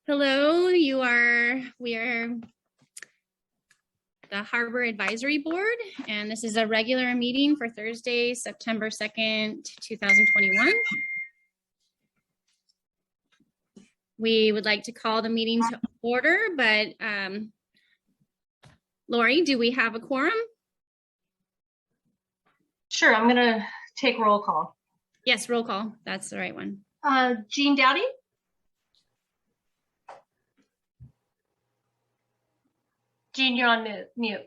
Hello, we are the Harbor Advisory Board, and this is a regular meeting for Thursday, September 2nd, 2021. We would like to call the meeting to order, but Lori, do we have a quorum? Sure, I'm gonna take roll call. Yes, roll call. That's the right one. Jean Dowdy? Jean, you're on mute.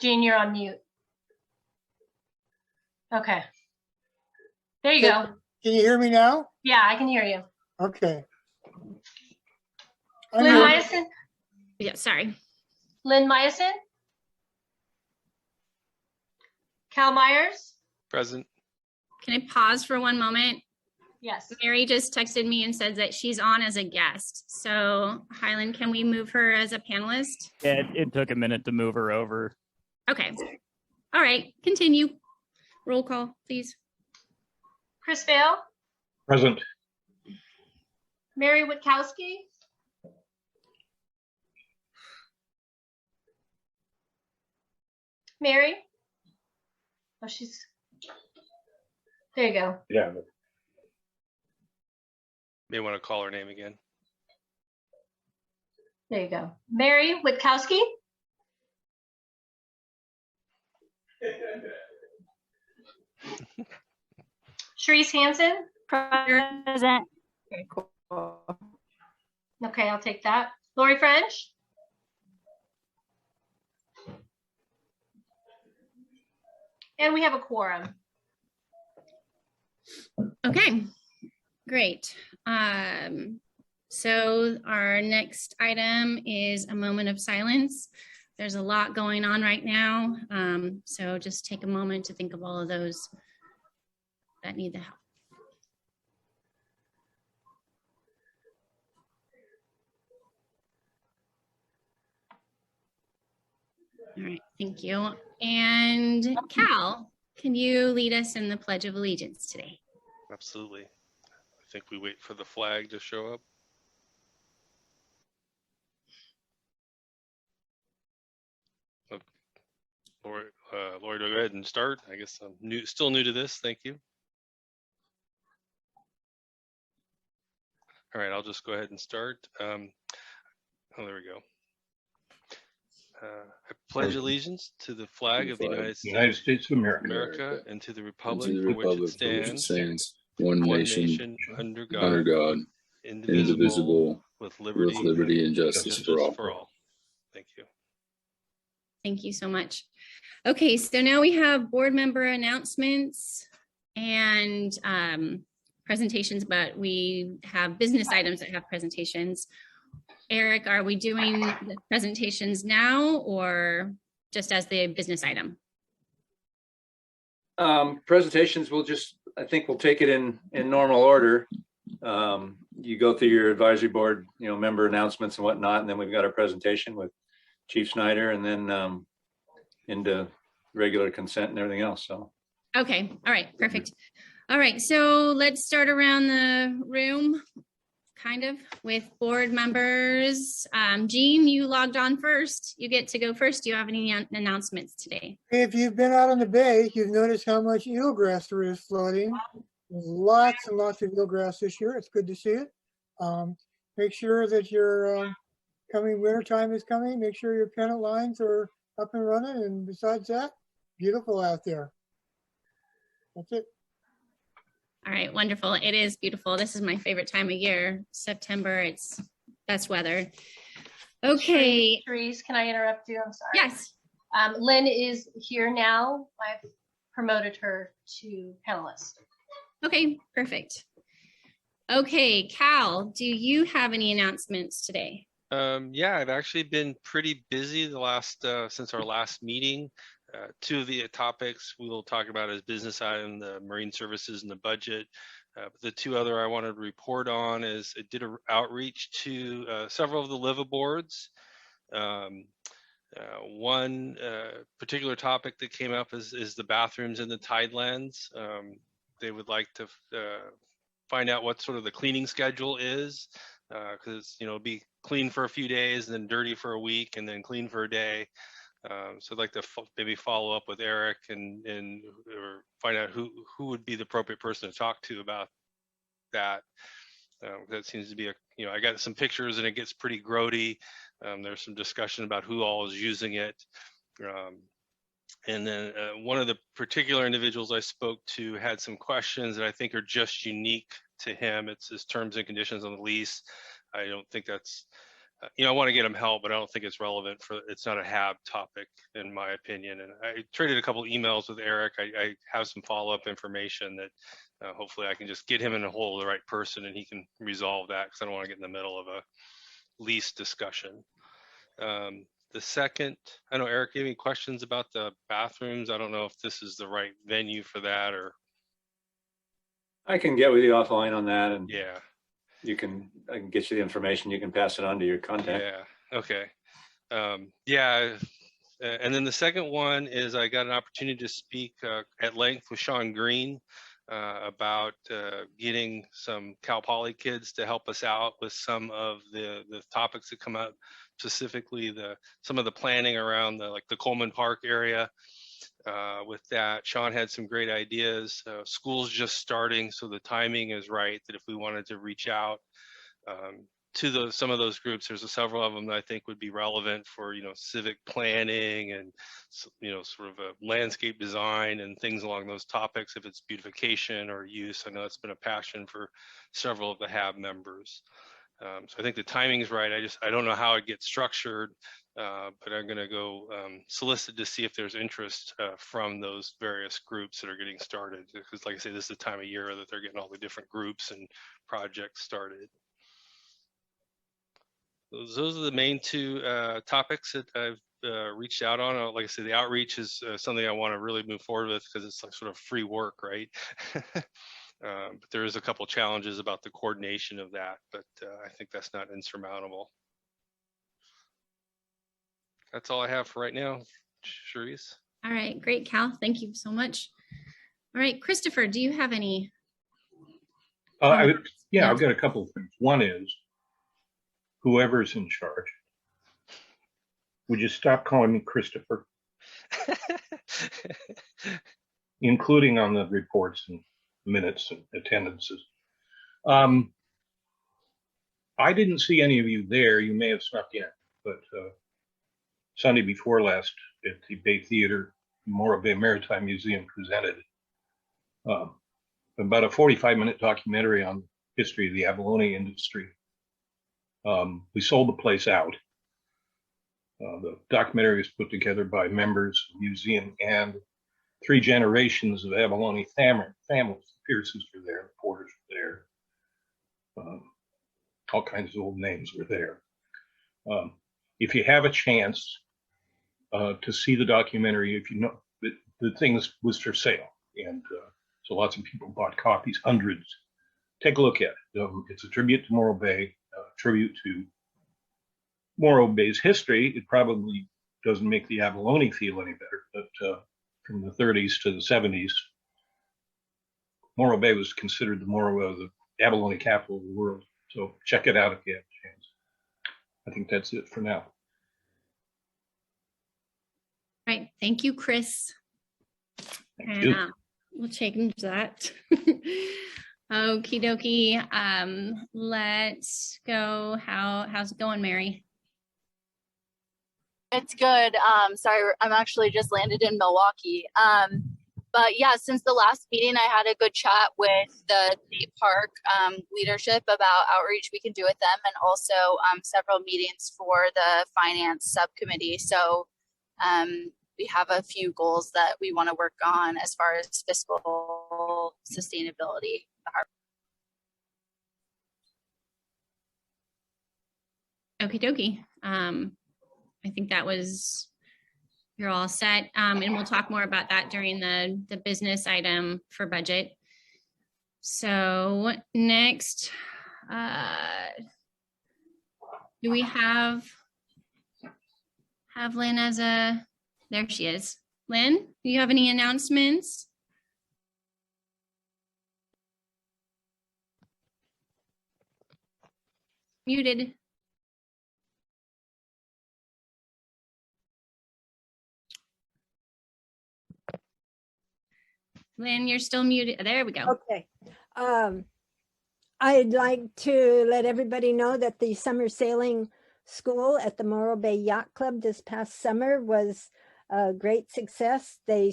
Jean, you're on mute. Okay. There you go. Can you hear me now? Yeah, I can hear you. Okay. Lynn Myosin? Yeah, sorry. Lynn Myosin? Cal Myers? Present. Can I pause for one moment? Yes. Mary just texted me and said that she's on as a guest. So Highland, can we move her as a panelist? Yeah, it took a minute to move her over. Okay. All right, continue. Roll call, please. Chris Vale? Present. Mary Witkowski? Mary? Oh, she's, there you go. Yeah. May want to call her name again. There you go. Mary Witkowski? Sharice Hansen? Present. Okay, cool. Okay, I'll take that. Lori French? And we have a quorum. Okay, great. So our next item is a moment of silence. There's a lot going on right now. So just take a moment to think of all of those that need the help. All right, thank you. And Cal, can you lead us in the Pledge of Allegiance today? Absolutely. I think we wait for the flag to show up. Lori, go ahead and start. I guess I'm still new to this. Thank you. All right, I'll just go ahead and start. Oh, there we go. I pledge allegiance to the flag of the United States of America and to the republic for which it stands, one nation under God, indivisible, with with liberty and justice for all. Thank you. Thank you so much. Okay, so now we have board member announcements and presentations, but we have business items that have presentations. Eric, are we doing the presentations now or just as the business item? Presentations, I think we'll take it in normal order. You go through your advisory board, member announcements and whatnot, and then we've got our presentation with Chief Snyder, and then into regular consent and everything else. So. Okay, all right, perfect. All right, so let's start around the room, kind of, with board members. Jean, you logged on first. You get to go first. Do you have any announcements today? If you've been out on the bay, you've noticed how much eelgrass there is floating. There's lots and lots of eelgrass this year. It's good to see it. Make sure that your coming winter time is coming. Make sure your pennant lines are up and running. And besides that, beautiful out there. That's it. All right, wonderful. It is beautiful. This is my favorite time of year, September. It's best weather. Okay. Therese, can I interrupt you? I'm sorry. Yes. Lynn is here now. I've promoted her to panelist. Okay, perfect. Okay, Cal, do you have any announcements today? Yeah, I've actually been pretty busy the last since our last meeting. Two of the topics we will talk about as business item, the marine services and the budget. The two other I wanted to report on is it did an outreach to several of the liveaboards One particular topic that came up is the bathrooms in the Tidelands. They would like to find out what sort of the cleaning schedule is, because it'll be clean for a few days and then dirty for a week and then clean for a day. So I'd like to maybe follow up with Eric and or find out who would be the appropriate person to talk to about that. That seems to be I got some pictures and it gets pretty grody. There's some discussion about who all is using it. And then one of the particular individuals I spoke to had some questions that I think are just unique to him. It's his terms and conditions on the lease. I don't think that's, I want to get him help, but I don't think it's relevant it's not a HAB topic in my opinion. And I traded a couple emails with Eric. I have some follow-up information that hopefully I can just get him in a hold of the right person and he can resolve that, because I don't want to get in the middle of a lease discussion. The second, I don't know, Eric, you have any questions about the bathrooms? I don't know if this is the right venue for that, or. I can get with you offline on that, and Yeah. I can get you the information. You can pass it on to your contact. Yeah. Okay. Yeah. And then the second one is I got an opportunity to speak at length with Sean Green about getting some Cal Poly kids to help us out with some of the topics that come up, specifically some of the planning around the Coleman Park area. With that, Sean had some great ideas. School's just starting, so the timing is right, that if we wanted to reach out to some of those groups, there's several of them that I think would be relevant for civic planning and sort of a landscape design and things along those topics, if it's beautification or use. I know it's been a passion for several of the HAB members. So I think the timing is right. I don't know how it gets structured, but I'm going to go solicit to see if there's interest from those various groups that are getting started. Because like I say, this is the time of year that they're getting all the different groups and projects started. Those are the main two topics that I've reached out on. Like I said, the outreach is something I want to really move forward with, because it's like sort of free work, right? But there is a couple challenges about the coordination of that, but I think that's not insurmountable. That's all I have for right now, Charisse. All right, great, Cal. Thank you so much. All right, Christopher, do you have any? I've got a couple of things. One is, whoever's in charge, would you stop calling me Christopher? Including on the reports and minutes and attendances. I didn't see any of you there. You may have snuck in, but Sunday before last at the Bay Theater, Morro Bay Maritime Museum presented about a 45-minute documentary on the history of the abalone industry. We sold the place out. The documentary was put together by members of the museum and 3 generations of abalone families. The Pierces were there, the Porters were there. All kinds of old names were there. If you have a chance to see the documentary, if you know that the thing was for sale, and so lots of people bought copies, hundreds. Take a look at it. It's a tribute to Morro Bay, tribute to Morro Bay's history. It probably doesn't make the abalone feel any better, but from the 30s to the 70s, Morro Bay was considered the abalone capital of the world. So check it out if you have a chance. I think that's it for now. Right, thank you, Chris. Thank you. We'll change that. Okie dokie. Let's go. How's it going, Mary? It's good. Sorry, I'm actually just landed in Milwaukee. But yeah, since the last meeting, I had a good chat with the state park leadership about outreach we can do with them, and also several meetings for the finance subcommittee. So we have a few goals that we want to work on as far as fiscal sustainability. Okie dokie. I think that was, you're all set. And we'll talk more about that during the business item for budget. So next, do we have have Lynn as a, there she is. Lynn, do you have any announcements? Muted. Lynn, you're still muted. There we go. Okay. I'd like to let everybody know that the summer sailing school at the Morro Bay Yacht Club this past summer was a great success. They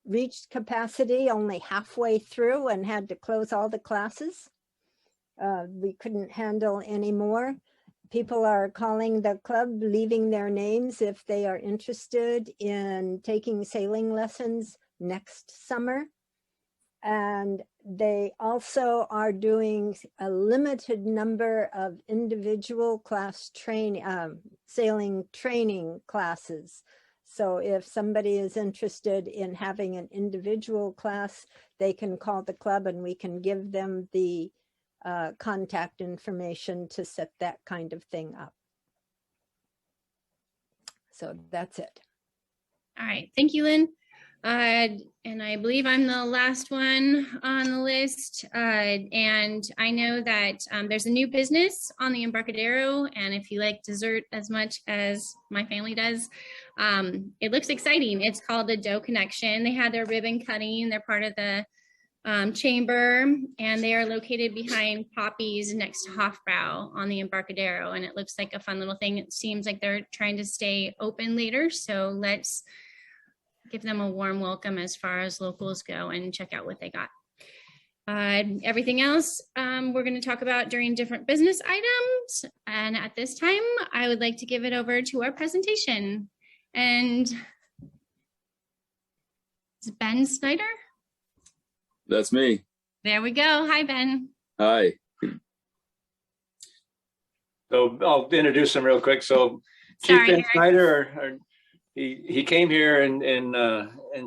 reached capacity only halfway through and had to close all the classes. We couldn't handle any more. People are calling the club, leaving their names if they are interested in taking sailing lessons next summer. And they also are doing a limited number of individual class training, sailing training classes. So if somebody is interested in having an individual class, they can call the club and we can give them the contact information to set that kind of thing up. So that's it. All right, thank you, Lynn. And I believe I'm the last one on the list. And I know that there's a new business on the Embarcadero. And if you like dessert as much as my family does, it looks exciting. It's called the Dough Connection. They had their ribbon cutting. They're part of the chamber, and they are located behind Poppy's next to Hofbrau on the Embarcadero. And it looks like a fun little thing. It seems like they're trying to stay open later. So let's give them a warm welcome as far as locals go and check out what they got. Everything else we're going to talk about during different business items. And at this time, I would like to give it over to our presentation. And it's Ben Snyder. That's me. There we go. Hi, Ben. Hi. So I'll introduce him real quick. So Sorry, Chieftain Eric. Snyder, he came here in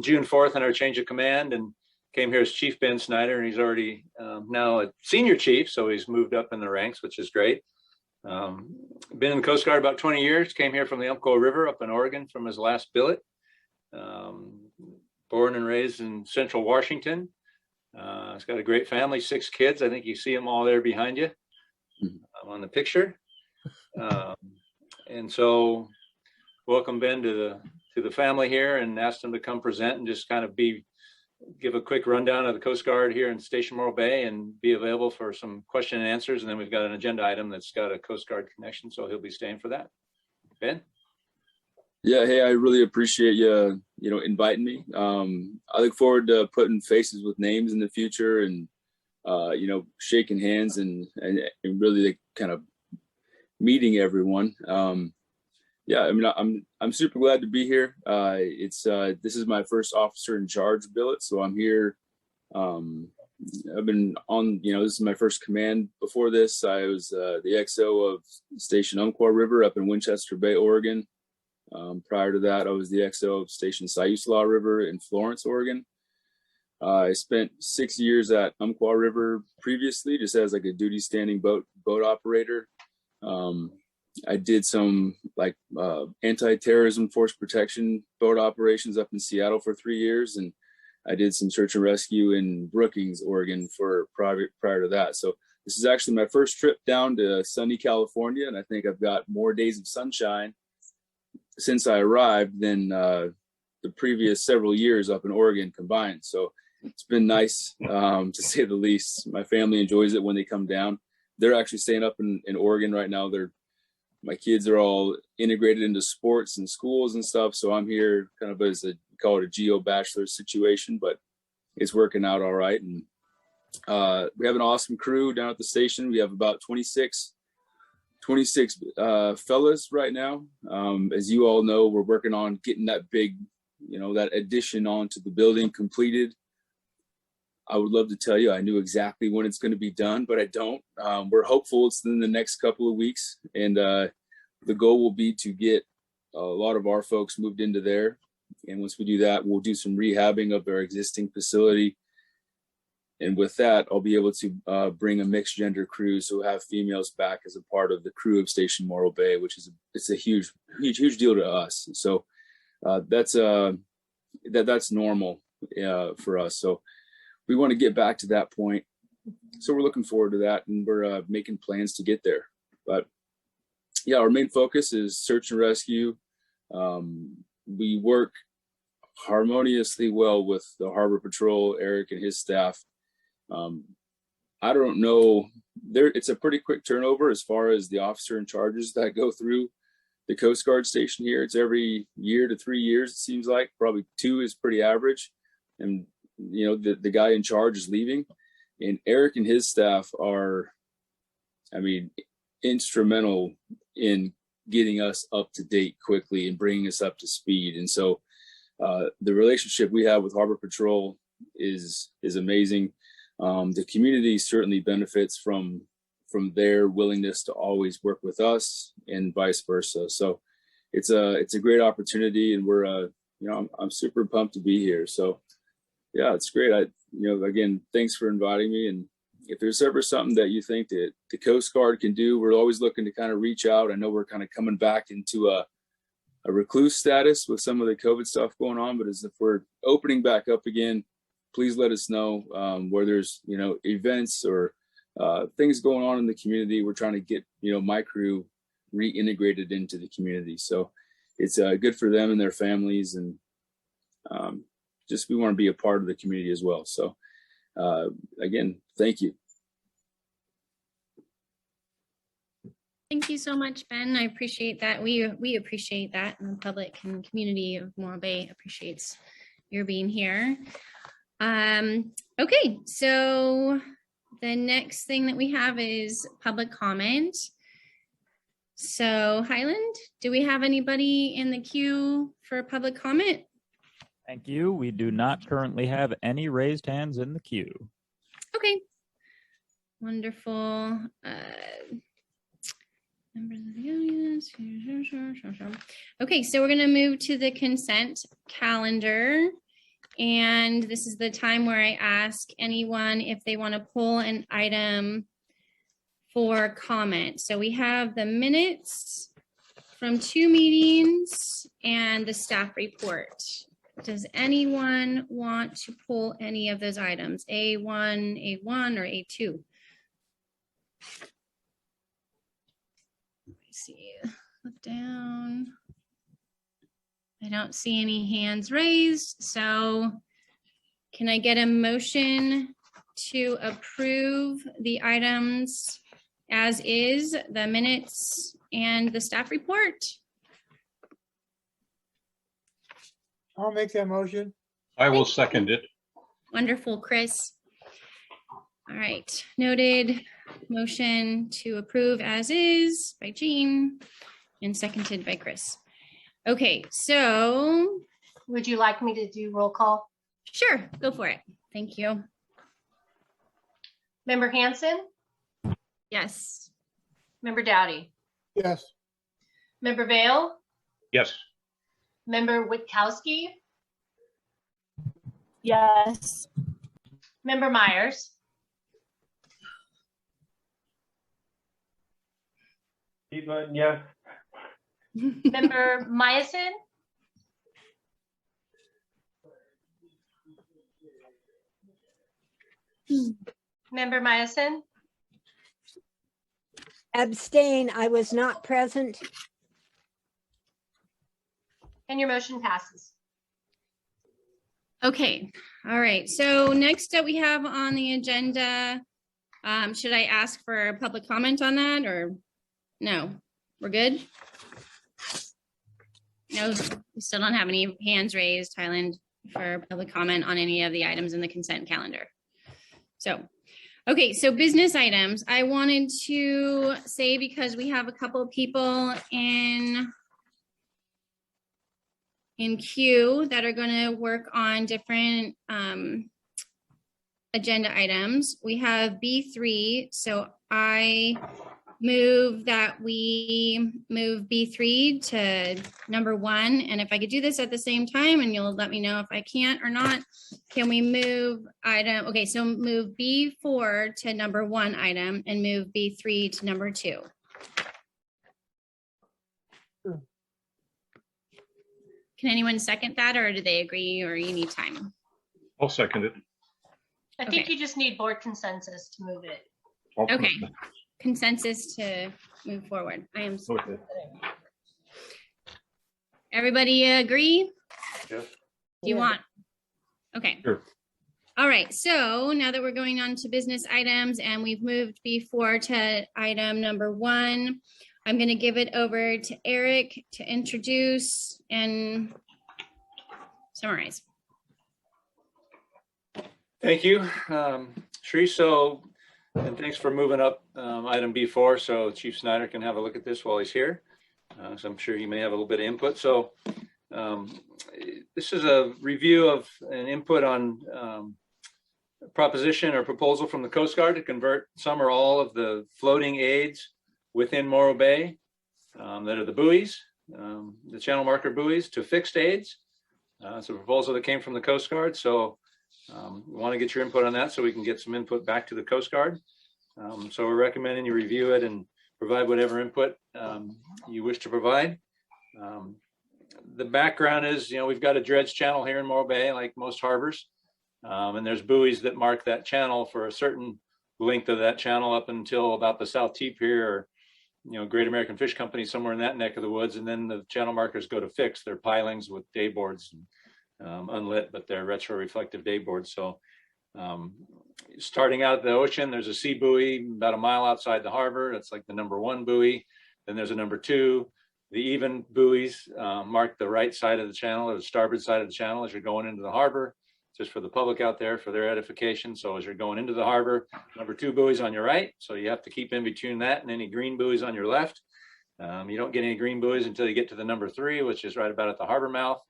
June 4th in our change of command and came here as Chief Ben Snyder, and he's already now a senior chief, so he's moved up in the ranks, which is great. Been in the Coast Guard about 20 years, came here from the Umpqua River up in Oregon from his last billet. Born and raised in Central Washington. He's got a great family, 6 kids. I think you see them all there behind you on the picture. And so welcome Ben to the family here, and asked him to come present and just kind of give a quick rundown of the Coast Guard here in Station Morro Bay and be available for some question and answers. And then we've got an agenda item that's got a Coast Guard connection, so he'll be staying for that. Ben? Yeah, hey, I really appreciate you, inviting me. I look forward to putting faces with names in the future, and shaking hands and really kind of meeting everyone. Yeah, I mean, I'm super glad to be here. This is my first officer in charge billet, so I'm here. I've been on, this is my first command. Before this, I was the XO of Station Umpqua River up in Winchester Bay, Oregon. Prior to that, I was the XO of Station Siuslaw River in Florence, Oregon. I spent 6 years at Umpqua River previously, just as like a duty standing boat operator. I did some anti-terrorism force protection boat operations up in Seattle for 3 years, and I did some search and rescue in Brookings, Oregon for prior to that. So this is actually my first trip down to sunny California, and I think I've got more days of sunshine since I arrived than the previous several years up in Oregon combined. So it's been nice, to say the least. My family enjoys it when they come down. They're actually staying up in Oregon right now. My kids are all integrated into sports and schools and stuff. So I'm here kind of as call it a geo bachelor situation, but it's working out all right. And we have an awesome crew down at the station. We have about 26 fellas right now. As you all know, we're working on getting that big, that addition onto the building completed. I would love to tell you I knew exactly when it's going to be done, but I don't. We're hopeful it's in the next couple of weeks. And the goal will be to get a lot of our folks moved into there. And once we do that, we'll do some rehabbing of our existing facility and with that, I'll be able to bring a mixed gender crew, so we'll have females back as a part of the crew of Station Morro Bay, which is it's a huge deal to us. So that's normal for us. So we want to get back to that point. So we're looking forward to that, and we're making plans to get there. But yeah, our main focus is search and rescue. We work harmoniously well with the Harbor Patrol, Eric and his staff. I don't know, it's a pretty quick turnover as far as the officer in charges that go through the Coast Guard station here. It's every year to 3 years, it seems like. Probably 2 is pretty average. And, you know, the guy in charge is leaving. And Eric and his staff are, I mean, instrumental in getting us up to date quickly and bringing us up to speed. And so the relationship we have with Harbor Patrol is amazing. The community certainly benefits from their willingness to always work with us and vice versa. So it's a great opportunity, and we're I'm super pumped to be here. So yeah, it's great. Again, thanks for inviting me. And if there's ever something that you think that the Coast Guard can do, we're always looking to kind of reach out. I know we're kind of coming back into a recluse status with some of the COVID stuff going on, but as if we're opening back up again, please let us know where there's, events or things going on in the community. We're trying to get, my crew reintegrated into the community. So it's good for them and their families. And just, we want to be a part of the community as well. So again, thank you. Thank you so much, Ben. I appreciate that. We appreciate that, and the public and community of Morro Bay appreciates your being here. Okay, so the next thing that we have is public comment. So Highland, do we have anybody in the queue for public comment? Thank you. We do not currently have any raised hands in the queue. Okay, wonderful. Members of the audience. Okay, so we're going to move to the consent calendar. And this is the time where I ask anyone if they want to pull an item for comment. So we have the minutes from 2 meetings and the staff report. Does anyone want to pull any of those items? A1, or A2? See, look down. I don't see any hands raised, so can I get a motion to approve the items as is, the minutes and the staff report? I'll make that motion. I will second it. Wonderful, Chris. All right, noted. Motion to approve as is by Jean and seconded by Chris. Okay, so Would you like me to do roll call? sure, go for it. Thank you. Member Hanson, Yes. Member Dowdy, Yes. Member Vale, Yes. Member Witkowski, Yes. Member Myers, Yeah. Member Myasin, Member Myasin, Abstain, I was not present. and your motion passes. Okay, all right. So next up we have on the agenda, should I ask for public comment on that or no? We're good? No, we still don't have any hands raised, Highland, for public comment on any of the items in the consent calendar. So, okay, so business items. I wanted to say, because we have a couple of people in queue that are going to work on different agenda items. We have B3, so I move that we move B3 to number 1. And if I could do this at the same time, and you'll let me know if I can't or not, can we move item, okay, so move B4 to number 1 item and move B3 to number 2. Can anyone second that, or do they agree, or you need time? I'll second it. I think you just need board consensus to move it. Okay, consensus to move forward. I am. Okay. Everybody agree? Yeah. Do you want? Okay. Sure. All right, so now that we're going on to business items and we've moved B4 to item number 1, I'm going to give it over to Eric to introduce and summarize. Thank you, Shri. So, and thanks for moving up item B4 so Chief Snyder can have a look at this while he's here. So I'm sure he may have a little bit of input. So this is a review of an input on proposition or proposal from the Coast Guard to convert some or all of the floating aids within Morro Bay that are the buoys, the channel marker buoys, to fixed aids. It's a proposal that came from the Coast Guard. So we want to get your input on that so we can get some input back to the Coast Guard. So we're recommending you review it and provide whatever input you wish to provide. The background is, we've got a dredge channel here in Morro Bay, like most harbors, and there's buoys that mark that channel for a certain length of that channel up until about the South T Pier, or Great American Fish Company, somewhere in that neck of the woods, and then the channel markers go to fix. They're pilings with day boards, unlit, but they're retro-reflective day boards. So starting out at the ocean, there's a sea buoy about a mile outside the harbor. That's like the number 1 buoy. Then there's a number 2. The even buoys mark the right side of the channel, or the starboard side of the channel as you're going into the harbor, just for the public out there for their edification. So as you're going into the harbor, number 2 buoys on your right. So you have to keep in between that and any green buoys on your left. You don't get any green buoys until you get to the number 3, which is right about at the harbor mouth.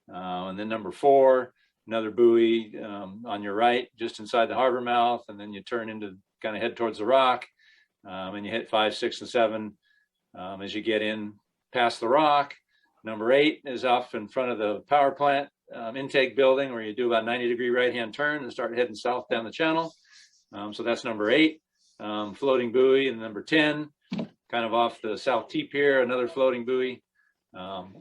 And then number 4, another buoy on your right, just inside the harbor mouth. And then you turn into, kind of head towards the rock, and you hit 5, 6, and 7 as you get in past the rock. Number 8 is off in front of the power plant intake building, where you do about 90-degree right-hand turn and start heading south down the channel. So that's number 8, floating buoy. And number 10, kind of off the South T Pier, another floating buoy.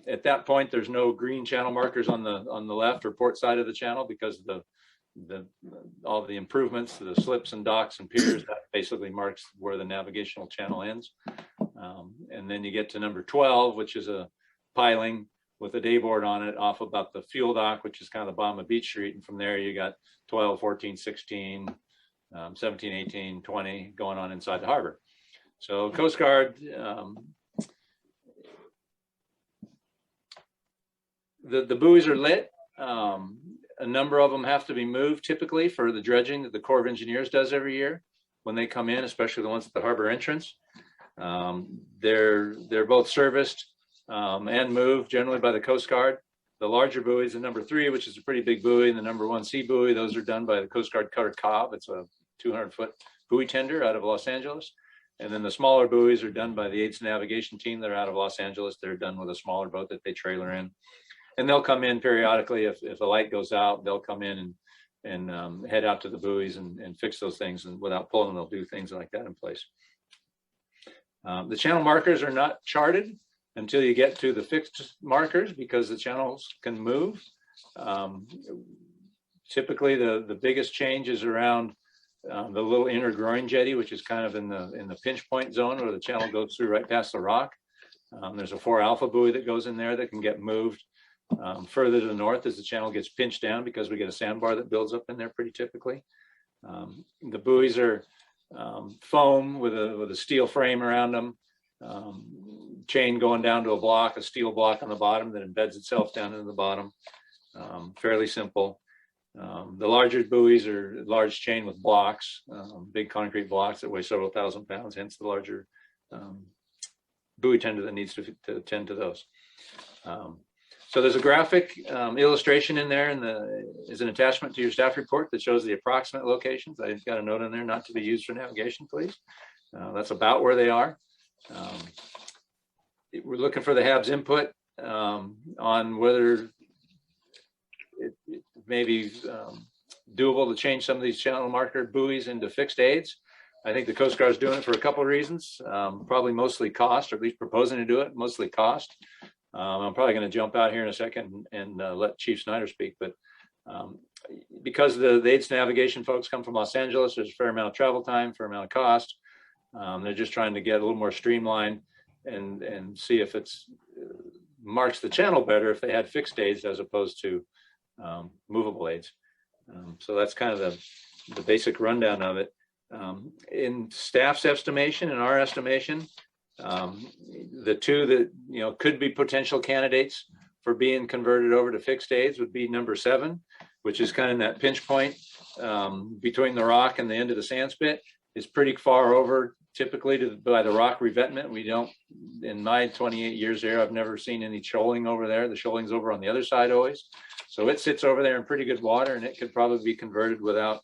At that point, there's no green channel markers on the left or port side of the channel, because all the improvements to the slips and docks and piers, that basically marks where the navigational channel ends. And then you get to number 12, which is a piling with a dayboard on it off about the fuel dock, which is kind of the bottom of Beach Street. And from there, you got 12, 14, 16, 17, 18, 20 going on inside the harbor. So Coast Guard, the buoys are lit. A number of them have to be moved typically for the dredging that the Corps of Engineers does every year when they come in, especially the ones at the harbor entrance. They're both serviced and moved generally by the Coast Guard. The larger buoys, the number 3, which is a pretty big buoy, and the number 1 sea buoy, those are done by the Coast Guard cutter Cobb. It's a 200-foot buoy tender out of Los Angeles. And then the smaller buoys are done by the AIDS navigation team that are out of Los Angeles. They're done with a smaller boat that they trailer in. And they'll come in periodically. If a light goes out, they'll come in and head out to the buoys and fix those things. And without pulling, they'll do things like that in place. The channel markers are not charted until you get to the fixed markers, because the channels can move. Typically, the biggest change is around the little inner groin jetty, which is kind of in the pinch point zone where the channel goes through right past the rock. There's a 4 alpha buoy that goes in there that can get moved further to the north as the channel gets pinched down, because we get a sandbar that builds up in there pretty typically. The buoys are foam with a steel frame around them, chain going down to a block, a steel block on the bottom that embeds itself down into the bottom. Fairly simple. The larger buoys are large chain with blocks, big concrete blocks that weigh several thousand pounds, hence the larger buoy tender that needs to tend to those. So there's a graphic illustration in there, and is an attachment to your staff report that shows the approximate locations. I've got a note in there, not to be used for navigation, please. That's about where they are. We're looking for the HAB's input on whether it may be doable to change some of these channel marker buoys into fixed aids. I think the Coast Guard is doing it for a couple of reasons, probably mostly cost, or at least proposing to do it, mostly cost. I'm probably going to jump out here in a second and let Chief Snyder speak, but because the aids to navigation folks come from Los Angeles, there's a fair amount of travel time, fair amount of cost. They're just trying to get a little more streamlined and see if it's marks the channel better if they had fixed aids as opposed to movable aids. So that's kind of the basic rundown of it. In staff's estimation and our estimation, the two that could be potential candidates for being converted over to fixed aids would be number 7, which is kind of that pinch point between the rock and the end of the sand spit. Is pretty far over typically by the rock revetment. We don't, in my 28 years there, I've never seen any shoaling over there. The shoaling's over on the other side always. So it sits over there in pretty good water, and it could probably be converted without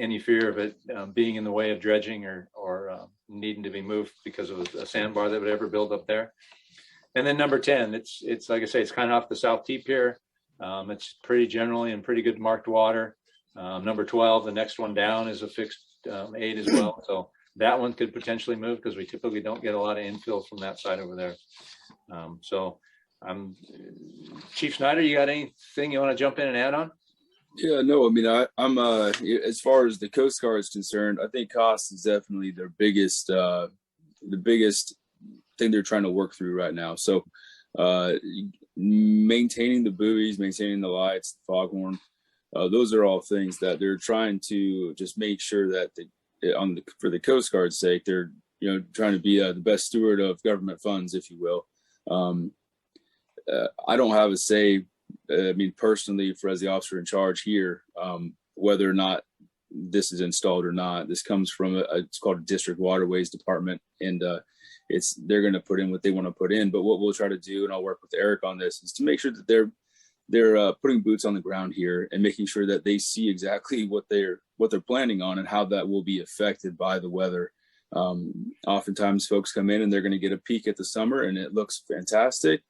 any fear of it being in the way of dredging or needing to be moved because of a sandbar that would ever build up there. And then number 10, it's like I say, it's kind of off the South T Pier. It's pretty generally in pretty good marked water. Number 12, the next one down, is a fixed aid as well. So that one could potentially move because we typically don't get a lot of infill from that side over there. Chief Snyder, you got anything you want to jump in and add on? Yeah, no, I mean, I'm as far as the Coast Guard is concerned, I think cost is definitely their biggest thing they're trying to work through right now. So maintaining the buoys, maintaining the lights, the foghorn, those are all things that they're trying to just make sure that for the Coast Guard's sake, they're trying to be the best steward of government funds, if you will. I don't have a say. I mean, personally, as the officer in charge here, whether or not this is installed or not, this comes from it's called a district waterways department, and they're going to put in what they want to put in. But what we'll try to do, and I'll work with Eric on this, is to make sure that they're putting boots on the ground here and making sure that they see exactly what they're planning on and how that will be affected by the weather. Oftentimes, folks come in and they're going to get a peek at the summer, and it looks fantastic,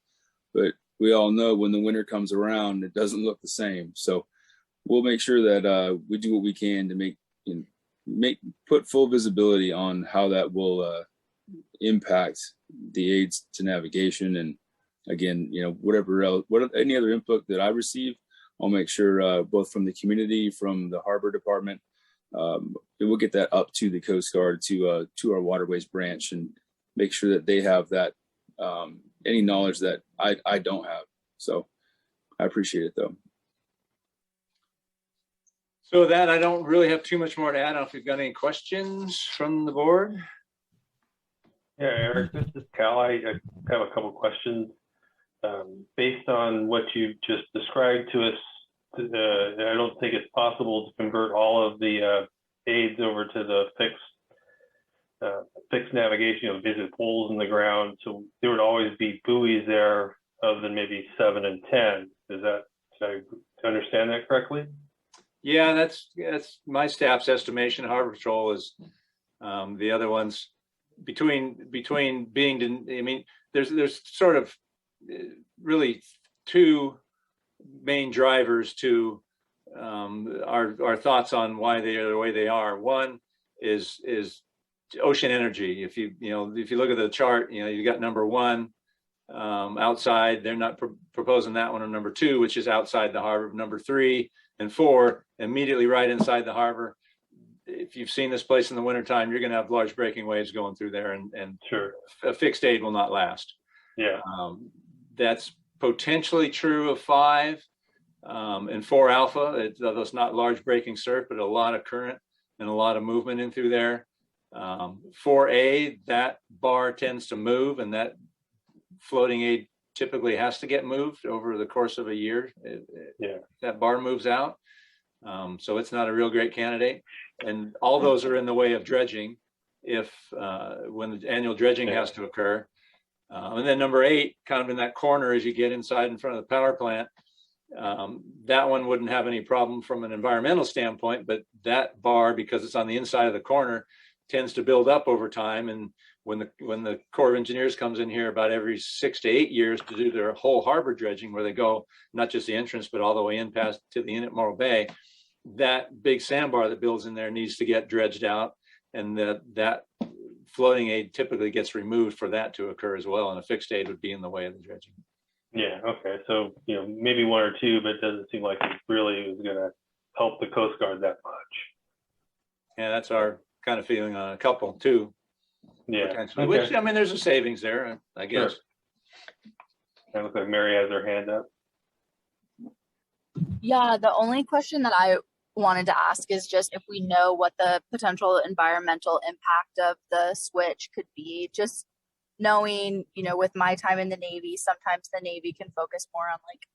but we all know when the winter comes around, it doesn't look the same. So we'll make sure that we do what we can to put full visibility on how that will impact the aids to navigation. And again, whatever else, any other input that I receive, I'll make sure both from the community, from the harbor department, we'll get that up to the Coast Guard, to our waterways branch, and make sure that they have that any knowledge that I don't have. So I appreciate it, though. So with that, I don't really have too much more to add. I don't know if you've got any questions from the board. Yeah, Eric, this is Cal. I have a couple questions. Based on what you just described to us, I don't think it's possible to convert all of the aids over to the fixed navigation, visit poles in the ground. So there would always be buoys there other than maybe 7 and 10. Did I understand that correctly? Yeah, that's my staff's estimation. Harbor Patrol is the other ones between being. I mean, there's sort of really two main drivers to our thoughts on why they are the way they are. One is ocean energy. If you look at the chart, you got number 1 outside. They're not proposing that one, or number 2, which is outside the harbor. Number 3 and 4 immediately right inside the harbor. If you've seen this place in the wintertime, you're going to have large breaking waves going through there, and sure, a fixed aid will not last. Yeah, that's potentially true of 5 and 4 alpha. It's not large breaking surf, but a lot of current and a lot of movement in through there. 4A, that bar tends to move, and that floating aid typically has to get moved over the course of a year. That bar moves out. So it's not a real great candidate. And all those are in the way of dredging when the annual dredging has to occur. And then number 8, kind of in that corner as you get inside in front of the power plant, that one wouldn't have any problem from an environmental standpoint, but that bar, because it's on the inside of the corner, tends to build up over time. And when the Corps of Engineers comes in here about every 6 to 8 years to do their whole harbor dredging, where they go not just the entrance, but all the way in past to the inn at Morro Bay, that big sandbar that builds in there needs to get dredged out, and that floating aid typically gets removed for that to occur as well, and a fixed aid would be in the way of the dredging. Yeah, okay. So, maybe 1 or 2, but it doesn't seem like it really is going to help the Coast Guard that much. Yeah, that's our kind of feeling on a couple too. Yeah. Potentially. Okay. Which, I mean, there's a savings there, I guess. Sure. It looks like Mary has her hand up. Yeah, the only question that I wanted to ask is just if we know what the potential environmental impact of the switch could be. Just knowing, with my time in the Navy, sometimes the Navy can focus more on like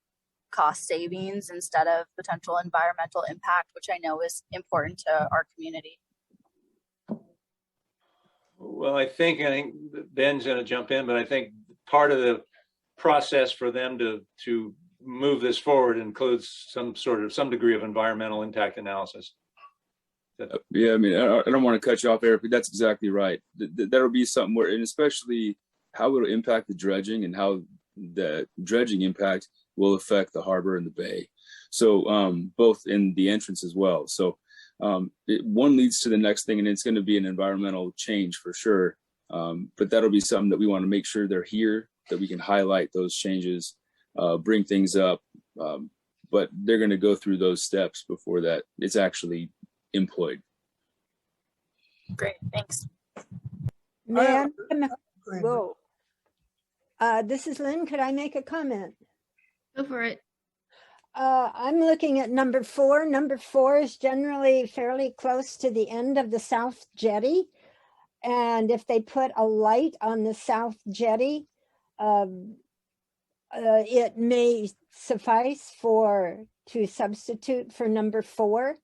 cost savings instead of potential environmental impact, which I know is important to our community. Well, I think Ben's going to jump in, but I think part of the process for them to move this forward includes some degree of environmental impact analysis. Yeah, I mean, I don't want to cut you off, Eric, but that's exactly right. That'll be something where, and especially how it'll impact the dredging and how the dredging impact will affect the harbor and the bay. So both in the entrance as well. So one leads to the next thing, and it's going to be an environmental change for sure. But that'll be something that we want to make sure they're here, that we can highlight those changes, bring things up. But they're going to go through those steps before that it's actually employed. Great, thanks. Ma'am, whoa. This is Lynn. Could I make a comment? Go for it. I'm looking at number 4. Number 4 is generally fairly close to the end of the South Jetty. And if they put a light on the South Jetty, it may suffice to substitute for number 4.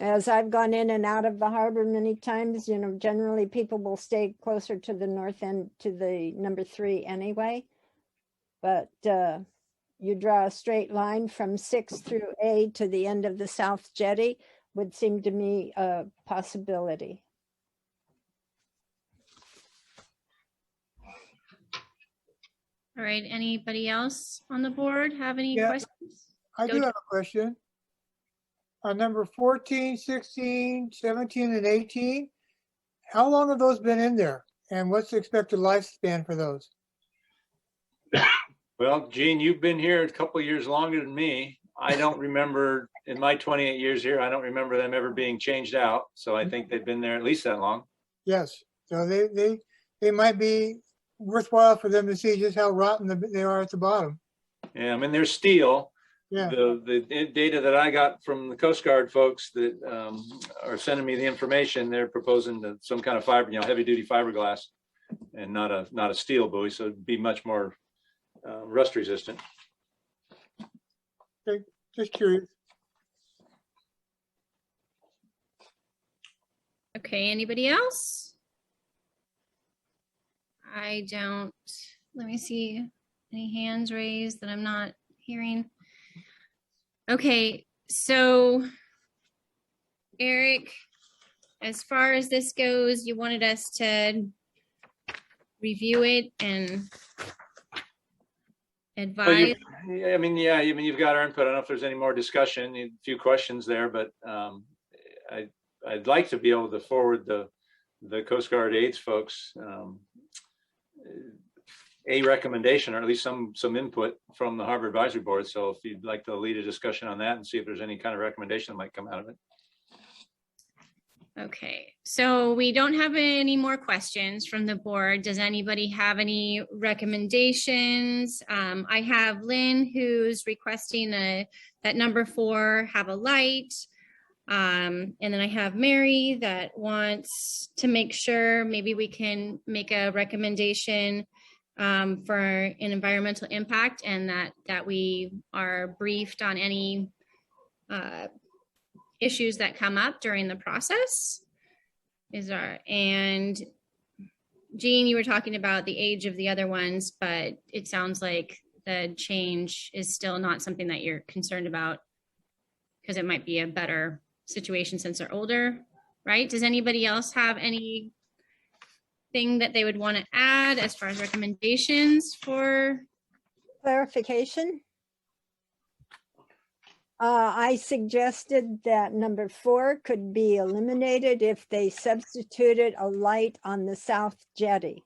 As I've gone in and out of the harbor many times, generally people will stay closer to the north end to the number 3 anyway. But you draw a straight line from 6 through A to the end of the South Jetty would seem to me a possibility. All right, anybody else on the board have any questions? I do have a question. On number 14, 16, 17, and 18, how long have those been in there? And what's the expected lifespan for those? Well, Gene, you've been here a couple of years longer than me. I don't remember, in my 28 years here, I don't remember them ever being changed out. So I think they've been there at least that long. Yes, so they might be worthwhile for them to see just how rotten they are at the bottom. Yeah, I mean, they're steel. Yeah. The data that I got from the Coast Guard folks that are sending me the information, they're proposing some kind of fiber, heavy duty fiberglass, and not a steel buoy, so it'd be much more rust resistant. Okay, just curious. Okay, anybody else? I don't, let me see, any hands raised that I'm not hearing? Okay, so Eric, as far as this goes, you wanted us to review it and advise? I mean, you've got our input. I don't know if there's any more discussion, a few questions there, but I'd like to be able to forward the Coast Guard aides folks a recommendation, or at least some input from the Harbor Advisory Board. So if you'd like to lead a discussion on that and see if there's any kind of recommendation that might come out of it. Okay, so we don't have any more questions from the board. Does anybody have any recommendations? I have Lynn, who's requesting that number 4 have a light. And then I have Mary that wants to make sure maybe we can make a recommendation for an environmental impact, and that we are briefed on any issues that come up during the process. And Jean, you were talking about the age of the other ones, but it sounds like the change is still not something that you're concerned about, because it might be a better situation since they're older, right? Does anybody else have anything that they would want to add as far as recommendations for? Clarification. I suggested that number 4 could be eliminated if they substituted a light on the south jetty.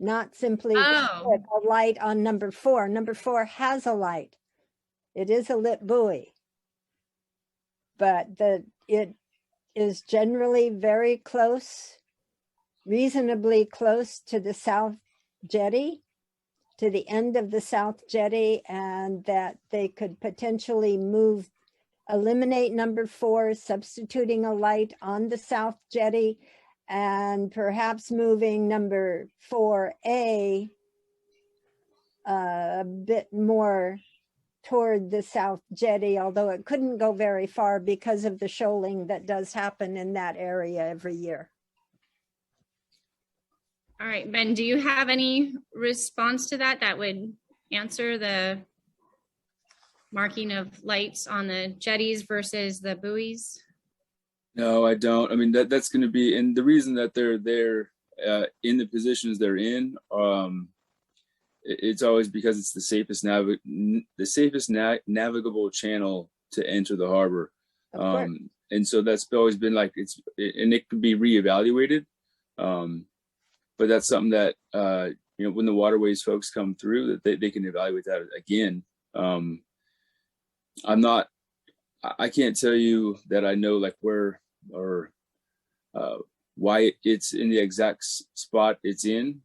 Not simply Oh. put a light on number 4. Number 4 has a light. It is a lit buoy. But it is generally very close, reasonably close to the south jetty, to the end of the south jetty, and that they could potentially eliminate number 4, substituting a light on the south jetty, and perhaps moving number 4A a bit more toward the south jetty, although it couldn't go very far because of the shoaling that does happen in that area every year. All right, Ben, do you have any response to that that would answer the marking of lights on the jetties versus the buoys? No, I don't. I mean, that's going to be, and the reason that they're there in the positions they're in, it's always because it's the safest navigable channel to enter the harbor. And so that's always been like, and it can be reevaluated. But that's something that, when the waterways folks come through, that they can evaluate that again. I can't tell you that I know like where or why it's in the exact spot it's in.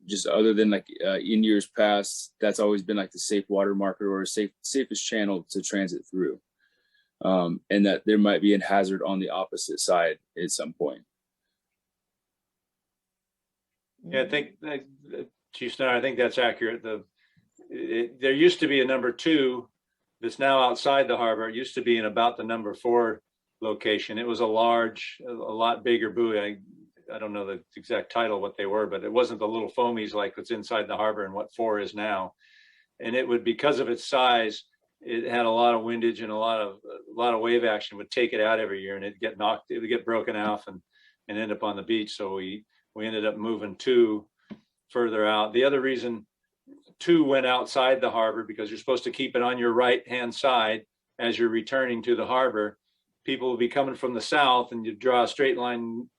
Just other than like in years past, that's always been like the safe water marker or safest channel to transit through. And that there might be a hazard on the opposite side at some point. Yeah, I think Chief Snyder, I think that's accurate. There used to be a number 2 that's now outside the harbor. It used to be in about the number 4 location. It was a lot bigger buoy. I don't know the exact title, what they were, but it wasn't the little foamies like what's inside the harbor and what 4 is now. And it would, because of its size, it had a lot of windage and a lot of wave action, would take it out every year, and it would get broken off and end up on the beach. So we ended up moving 2 further out. The other reason 2 went outside the harbor, because you're supposed to keep it on your right hand side as you're returning to the harbor. People will be coming from the south, and you draw a straight line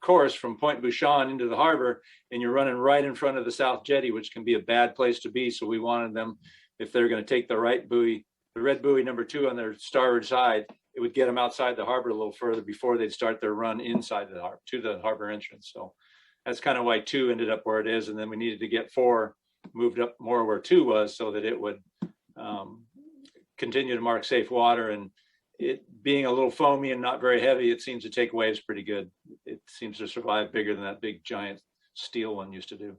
course from Point Bouchon into the harbor, and you're running right in front of the south jetty, which can be a bad place to be. So we wanted them, if they're going to take the right buoy, the red buoy number 2 on their starboard side, it would get them outside the harbor a little further before they'd start their run inside the harbor to the harbor entrance. So that's kind of why 2 ended up where it is. And then we needed to get 4 moved up more where 2 was, so that it would continue to mark safe water. And it being a little foamy and not very heavy, it seems to take waves pretty good. It seems to survive bigger than that big giant steel one used to do.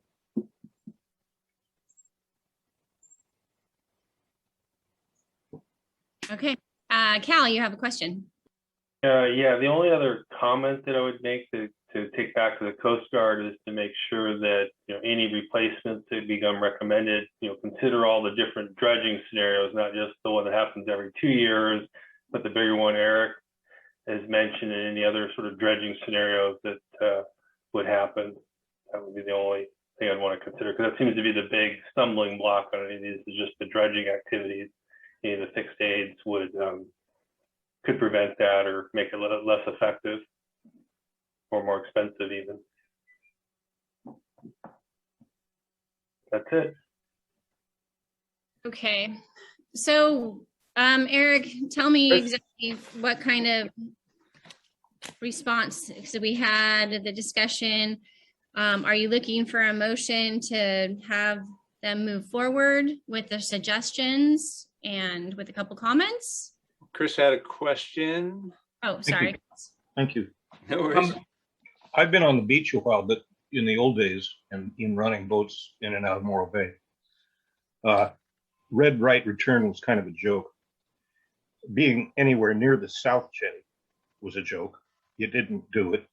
Okay, Cal, you have a question. Yeah, the only other comment that I would make to take back to the Coast Guard is to make sure that any replacements that become recommended, consider all the different dredging scenarios, not just the one that happens every 2 years, but the bigger one Eric has mentioned, and any other sort of dredging scenarios that would happen. That would be the only thing I'd want to consider, because that seems to be the big stumbling block on any of these, is just the dredging activities. Any of the fixed aids could prevent that or make it less effective or more expensive even. That's it. Okay, so Eric, tell me exactly what kind of response. So we had the discussion. Are you looking for a motion to have them move forward with the suggestions and with a couple comments? Chris had a question. Oh, sorry. Thank you. No worries. I've been on the beach a while, but in the old days and in running boats in and out of Morro Bay, red right return was kind of a joke. Being anywhere near the south jetty was a joke. You didn't do it.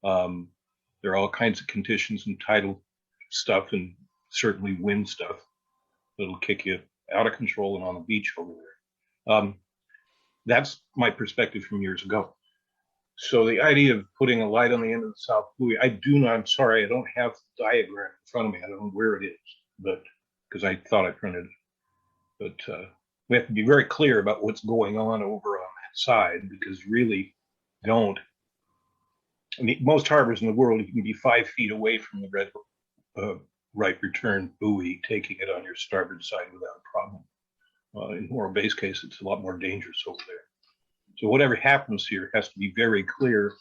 There are all kinds of conditions and tidal stuff, and certainly wind stuff that'll kick you out of control and on the beach over there. That's my perspective from years ago. So the idea of putting a light on the end of the south buoy, I'm sorry, I don't have the diagram in front of me. I don't know where it is, but because I thought I printed it. But we have to be very clear about what's going on over on that side, because really don't. I mean, most harbors in the world, you can be 5 feet away from the red right return buoy, taking it on your starboard side without a problem. In Morro Bay's case, it's a lot more dangerous over there. So whatever happens here has to be very clear.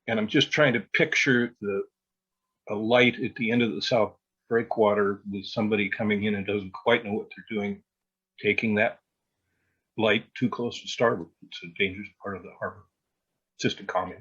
And I'm just trying to picture a light at the end of the south breakwater with somebody coming in and doesn't quite know what they're doing, taking that light too close to starboard. It's a dangerous part of the harbor. Just a comment.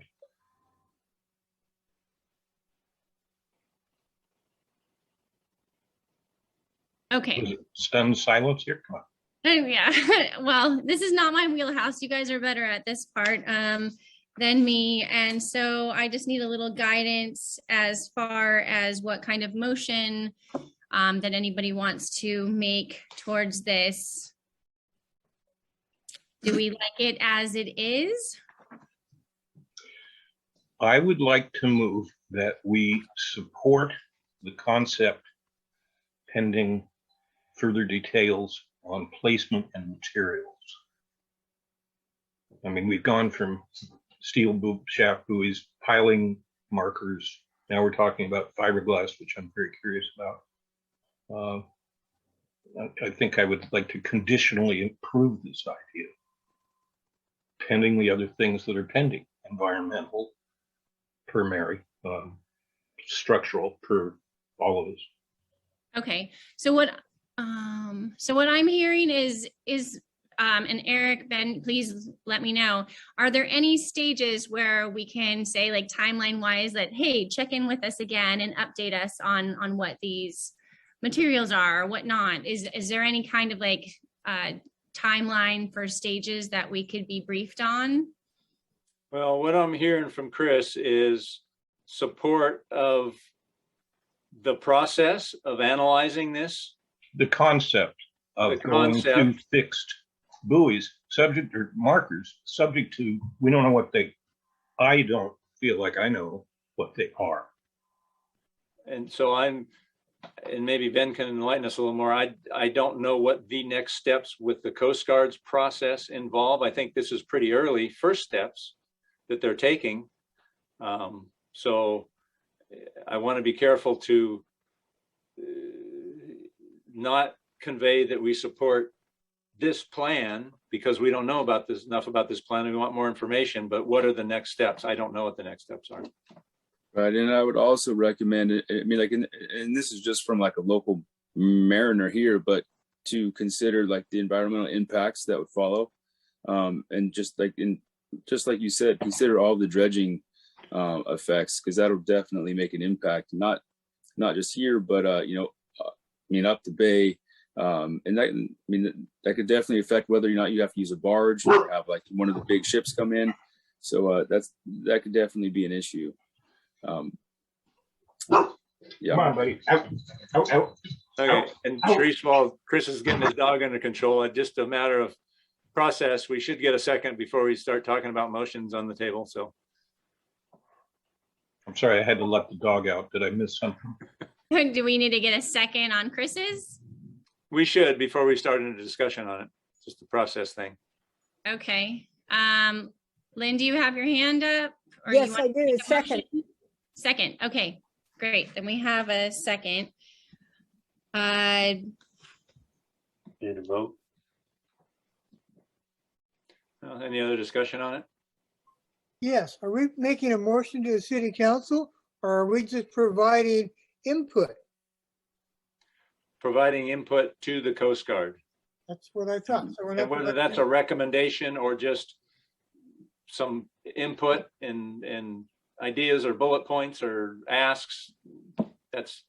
Okay. Was it stunned silence here? Come on. Oh, yeah. Well, this is not my wheelhouse. You guys are better at this part than me. And so I just need a little guidance as far as what kind of motion that anybody wants to make towards this. Do we like it as it is? I would like to move that we support the concept pending further details on placement and materials. I mean, we've gone from steel shaft buoys, piling markers. Now we're talking about fiberglass, which I'm very curious about. I think I would like to conditionally improve this idea, pending the other things that are pending: environmental, per Mary, structural, per all of us. Okay, so what I'm hearing is and Eric, Ben, please let me know, are there any stages where we can say, like, timeline wise, that, hey, check in with us again and update us on what these materials are or whatnot? Is there any kind of like timeline for stages that we could be briefed on? Well, what I'm hearing from Chris is support of the process of analyzing this. The concept of going to fixed buoys, subject or markers, subject to, we don't know I don't feel like I know what they are. And so and maybe Ben can enlighten us a little more. I don't know what the next steps with the Coast Guard's process involve. I think this is pretty early first steps that they're taking. So I want to be careful to not convey that we support this plan because we don't know enough about this plan. We want more information, but what are the next steps? I don't know what the next steps are. Right, and I would also recommend it. I mean, like, and this is just from like a local mariner here, but to consider like the environmental impacts that would follow, and just like you said, consider all the dredging effects, because that'll definitely make an impact, not just here, but up the bay, and that could definitely affect whether or not you have to use a barge or have like one of the big ships come in. So that could definitely be an issue. Yeah. Come on, buddy. Out. Okay, and Sharice, while Chris is getting his dog under control, just a matter of process, we should get a second before we start talking about motions on the table. So I'm sorry, I had to let the dog out. Did I miss something? Do we need to get a second on Chris's? we should before we start into discussion on it. Just a process thing. Okay. Lynn, do you have your hand up? Or Yes, you I want to do. make a Second. motion? Second. Okay, great. Then we have a second. Need a vote? Any other discussion on it? Yes, are we making a motion to the city council or are we just providing input? Providing input to the Coast Guard. That's what I thought. So we're not And whether providing- that's a recommendation or just some input and ideas or bullet points or asks, that's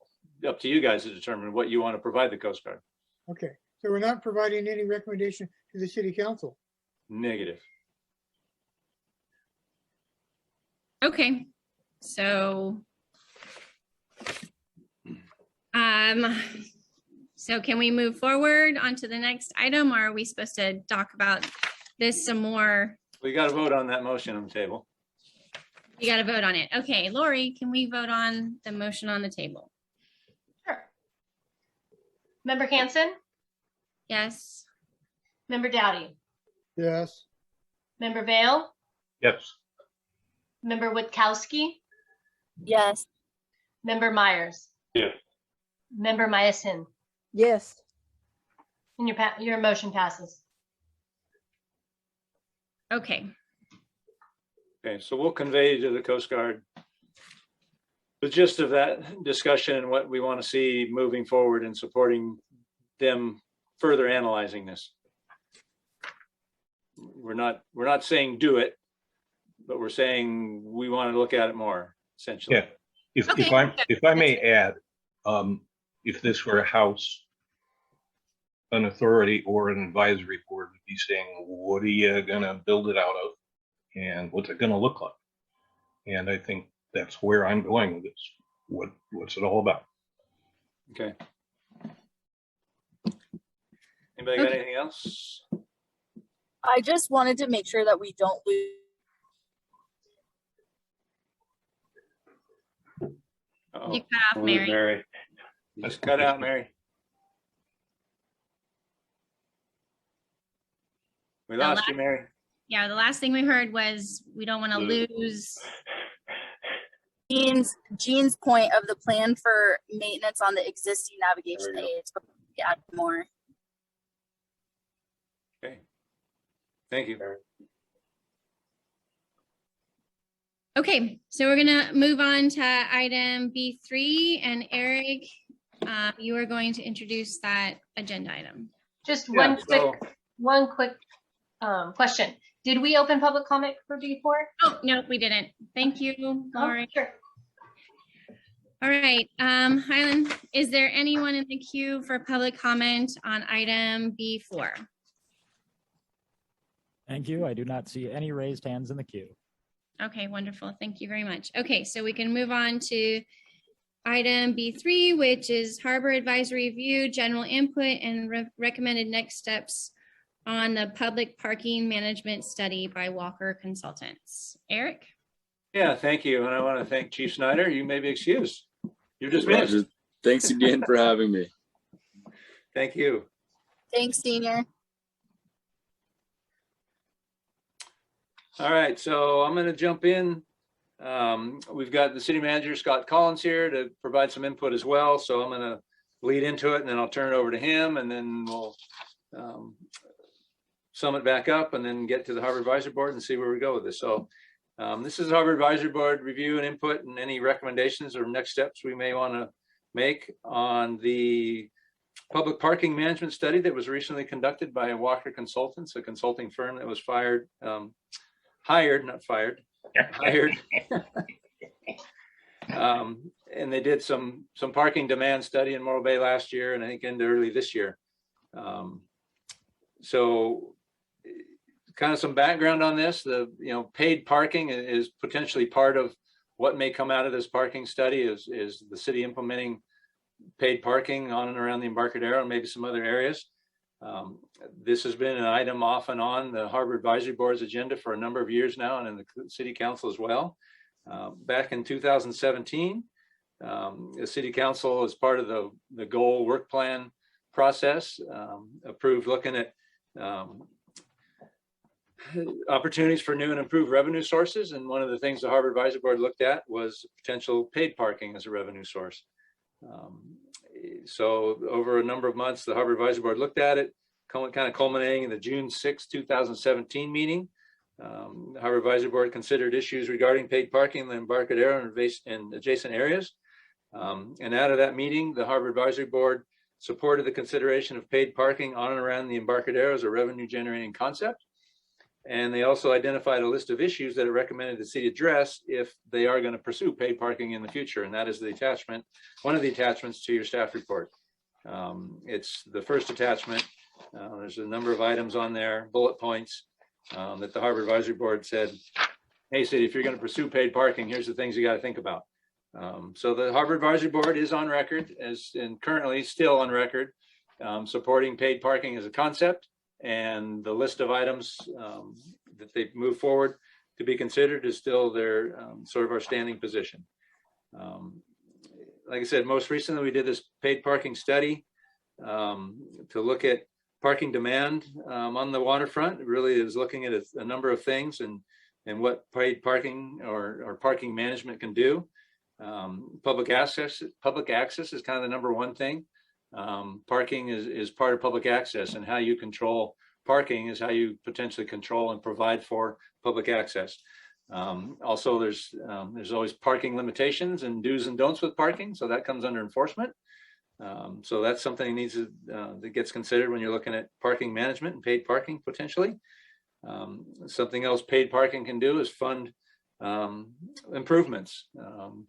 up to you guys to determine what you want to provide the Coast Guard. Okay, so we're not providing any recommendation to the city council. Negative. Okay, so So can we move forward onto the next item, or are we supposed to talk about this some more? We got to vote on that motion on the table. You got to vote on it. Okay, Lori, can we vote on the motion on the table? Sure. Member Hanson, Yes. Member Dowdy, Yes. Member Vale, Yes. Member Witkowski, Yes. Member Myers, Yes. Member Myasin, Yes. and your motion passes. Okay. Okay, so we'll convey to the Coast Guard the gist of that discussion and what we want to see moving forward and supporting them further analyzing this. We're not saying do it, but we're saying we want to look at it more, essentially. Yeah. If Okay. if I may add, if this were a house, an authority or an advisory board would be saying, what are you gonna build it out of? And what's it gonna look like? And I think that's where I'm going with this. What's it all about? Okay. Anybody got anything else? I just wanted to make sure that we don't lose. Uh-oh. You cut off, Lose Mary. Mary. You just cut out, Mary. We The lost you, Mary. Yeah, the last thing we heard was we don't want to Lose. lose. Jean's point of the plan for maintenance on the existing navigation There we go. aids. But we can add more. Okay. Thank you. Okay, so we're gonna move on to item B3, and Eric, you are going to introduce that agenda item. Just Yeah, one quick question. Did we open public comment for B4? Oh, no, we didn't. Thank you, Lori. Sure. All right, Highland, is there anyone in the queue for public comment on item B4? Thank you. I do not see any raised hands in the queue. Okay, wonderful. Thank you very much. Okay, so we can move on to item B3, which is Harbor Advisory Review, general input and recommended next steps on the public parking management study by Walker Consultants. Eric? Yeah, thank you. And I want to thank Chief Snyder. You may be excused. You're dismissed. Roger. Thanks again for having me. Thank you. Thanks, Senior. All right, so I'm going to jump in. We've got the city manager, Scott Collins, here to provide some input as well. So I'm going to lead into it and then I'll turn it over to him and then we'll sum it back up and then get to the Harbor Advisory Board and see where we go with this. So this is Harbor Advisory Board review and input and any recommendations or next steps we may want to make on the public parking management study that was recently conducted by Walker Consultants, a consulting firm that was hired. And they did some parking demand study in Morro Bay last year and I think into early this year. So kind of some background on this, paid parking is potentially part of what may come out of this parking study is the city implementing paid parking on and around the Embarcadero and maybe some other areas. This has been an item off and on the Harbor Advisory Board's agenda for a number of years now and in the City Council as well. Back in 2017, the City Council, as part of the goal work plan process, approved looking at opportunities for new and improved revenue sources. And one of the things the Harbor Advisory Board looked at was potential paid parking as a revenue source. So over a number of months, the Harbor Advisory Board looked at it, kind of culminating in the June 6, 2017 meeting. The Harbor Advisory Board considered issues regarding paid parking in the Embarcadero and adjacent areas. And out of that meeting, the Harbor Advisory Board supported the consideration of paid parking on and around the Embarcadero as a revenue generating concept. And they also identified a list of issues that it recommended the city address if they are going to pursue paid parking in the future. And that is the attachment, one of the attachments to your staff report. It's the first attachment. There's a number of items on there, bullet points that the Harbor Advisory Board said, hey, city, if you're going to pursue paid parking, here's the things you got to think about. So the Harbor Advisory Board is on record and currently still on record supporting paid parking as a concept, and the list of items that they've moved forward to be considered is still their sort of our standing position. Like I said, most recently we did this paid parking study to look at parking demand on the waterfront. It really is looking at a number of things and what paid parking or parking management can do. Public access is kind of the number one thing. Parking is part of public access, and how you control parking is how you potentially control and provide for public access. Also, there's always parking limitations and do's and don'ts with parking, so that comes under enforcement. So that's something that gets considered when you're looking at parking management and paid parking potentially. Something else paid parking can do is fund improvements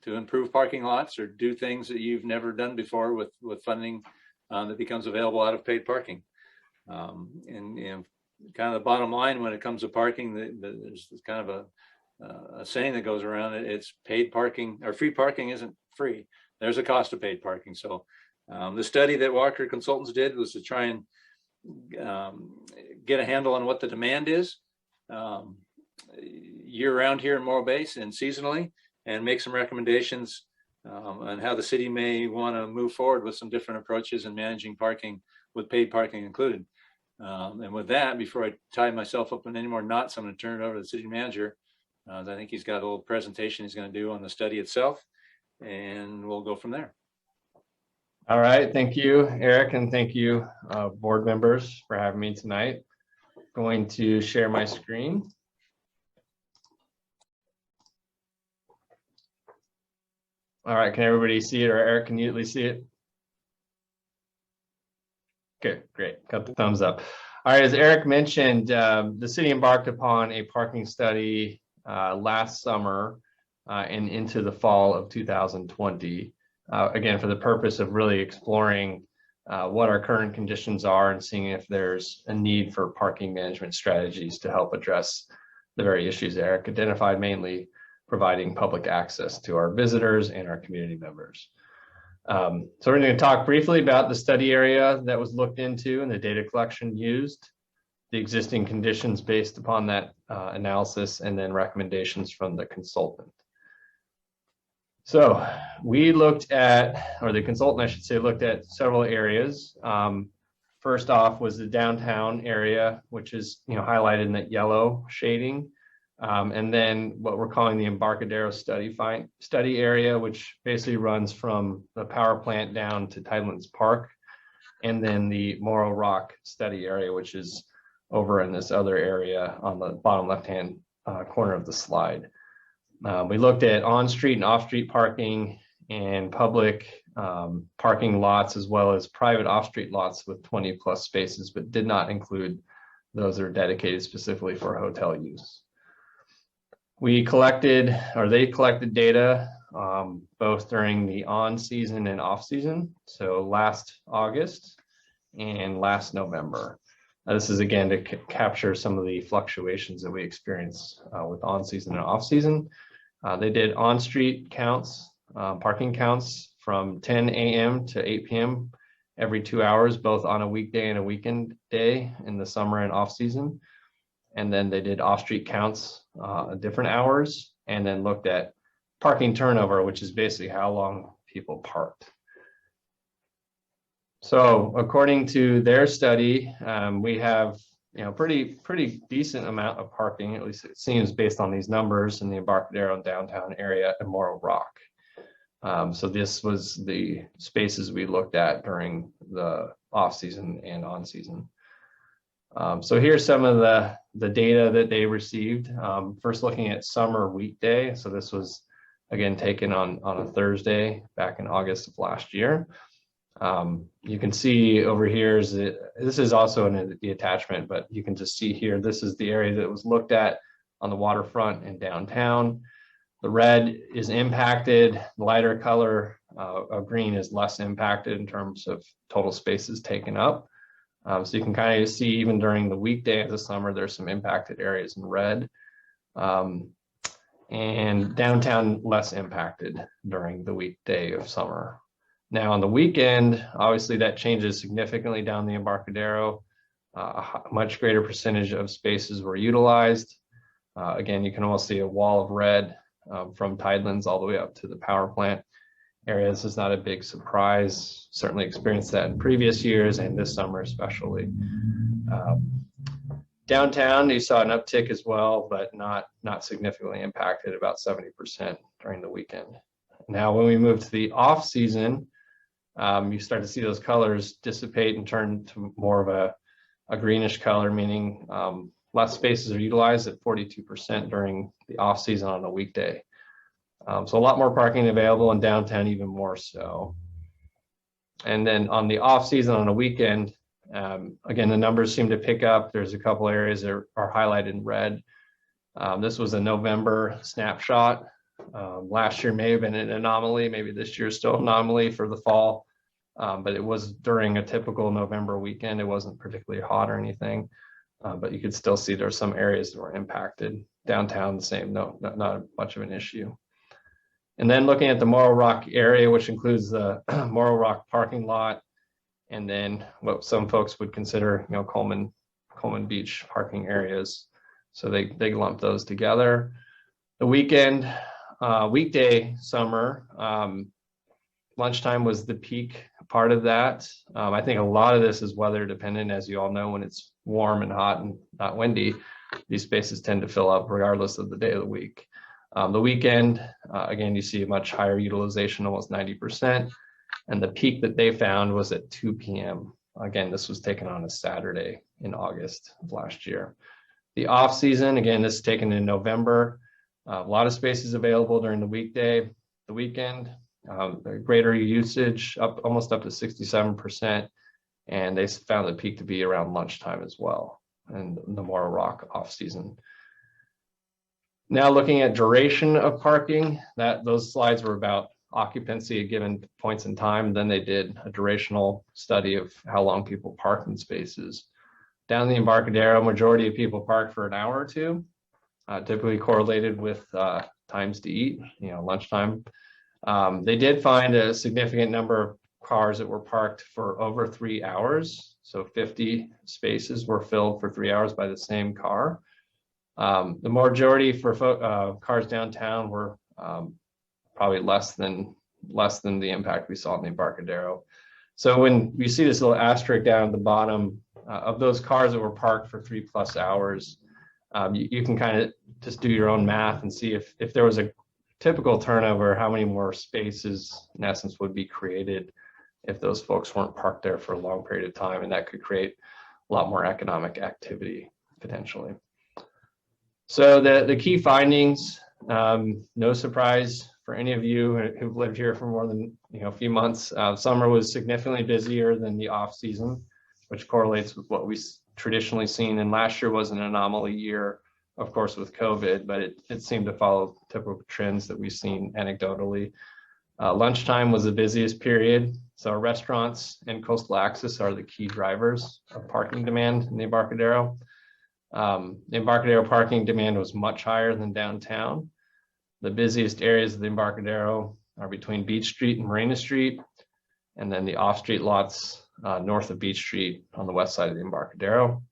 to improve parking lots or do things that you've never done before with funding that becomes available out of paid parking. And kind of the bottom line when it comes to parking, there's kind of a saying that goes around it. It's paid parking, or free parking isn't free. There's a cost of paid parking. So the study that Walker Consultants did was to try and get a handle on what the demand is year round here in Morro Bay and seasonally, and make some recommendations on how the city may want to move forward with some different approaches in managing parking with paid parking included. And with that, before I tie myself up in any more knots, I'm going to turn it over to the city manager. I think he's got a little presentation he's going to do on the study itself, and we'll go from there. All right, thank you, Eric, and thank you, board members, for having me tonight. Going to share my screen. All right, can everybody see it, or Eric, can you at least see it? Good, great, got the thumbs up. All right, as Eric mentioned, the city embarked upon a parking study last summer and into the fall of 2020. Again, for the purpose of really exploring what our current conditions are and seeing if there's a need for parking management strategies to help address the very issues Eric identified, mainly providing public access to our visitors and our community members. So we're going to talk briefly about the study area that was looked into and the data collection used, the existing conditions based upon that analysis, and then recommendations from the consultant. So we looked at, or the consultant, I should say, looked at several areas. First off was the downtown area, which is highlighted in that yellow shading. And then what we're calling the Embarcadero study area, which basically runs from the power plant down to Tidelands Park. And then the Morro Rock study area, which is over in this other area on the bottom left-hand corner of the slide. We looked at on-street and off-street parking and public parking lots, as well as private off-street lots with 20+ spaces, but did not include those that are dedicated specifically for hotel use. We collected, or they collected data both during the on-season and off-season, so last August and last November. This is again to capture some of the fluctuations that we experience with on-season and off-season. They did on-street counts, parking counts from 10 a.m. to 8 p.m. every 2 hours, both on a weekday and a weekend day in the summer and off-season. And then they did off-street counts at different hours, and then looked at parking turnover, which is basically how long people parked. So according to their study, we have pretty decent amount of parking, at least it seems based on these numbers, in the Embarcadero downtown area and Morro Rock. So this was the spaces we looked at during the off-season and on-season. So here's some of the data that they received. First looking at summer weekday. So this was again taken on a Thursday back in August of last year. You can see over here is this is also in the attachment, but you can just see here, this is the area that was looked at on the waterfront and downtown. The red is impacted, the lighter color of green is less impacted in terms of total spaces taken up. So you can kind of see even during the weekday of the summer, there's some impacted areas in red. And downtown less impacted during the weekday of summer. Now on the weekend, obviously that changes significantly down the Embarcadero. A much greater percentage of spaces were utilized. Again, you can almost see a wall of red from Tidelands all the way up to the power plant area. This is not a big surprise. Certainly experienced that in previous years and this summer especially. Downtown, you saw an uptick as well, but not significantly impacted, about 70% during the weekend. Now, when we move to the off season, you start to see those colors dissipate and turn to more of a greenish color, meaning less spaces are utilized at 42% during the off season on a weekday. So a lot more parking available in downtown, even more so. And then on the off season on a weekend, again, the numbers seem to pick up. There's a couple areas that are highlighted in red. This was a November snapshot. Last year may have been an anomaly. Maybe this year is still an anomaly for the fall. But it was during a typical November weekend. It wasn't particularly hot or anything. But you could still see there are some areas that were impacted. Downtown, the same, not much of an issue. And then looking at the Morro Rock area, which includes the Morro Rock parking lot, and then what some folks would consider, Coleman Beach parking areas. So they lump those together. The weekend, weekday summer, lunchtime was the peak part of that. I think a lot of this is weather dependent. As you all know, when it's warm and hot and not windy, these spaces tend to fill up regardless of the day of the week. The weekend, again, you see a much higher utilization, almost 90%. And the peak that they found was at 2 p.m. Again, this was taken on a Saturday in August of last year. The off season, again, this is taken in November. A lot of spaces available during the weekday. The weekend, greater usage, almost up to 67%. And they found the peak to be around lunchtime as well, and the Morro Rock off season. Now looking at duration of parking, those slides were about occupancy at given points in time. Then they did a durational study of how long people park in spaces. Down the Embarcadero, majority of people park for an hour or two, typically correlated with times to eat, lunchtime. They did find a significant number of cars that were parked for over 3 hours. So 50 spaces were filled for 3 hours by the same car. The majority for cars downtown were probably less than the impact we saw in the Embarcadero. So when you see this little asterisk down at the bottom of those cars that were parked for 3+ hours, you can kind of just do your own math and see if there was a typical turnover, how many more spaces in essence would be created if those folks weren't parked there for a long period of time, and that could create a lot more economic activity potentially. So the key findings, no surprise for any of you who've lived here for more than a few months, summer was significantly busier than the off season, which correlates with what we traditionally seen. And last year was an anomaly year, of course, with COVID, but it seemed to follow typical trends that we've seen anecdotally. Lunchtime was the busiest period. So restaurants and coastal access are the key drivers of parking demand in the Embarcadero. The Embarcadero parking demand was much higher than downtown. The busiest areas of the Embarcadero are between Beach Street and Marina Street, and then the off-street lots north of Beach Street on the west side of the Embarcadero.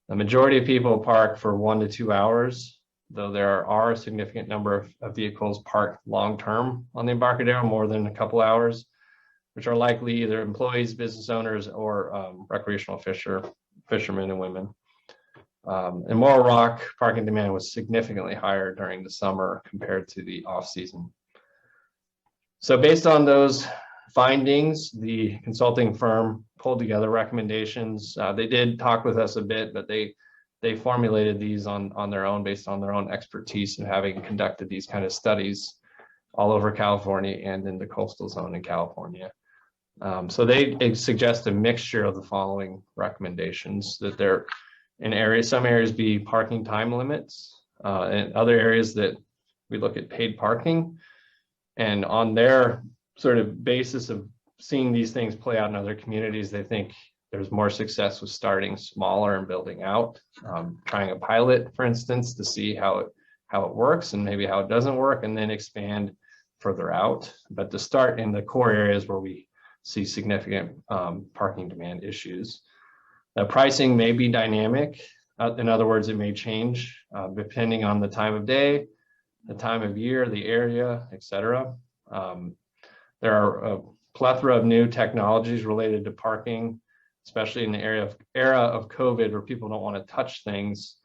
The majority of people park for 1 to 2 hours, though there are a significant number of vehicles parked long-term on the Embarcadero, more than a couple hours, which are likely either employees, business owners, or recreational fishermen and women. In Morro Rock, parking demand was significantly higher during the summer compared to the off-season. So based on those findings, the consulting firm pulled together recommendations. They did talk with us a bit, but they formulated these on their own based on their own expertise in having conducted these kind of studies all over California and in the coastal zone in California. So they suggest a mixture of the following recommendations: that there in some areas be parking time limits, and other areas that we look at paid parking. And on their sort of basis of seeing these things play out in other communities, they think there's more success with starting smaller and building out, trying a pilot, for instance, to see how it works and maybe how it doesn't work, and then expand further out, but to start in the core areas where we see significant parking demand issues. The pricing may be dynamic. In other words, it may change depending on the time of day, the time of year, the area, etc. There are a plethora of new technologies related to parking, especially in the era of COVID, where people don't want to touch things.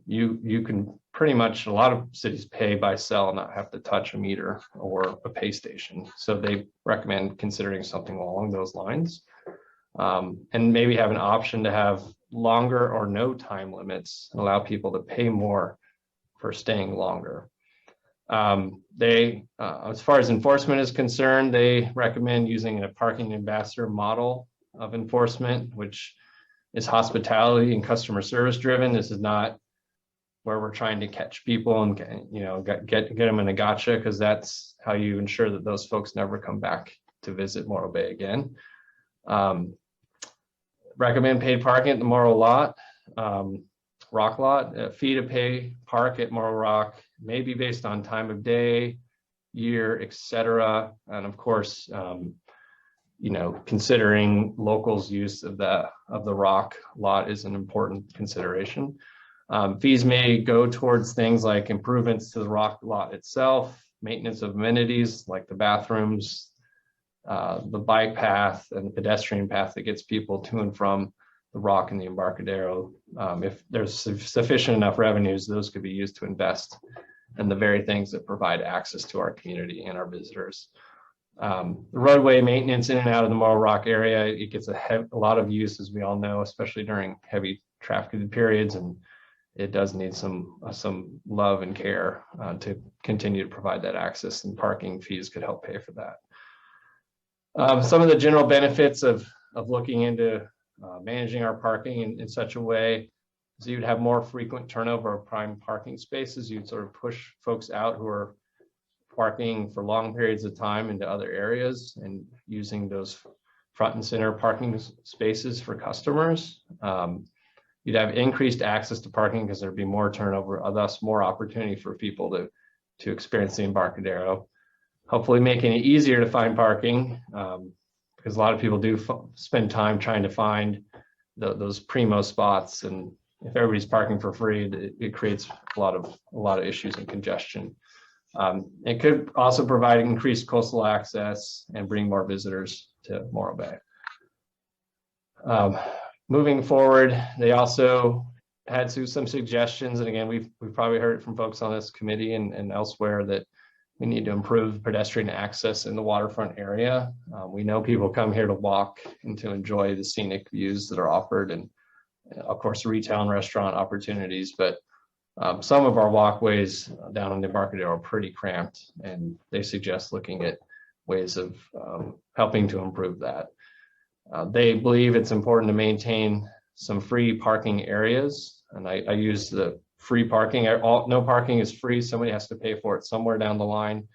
You can pretty much, a lot of cities pay by cell, not have to touch a meter or a pay station. So they recommend considering something along those lines, and maybe have an option to have longer or no time limits and allow people to pay more for staying longer. As far as enforcement is concerned, they recommend using a parking ambassador model of enforcement, which is hospitality and customer service driven. This is not where we're trying to catch people and get them in a gotcha, because that's how you ensure that those folks never come back to visit Morro Bay again. Recommend paid parking at the Morro lot, Rock lot. Fee to pay park at Morro Rock may be based on time of day, year, etc. And of course, considering locals' use of the Rock lot is an important consideration. Fees may go towards things like improvements to the Rock lot itself, maintenance of amenities like the bathrooms, the bike path and the pedestrian path that gets people to and from the Rock and the Embarcadero. If there's sufficient enough revenues, those could be used to invest in the very things that provide access to our community and our visitors. The roadway maintenance in and out of the Morro Rock area, it gets a lot of use, as we all know, especially during heavy traffic periods, and it does need some love and care to continue to provide that access, and parking fees could help pay for that. Some of the general benefits of looking into managing our parking in such a way is you'd have more frequent turnover of prime parking spaces. You'd sort of push folks out who are parking for long periods of time into other areas and using those front and center parking spaces for customers. You'd have increased access to parking because there'd be more turnover, thus more opportunity for people to experience the Embarcadero. Hopefully making it easier to find parking, because a lot of people do spend time trying to find those primo spots, and if everybody's parking for free, it creates a lot of issues and congestion. It could also provide increased coastal access and bring more visitors to Morro Bay. Moving forward, they also had some suggestions, and again, we've probably heard it from folks on this committee and elsewhere, that we need to improve pedestrian access in the waterfront area. We know people come here to walk and to enjoy the scenic views that are offered, and of course, retail and restaurant opportunities, but some of our walkways down in the Embarcadero are pretty cramped, and they suggest looking at ways of helping to improve that. They believe it's important to maintain some free parking areas, and I use the free parking. No parking is free. Somebody has to pay for it somewhere down the line.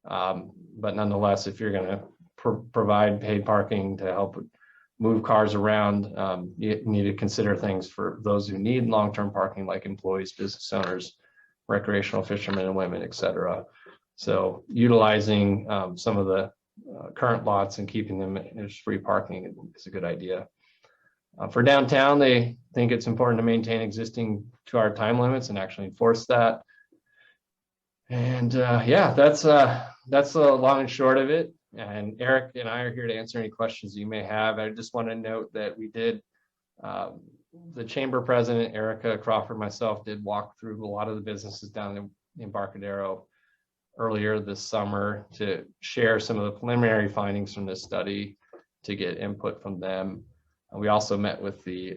But nonetheless, if you're going to provide paid parking to help move cars around, you need to consider things for those who need long-term parking, like employees, business owners, recreational fishermen and women, etc. So utilizing some of the current lots and keeping them as free parking is a good idea. For downtown, they think it's important to maintain existing 2-hour time limits and actually enforce that. And yeah, that's the long and short of it. And Eric and I are here to answer any questions you may have. I just want to note that we did, the chamber president, Erica Crawford, myself, did walk through a lot of the businesses down in Embarcadero earlier this summer to share some of the preliminary findings from this study, to get input from them. We also met with the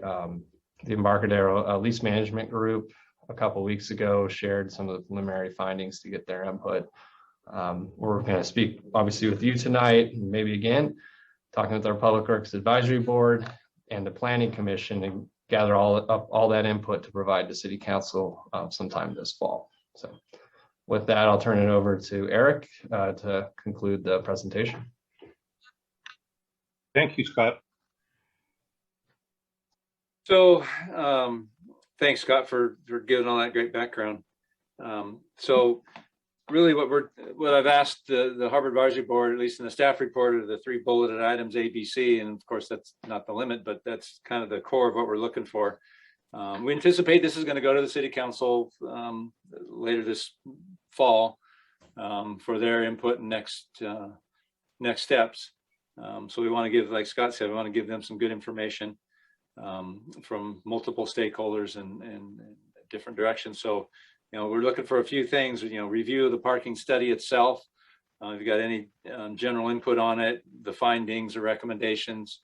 Embarcadero lease management group a couple of weeks ago, shared some of the preliminary findings to get their input. We're going to speak obviously with you tonight, and maybe again, talking with our Public Works Advisory Board and the Planning Commission, and gather all that input to provide to City Council sometime this fall. So with that, I'll turn it over to Eric to conclude the presentation. Thank you, Scott. So thanks, Scott, for giving all that great background. So really what I've asked the Harbor Advisory Board, at least in the staff report, are the 3 bulleted items, A, B, C, and of course that's not the limit, but that's kind of the core of what we're looking for. We anticipate this is going to go to the City Council later this fall for their input and next steps. So we want to give, like Scott said, we want to give them some good information from multiple stakeholders and different directions. So, we're looking for a few things, review of the parking study itself. If you got any general input on it, the findings or recommendations,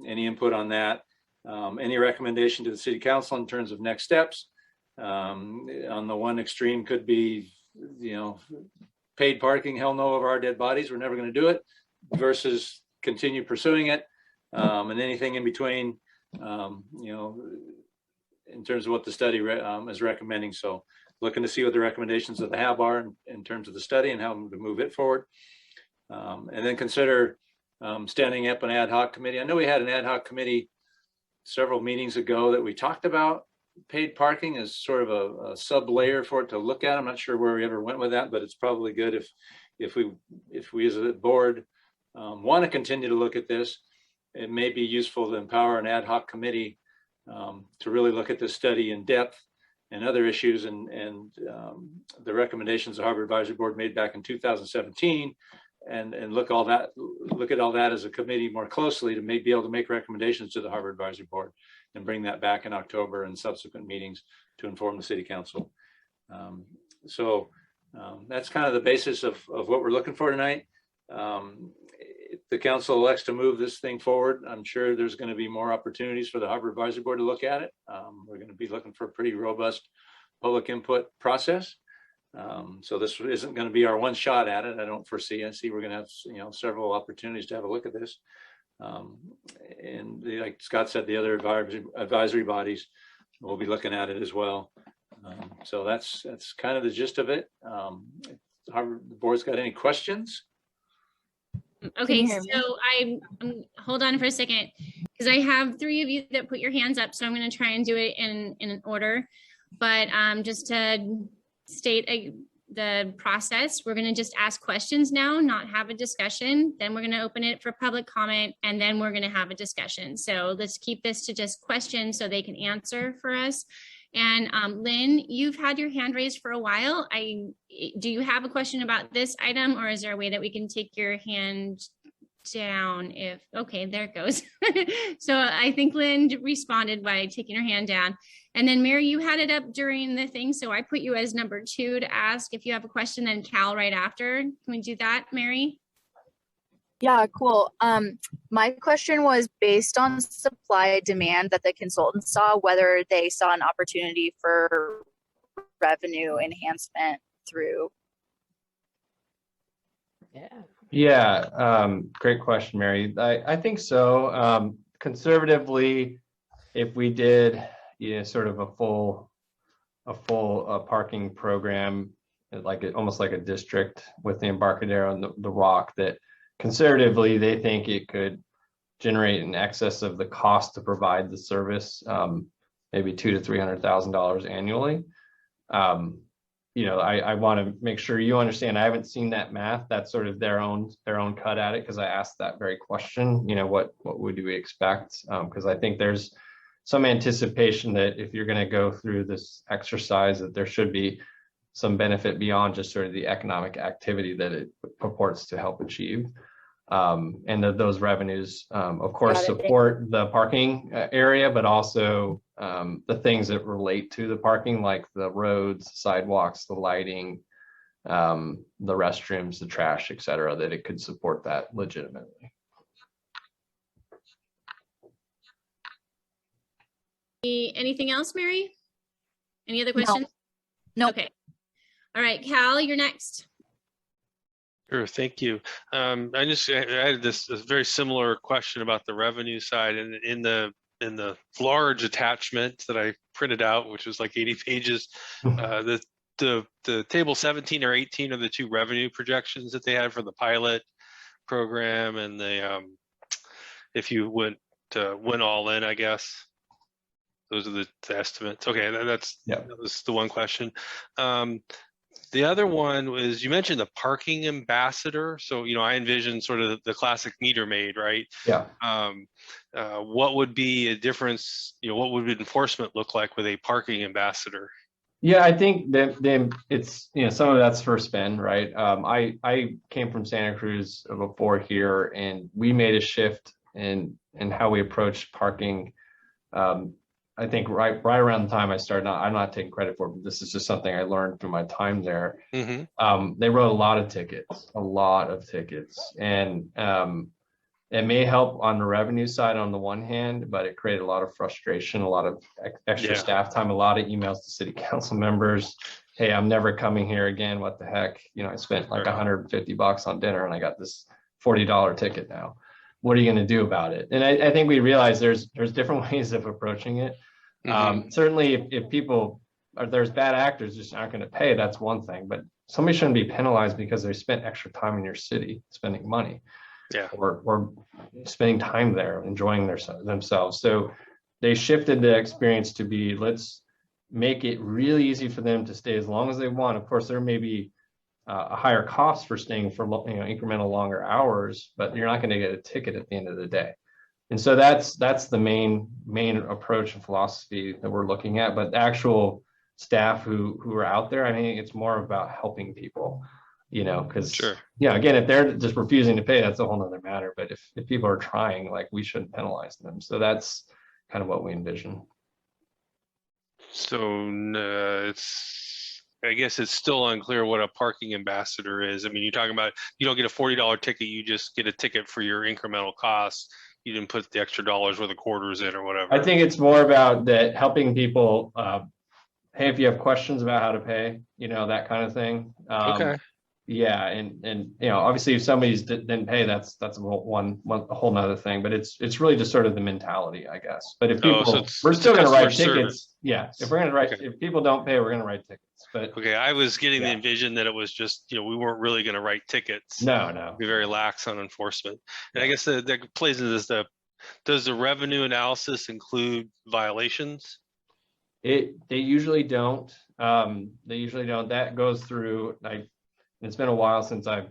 any input on that, any recommendation to the City Council in terms of next steps. On the one extreme could be, paid parking, hell no over our dead bodies, we're never going to do it, versus continue pursuing it, and anything in between, in terms of what the study is recommending. So looking to see what the recommendations of the HAB are in terms of the study and how to move it forward. And then consider standing up an ad hoc committee. I know we had an ad hoc committee several meetings ago that we talked about paid parking as sort of a sub layer for it to look at. I'm not sure where we ever went with that, but it's probably good if we as a board want to continue to look at this. It may be useful to empower an ad hoc committee to really look at this study in depth and other issues and the recommendations the Harbor Advisory Board made back in 2017, and look at all that as a committee more closely to be able to make recommendations to the Harbor Advisory Board and bring that back in October and subsequent meetings to inform the City Council. So that's kind of the basis of what we're looking for tonight. If the council elects to move this thing forward, I'm sure there's going to be more opportunities for the Harbor Advisory Board to look at it. We're going to be looking for a pretty robust public input process. So this isn't going to be our one shot at it. I don't foresee. I see we're going to have several opportunities to have a look at this. And like Scott said, the other advisory bodies will be looking at it as well. So that's kind of the gist of it. The board's got any questions? Okay, so hold on for a second, because I have 3 of you that put your hands up, so I'm going to try and do it in an order. But just to state the process, we're going to just ask questions now, not have a discussion. Then we're going to open it for public comment, and then we're going to have a discussion. So let's keep this to just questions so they can answer for us. And Lynn, you've had your hand raised for a while. Do you have a question about this item, or is there a way that we can take your hand down? Okay, there it goes. So I think Lynn responded by taking her hand down. And then Mary, you had it up during the thing, so I put you as number 2 to ask if you have a question, then Cal right after. Can we do that, Mary? Yeah, cool. My question was based on supply demand that the consultants saw, whether they saw an opportunity for revenue enhancement through. Yeah, great question, Mary. I think so. Conservatively, if we did sort of a full parking program, almost like a district with the Embarcadero and the Rock, that conservatively they think it could generate in excess of the cost to provide the service, maybe $200,000 to $300,000 annually. I want to make sure you understand. I haven't seen that math. That's sort of their own cut at it, because I asked that very question. What would we expect? Because I think there's some anticipation that if you're going to go through this exercise, that there should be some benefit beyond just sort of the economic activity that it purports to help achieve. And that those revenues, of course, support the parking area, but also the things that relate to the parking, like the roads, sidewalks, the lighting, the restrooms, the trash, et cetera, that it could support that legitimately. Anything else, Mary? Any other questions? No. Okay. All right, Cal, you're next. Sure, thank you. I had this very similar question about the revenue side, and in the large attachment that I printed out, which was like 80 pages, the table 17 or 18 are the 2 revenue projections that they had for the pilot program, and if you went all in, I guess. Those are the estimates. Okay, that was the one question. The other one was, you mentioned the parking ambassador. So, I envision sort of the classic meter maid, right? Yeah. What would be a difference? What would enforcement look like with a parking ambassador? Yeah, I think that then it's, some of that's for spend, right? I came from Santa Cruz before here, and we made a shift in how we approach parking. I think right around the time I started, I'm not taking credit for it, but this is just something I learned through my time there. Mm-hmm. They wrote a lot of tickets, and it may help on the revenue side on the one hand, but it created a lot of frustration, a lot of extra staff time, a lot of emails to city council members. Hey, I'm never coming here again. What the heck? I spent like $150 on dinner and I got this $40 ticket now. What are you going to do about it? And I think we realize there's different ways of approaching it. Mm-hmm. Certainly if people there's bad actors just aren't going to pay, that's one thing, but somebody shouldn't be penalized because they spent extra time in your city spending money. Yeah. Or spending time there, enjoying themselves. So they shifted the experience to be, let's make it really easy for them to stay as long as they want. Of course, there may be a higher cost for staying for incremental longer hours, but you're not going to get a ticket at the end of the day. And so that's the main approach and philosophy that we're looking at. But the actual staff who are out there, I mean, it's more about helping people. Because again, if they're just refusing to pay, that's a whole nother matter. But if people are trying, like, we shouldn't penalize them. So that's kind of what we envision. So I guess it's still unclear what a parking ambassador is. I mean, you're talking about, you don't get a $40 ticket, you just get a ticket for your incremental costs. You didn't put the extra dollars or the quarters in or whatever. I think it's more about that, helping people. Hey, if you have questions about how to pay, that kind of thing. Okay. Yeah, and obviously if somebody's didn't pay, that's a whole nother thing. But it's really just sort of the mentality, I guess. But if people, we're still going to write tickets. Yeah, if we're going to write, if people don't pay, we're going to write tickets. But okay, I was getting the envision that it was just, we weren't really going to write tickets. No. Be very lax on enforcement. And I guess that plays into this. Does the revenue analysis include violations? They usually don't. That goes through. It's been a while since I've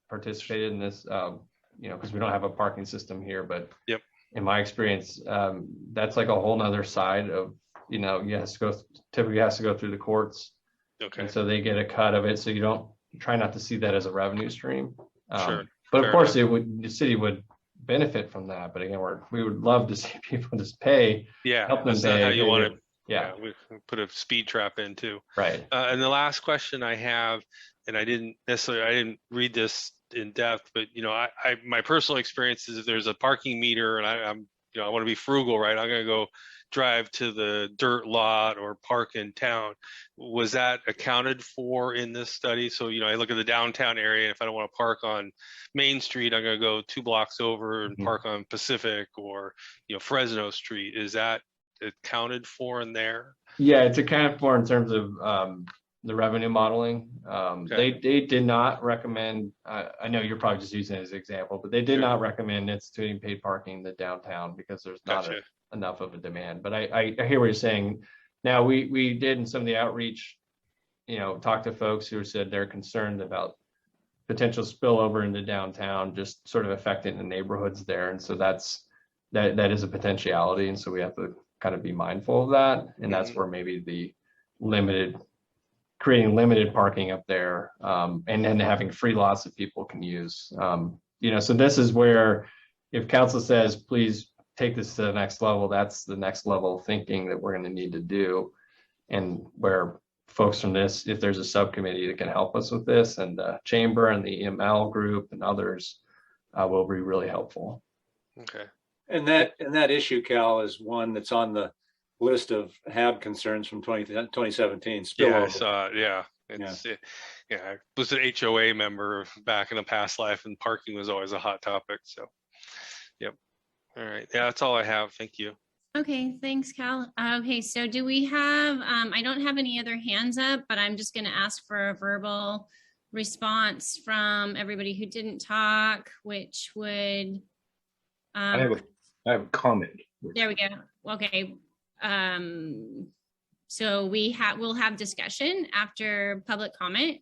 participated in this, because we don't have a parking system here. But in my experience, that's like a whole nother side of, typically has to go through the courts. Okay. And so they get a cut of it. So you try not to see that as a revenue stream. Sure. But of course, the city would benefit from that. But again, we would love to see people just pay. Yeah. Help them that's pay. Not how you want it. Yeah. We put a speed trap in too. Right. And the last question I have, and I didn't read this in depth, but my personal experience is if there's a parking meter and I want to be frugal, right? I'm going to go drive to the dirt lot or park in town. Was that accounted for in this study? So, I look at the downtown area. If I don't want to park on Main Street, I'm going to go 2 blocks over and park on Pacific or, Fresno Street. Is that accounted for in there? Yeah, it's accounted for in terms of the revenue modeling. They did not recommend, I know you're probably just using it as an example, but they did not recommend instituting paid parking in the downtown because there's not enough of a demand. But I hear what you're saying. Now we did in some of the outreach, talk to folks who said they're concerned about potential spillover into downtown, just sort of affecting the neighborhoods there. And so that is a potentiality. And so we have to kind of be mindful of that. And that's where maybe the creating limited parking up there, and then having free lots that people can use. So this is where, if council says, please take this to the next level, that's the next level of thinking that we're going to need to do. And where folks from this, if there's a subcommittee that can help us with this, and the chamber and the EML group and others will be really helpful. Okay. And that issue, Cal, is one that's on the list of HAB concerns from 2017. Spillover. Yeah, I saw it. Yeah. I was an HOA member back in a past life, and parking was always a hot topic. So, yep. All right. Yeah, that's all I have. Thank you. Okay, thanks, Cal. Okay, so do we have, I don't have any other hands up, but I'm just going to ask for a verbal response from everybody who didn't talk, which would. I have a comment. There we go. Okay. So we'll have discussion after public comment.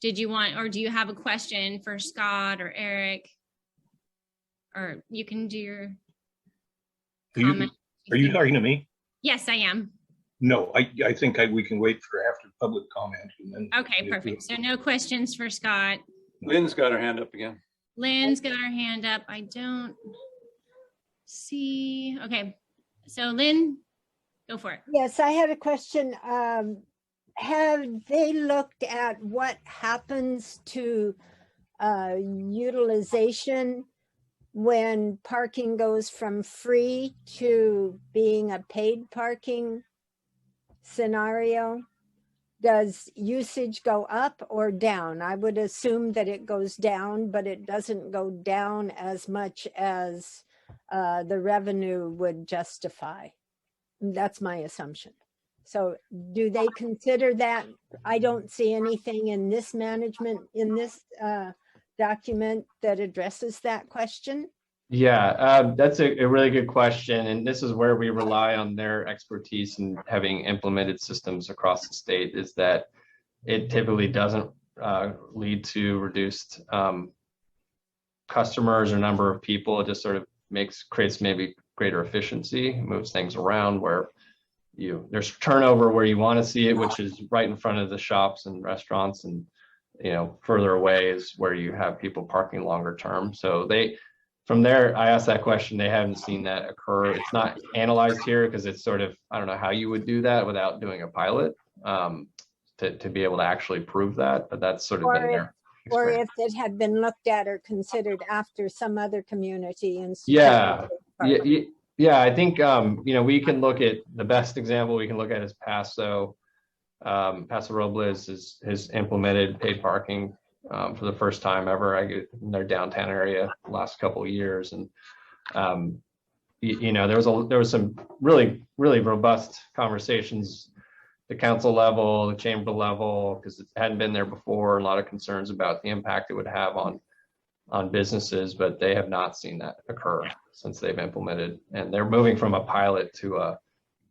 did you want, or do you have a question for Scott or Eric? Or you can do your comment. Are you talking to me? Yes, I am. No, I think we can wait for after public comment and then. Okay, perfect. So no questions for Scott. Lynn's got her hand up again. Lynn's got her hand up. I don't see. Okay, so Lynn, go for it. Yes, I had a question. Have they looked at what happens to utilization when parking goes from free to being a paid parking scenario? Does usage go up or down? I would assume that it goes down, but it doesn't go down as much as the revenue would justify. That's my assumption. So do they consider that? I don't see anything in this document that addresses that question. Yeah, that's a really good question. And this is where we rely on their expertise in having implemented systems across the state, is that it typically doesn't lead to reduced customers or number of people. It just sort of creates maybe greater efficiency, moves things around where there's turnover where you want to see it, which is right in front of the shops and restaurants, and further away is where you have people parking longer term. So from there, I asked that question. They haven't seen that occur. It's not analyzed here because it's sort of, I don't know how you would do that without doing a pilot to be able to actually prove that, but that's sort of been there. Or if it had been looked at or considered after some other community. Yeah, I think, we can look at the best example we can look at is Paso. Paso Robles has implemented paid parking for the first time ever in their downtown area the last couple of years. And, there was some really, really robust conversations, the council level, the chamber level, because it hadn't been there before, a lot of concerns about the impact it would have on businesses, but they have not seen that occur since they've implemented. And they're moving from a pilot to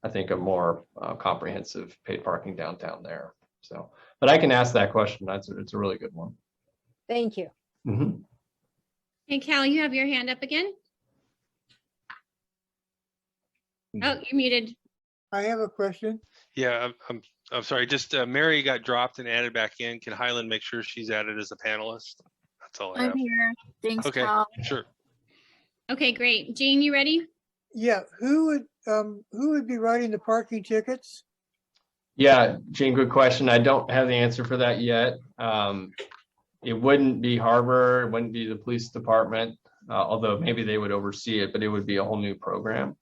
I think a more comprehensive paid parking downtown there. So, but I can ask that question. It's a really good one. Thank you. Mm-hmm. Hey, Cal, you have your hand up again? Oh, you're muted. I have a question. Yeah, I'm sorry. Just Mary got dropped and added back in. Can Highland make sure she's added as a panelist? That's all I have. I'm here. Thanks, Okay, Cal. sure. Okay, great. Jean, you ready? Yeah, who would be writing the parking tickets? Yeah, Gene, good question. I don't have the answer for that yet. It wouldn't be Harbor, it wouldn't be the police department, although maybe they would oversee it, but it would be a whole new program.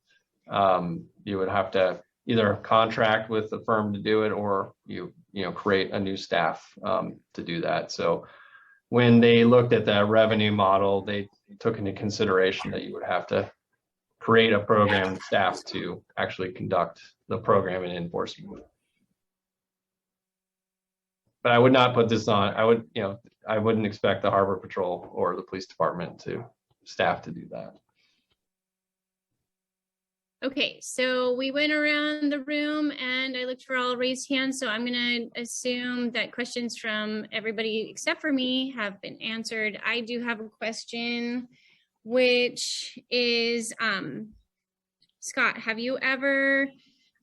You would have to either contract with the firm to do it, or you create a new staff to do that. So when they looked at that revenue model, they took into consideration that you would have to create a program staff to actually conduct the program and enforcement. But I would not put this on. I wouldn't expect the Harbor Patrol or the police department to staff to do that. Okay, so we went around the room and I looked for all raised hands. So I'm going to assume that questions from everybody except for me have been answered. I do have a question, which is, Scott, have you ever,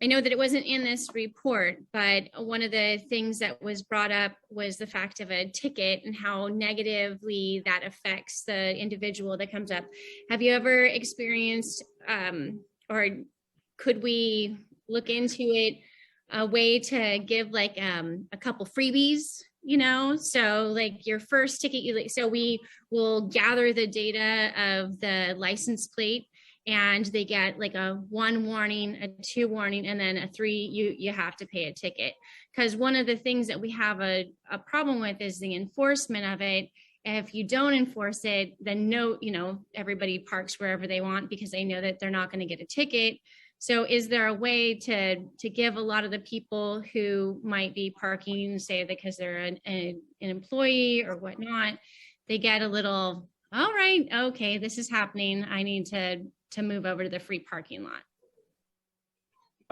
I know that it wasn't in this report, but one of the things that was brought up was the fact of a ticket and how negatively that affects the individual that comes up. Have you ever experienced, or could we look into it, a way to give like a couple freebies, so like your first ticket, so we will gather the data of the license plate and they get like a 1 warning, a 2 warning, and then a 3, you have to pay a ticket. Because one of the things that we have a problem with is the enforcement of it. If you don't enforce it, then everybody parks wherever they want because they know that they're not going to get a ticket. So is there a way to give a lot of the people who might be parking, say because they're an employee or whatnot, they get a little, all right, okay, this is happening. I need to move over to the free parking lot.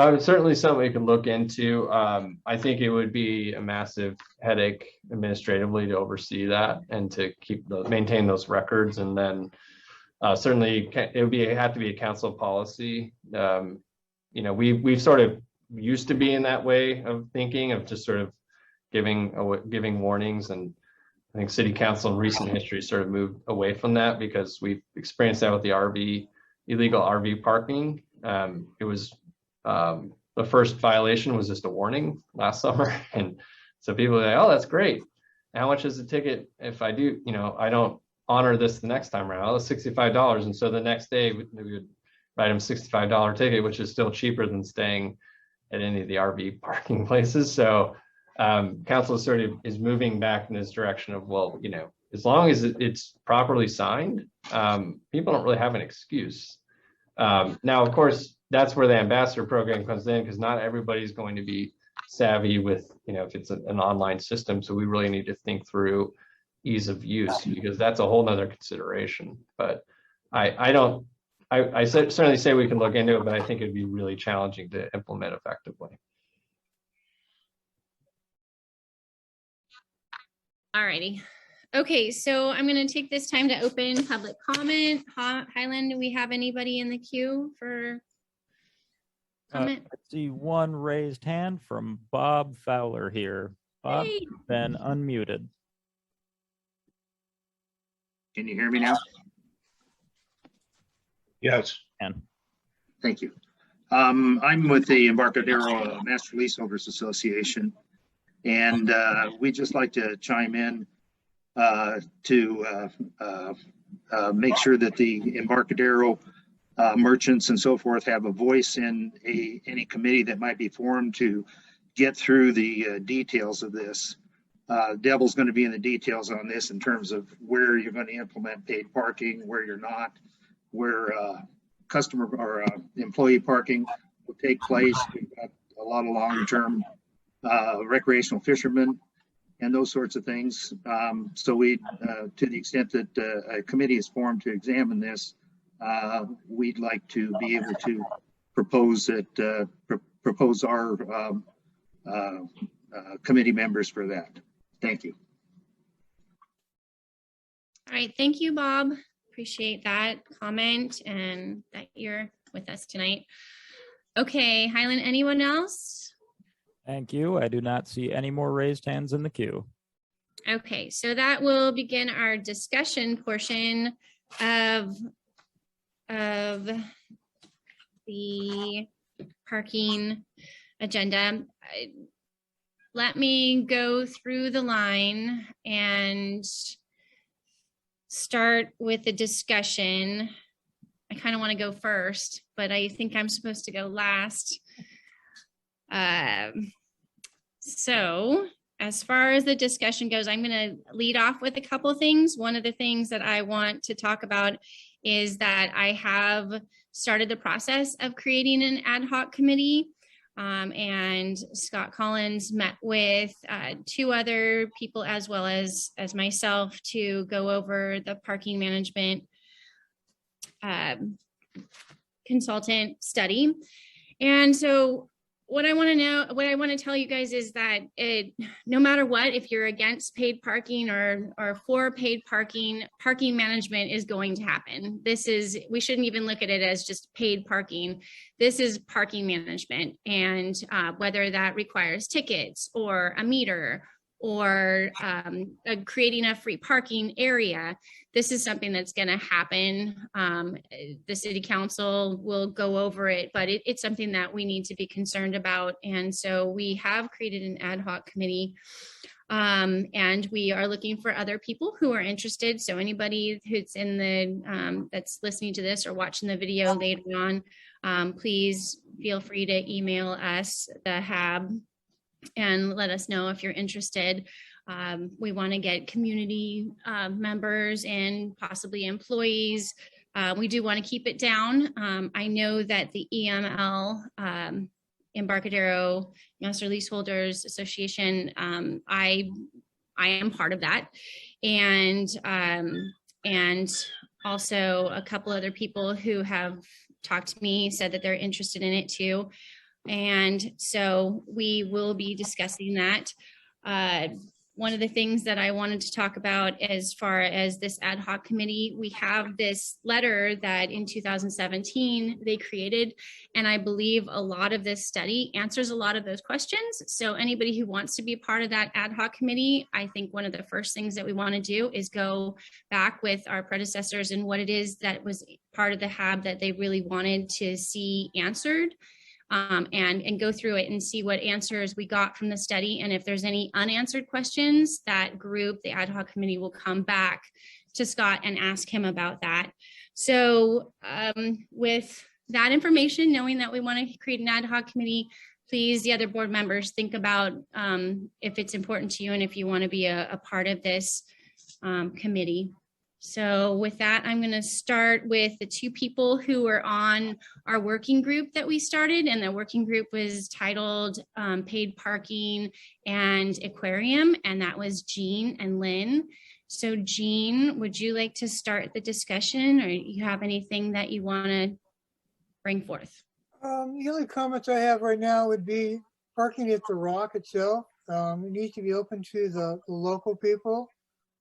It's certainly something we could look into. I think it would be a massive headache administratively to oversee that and to maintain those records. And then certainly it would have to be a council policy. We've sort of used to be in that way of thinking, of just sort of giving warnings. And I think city council in recent history sort of moved away from that because we've experienced that with the illegal RV parking. It was the first violation was just a warning last summer. And so people are like, oh, that's great. How much is the ticket if I do, I don't honor this the next time around? Oh, it's $65. And so the next day we would write them $65 ticket, which is still cheaper than staying at any of the RV parking places. So council sort of is moving back in this direction of, well, as long as it's properly signed, people don't really have an excuse. Now, of course, that's where the ambassador program comes in, because not everybody's going to be savvy with, if it's an online system. So we really need to think through ease of use, because that's a whole nother consideration. But I certainly say we can look into it, but I think it'd be really challenging to implement effectively. All righty. Okay, so I'm going to take this time to open public comment. Highland, do we have anybody in the queue for comment? I see one raised hand from Bob Fowler here. Bob, Hey. been unmuted. Can you hear me now? Yes. And Thank you. I'm with the Embarcadero Master Leaseholders Association, and we'd just like to chime in to make sure that the Embarcadero merchants and so forth have a voice in any committee that might be formed to get through the details of this. Devil's going to be in the details on this in terms of where you're going to implement paid parking, where you're not, where customer or employee parking will take place. We've got a lot of long-term recreational fishermen and those sorts of things. So we, to the extent that a committee is formed to examine this, we'd like to be able to propose that, propose our committee members for that. Thank you. All right, thank you, Bob. Appreciate that comment and that you're with us tonight. Okay, Highland, anyone else? thank you. I do not see any more raised hands in the queue. Okay, so that will begin our discussion portion of the parking agenda. Let me go through the line and start with the discussion. I kind of want to go first, but I think I'm supposed to go last. So as far as the discussion goes, I'm going to lead off with a couple of things. One of the things that I want to talk about is that I have started the process of creating an ad hoc committee. And Scott Collins met with two other people as well as myself to go over the parking management consultant study. And so what I want to tell you guys is that no matter what, if you're against paid parking or for paid parking, parking management is going to happen. We shouldn't even look at it as just paid parking. This is parking management, and whether that requires tickets or a meter or creating a free parking area, this is something that's going to happen. The city council will go over it, but it's something that we need to be concerned about. And so we have created an ad hoc committee, and we are looking for other people who are interested. So anybody who's in the that's listening to this or watching the video later on, please feel free to email us, the HAB, and let us know if you're interested. We want to get community members and possibly employees. We do want to keep it down. I know that the EML, Embarcadero Master Leaseholders Association, I am part of that. And also a couple other people who have talked to me said that they're interested in it too. And so we will be discussing that. One of the things that I wanted to talk about as far as this ad hoc committee, we have this letter that in 2017 they created, and I believe a lot of this study answers a lot of those questions. So anybody who wants to be part of that ad hoc committee, I think one of the first things that we want to do is go back with our predecessors and what it is that was part of the HAB that they really wanted to see answered. And go through it and see what answers we got from the study. And if there's any unanswered questions, that group, the ad hoc committee, will come back to Scott and ask him about that. So with that information, knowing that we want to create an ad hoc committee, please, the other board members, think about if it's important to you and if you want to be a part of this committee. So with that, I'm going to start with the two people who were on our working group that we started, and the working group was titled Paid Parking and Aquarium, and that was Jean and Lynn. So Jean, would you like to start the discussion, or you have anything that you want to bring forth? The only comments I have right now would be parking at the Rock itself. It needs to be open to the local people.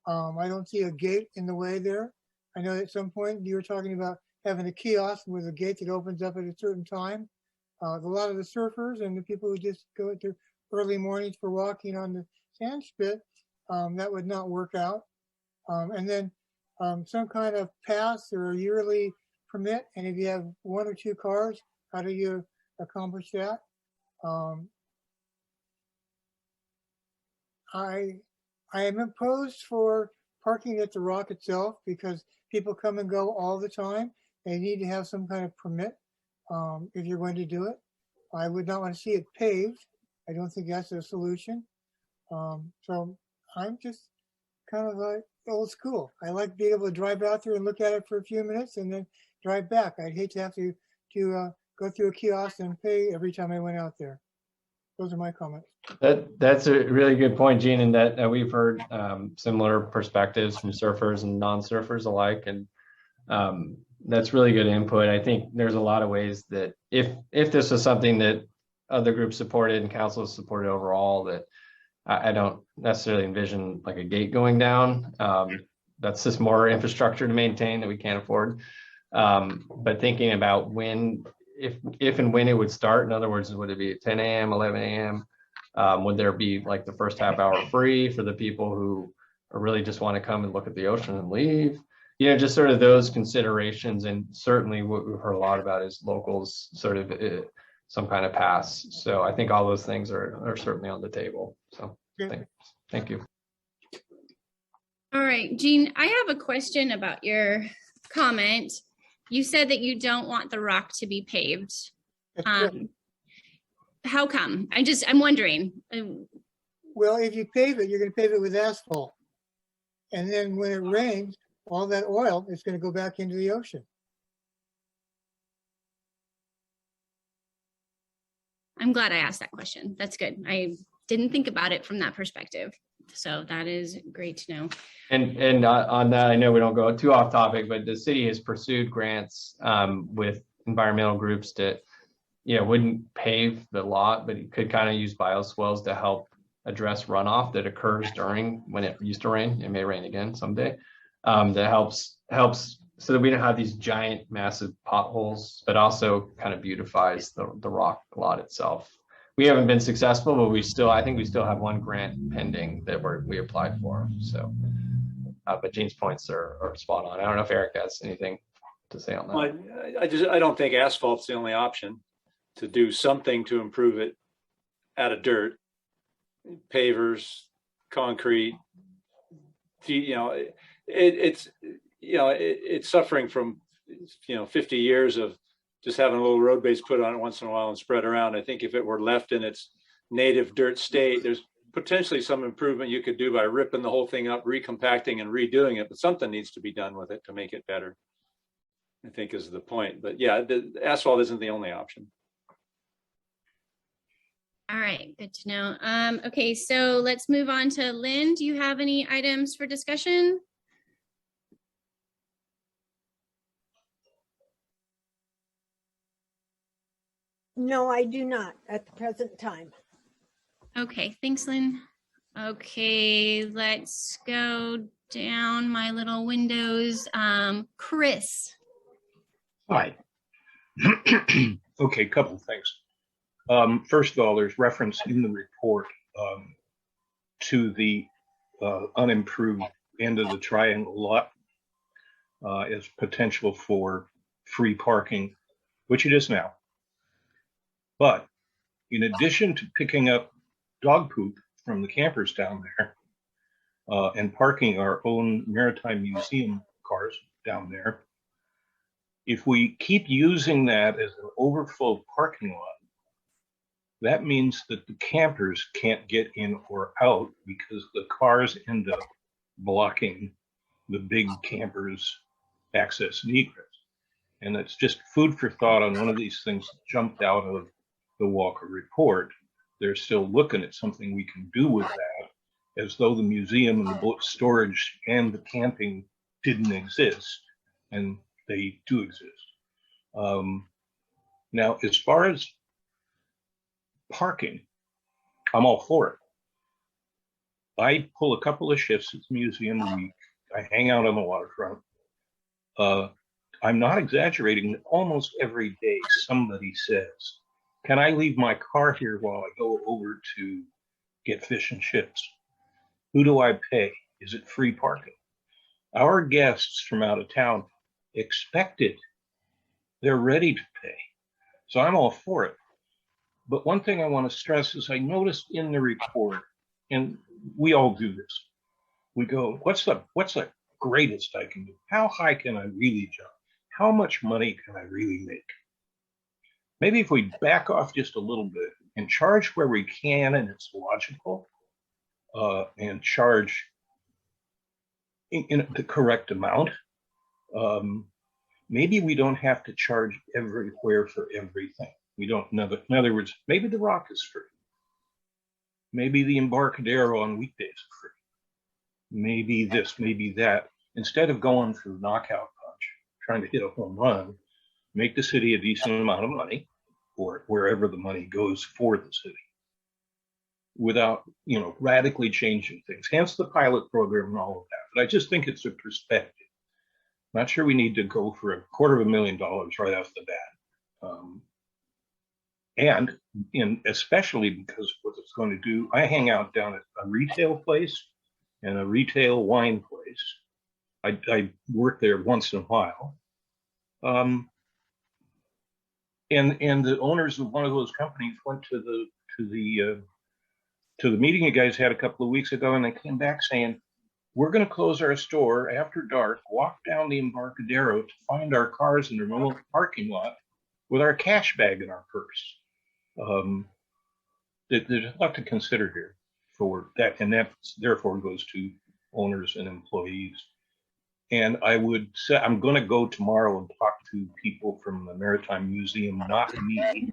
I don't see a gate in the way there. I know at some point you were talking about having a kiosk with a gate that opens up at a certain time. A lot of the surfers and the people who just go into early mornings for walking on the sand spit, that would not work out. And then some kind of pass or a yearly permit. And if you have one or two cars, how do you accomplish that? I am opposed for parking at the Rock itself because people come and go all the time. They need to have some kind of permit if you're going to do it. I would not want to see it paved. I don't think that's a solution. So I'm just kind of like old school. I like being able to drive out there and look at it for a few minutes and then drive back. I'd hate to have to go through a kiosk and pay every time I went out there. Those are my comments. That's a really good point, Gene, and that we've heard similar perspectives from surfers and non-surfers alike, and that's really good input. I think there's a lot of ways that if this was something that other groups supported and council supported overall, that I don't necessarily envision like a gate going down. That's just more infrastructure to maintain that we can't afford. But thinking about when, if and when it would start, in other words, would it be at 10 a.m., 11 a.m.? Would there be like the first half hour free for the people who really just want to come and look at the ocean and leave? You know, just sort of those considerations. And certainly what we've heard a lot about is locals sort of some kind of pass. So I think all those things are certainly on the table. So thank you. All right, Jean, I have a question about your comment. You said that you don't want the Rock to be paved. How come? I'm wondering. Well, if you pave it, you're going to pave it with asphalt. And then when it rains, all that oil is going to go back into the ocean. I'm glad I asked that question. That's good. I didn't think about it from that perspective. So that is great to know. And on that, I know we don't go too off topic, but the city has pursued grants with environmental groups to, wouldn't pave the lot, but it could kind of use bioswales to help address runoff that occurs during when it used to rain. It may rain again someday. That helps so that we don't have these giant, massive potholes, but also kind of beautifies the rock lot itself. We haven't been successful, but I think we still have one grant pending that we applied for. So, but Gene's points are spot on. I don't know if Eric has anything to say on that. Well, I don't think asphalt's the only option. To do something to improve it out of dirt, pavers, concrete, it's suffering from 50 years of just having a little road base put on it once in a while and spread around. I think if it were left in its native dirt state, there's potentially some improvement you could do by ripping the whole thing up, recompacting and redoing it, but something needs to be done with it to make it better, I think is the point. But yeah, the asphalt isn't the only option. All right, good to know. Okay, so let's move on to Lynn. Do you have any items for discussion? No, I do not at the present time. Okay, thanks, Lynn. Okay, let's go down my little windows. Chris. Hi. Okay, couple things. First of all, there's reference in the report to the unimproved end of the triangle lot as potential for free parking, which it is now. But in addition to picking up dog poop from the campers down there and parking our own Maritime Museum cars down there, if we keep using that as an overflow parking lot, that means that the campers can't get in or out because the cars end up blocking the big campers' access and egress. And that's just food for thought on one of these things that jumped out of the Walker report. They're still looking at something we can do with that, as though the museum and the boat storage and the camping didn't exist, and they do exist. Now, as far as parking, I'm all for it. I pull a couple of shifts at the museum a week. I hang out on the waterfront. I'm not exaggerating. Almost every day somebody says, can I leave my car here while I go over to get fish and chips? Who do I pay? Is it free parking? Our guests from out of town expect it. They're ready to pay. So I'm all for it. But one thing I want to stress is I noticed in the report, and we all do this, we go, what's the greatest I can do? How high can I really jump? How much money can I really make? Maybe if we back off just a little bit and charge where we can and it's logical, and charge in the correct amount, maybe we don't have to charge everywhere for everything. We don't know that. In other words, maybe the Rock is free. Maybe the Embarcadero on weekdays are free. Maybe this, maybe that. Instead of going for the knockout punch, trying to hit a home run, make the city a decent amount of money, or wherever the money goes for the city, without, radically changing things. Hence the pilot program and all of that. But I just think it's a perspective. Not sure we need to go for $250,000 right off the bat. And especially because what it's going to do, I hang out down at a retail place and a retail wine place. I work there once in a while. And the owners of one of those companies went to the meeting you guys had a couple of weeks ago, and they came back saying, we're going to close our store after dark, walk down the Embarcadero to find our cars in the remote parking lot with our cash bag in our purse. There's a lot to consider here for that, and that therefore goes to owners and employees. And I would say, I'm going to go tomorrow and talk to people from the Maritime Museum, not me,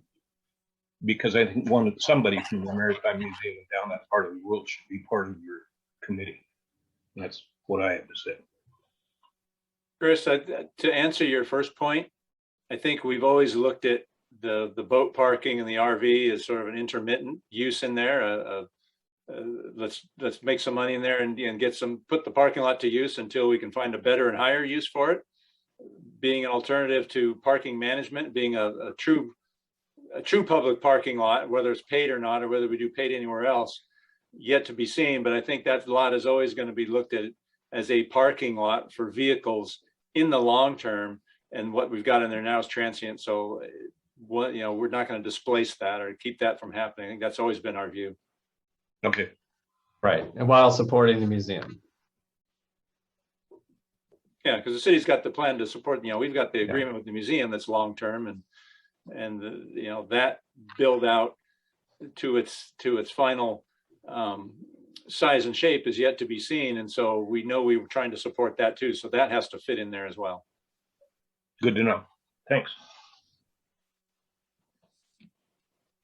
because I think somebody from the Maritime Museum down that part of the world should be part of your committee. That's what I have to say. Chris, to answer your first point, I think we've always looked at the boat parking and the RV as sort of an intermittent use in there. Let's make some money in there and put the parking lot to use until we can find a better and higher use for it. Being an alternative to parking management, being a true public parking lot, whether it's paid or not, or whether we do paid anywhere else, yet to be seen. But I think that lot is always going to be looked at as a parking lot for vehicles in the long term. And what we've got in there now is transient. So we're not going to displace that or keep that from happening. I think that's always been our view. Okay. Right. And while supporting the museum. Yeah, because the city's got the plan to support, we've got the agreement with the museum that's long-term and that build out to its final size and shape is yet to be seen. And so we know we were trying to support that too. So that has to fit in there as well. Good to know. Thanks.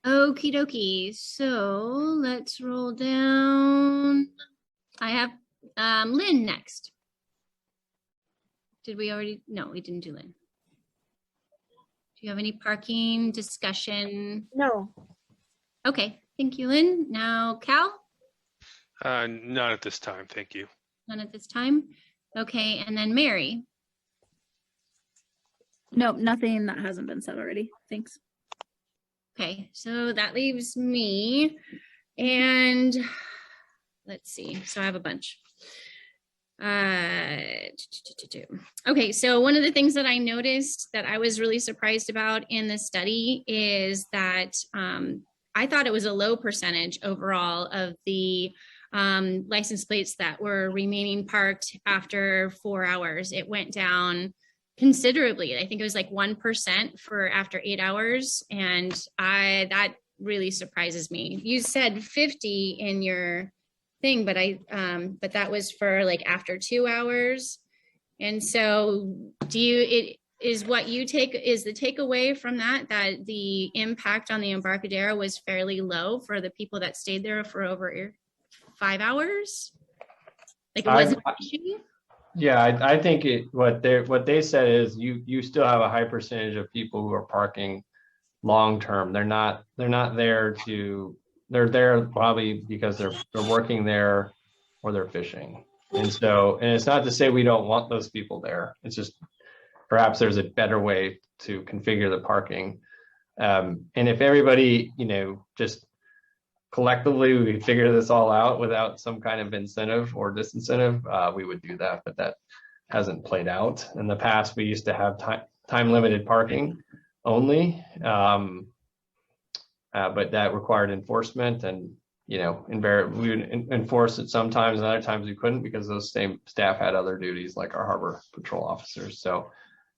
Okie dokie. So let's roll down. I have Lynn next. Did we already? No, we didn't do Lynn. you have any parking discussion? No, Okay, thank you, Lynn. Now, Cal? Not at this time, thank you. None at this time. Okay, and then Mary. Nope, nothing that hasn't been said already. Thanks. Okay, so that leaves me. And let's see, so I have a bunch. Okay, so one of the things that I noticed that I was really surprised about in the study is that I thought it was a low percentage overall of the license plates that were remaining parked after 4 hours. It went down considerably. I think it was like 1% for after 8 hours, and that really surprises me. You said 50 in your thing, but but that was for like after 2 hours. And so is the takeaway from that the impact on the Embarcadero was fairly low for the people that stayed there for over 5 hours? Like it wasn't an issue? Yeah, I think what they said is you still have a high percentage of people who are parking long term. They're there probably because they're working there or they're fishing. And it's not to say we don't want those people there. It's just perhaps there's a better way to configure the parking. And if everybody, just collectively we figure this all out without some kind of incentive or disincentive, we would do that, but that hasn't played out. In the past, we used to have time limited parking only, but that required enforcement, and we would enforce it sometimes, and other times we couldn't because those same staff had other duties like our harbor patrol officers. So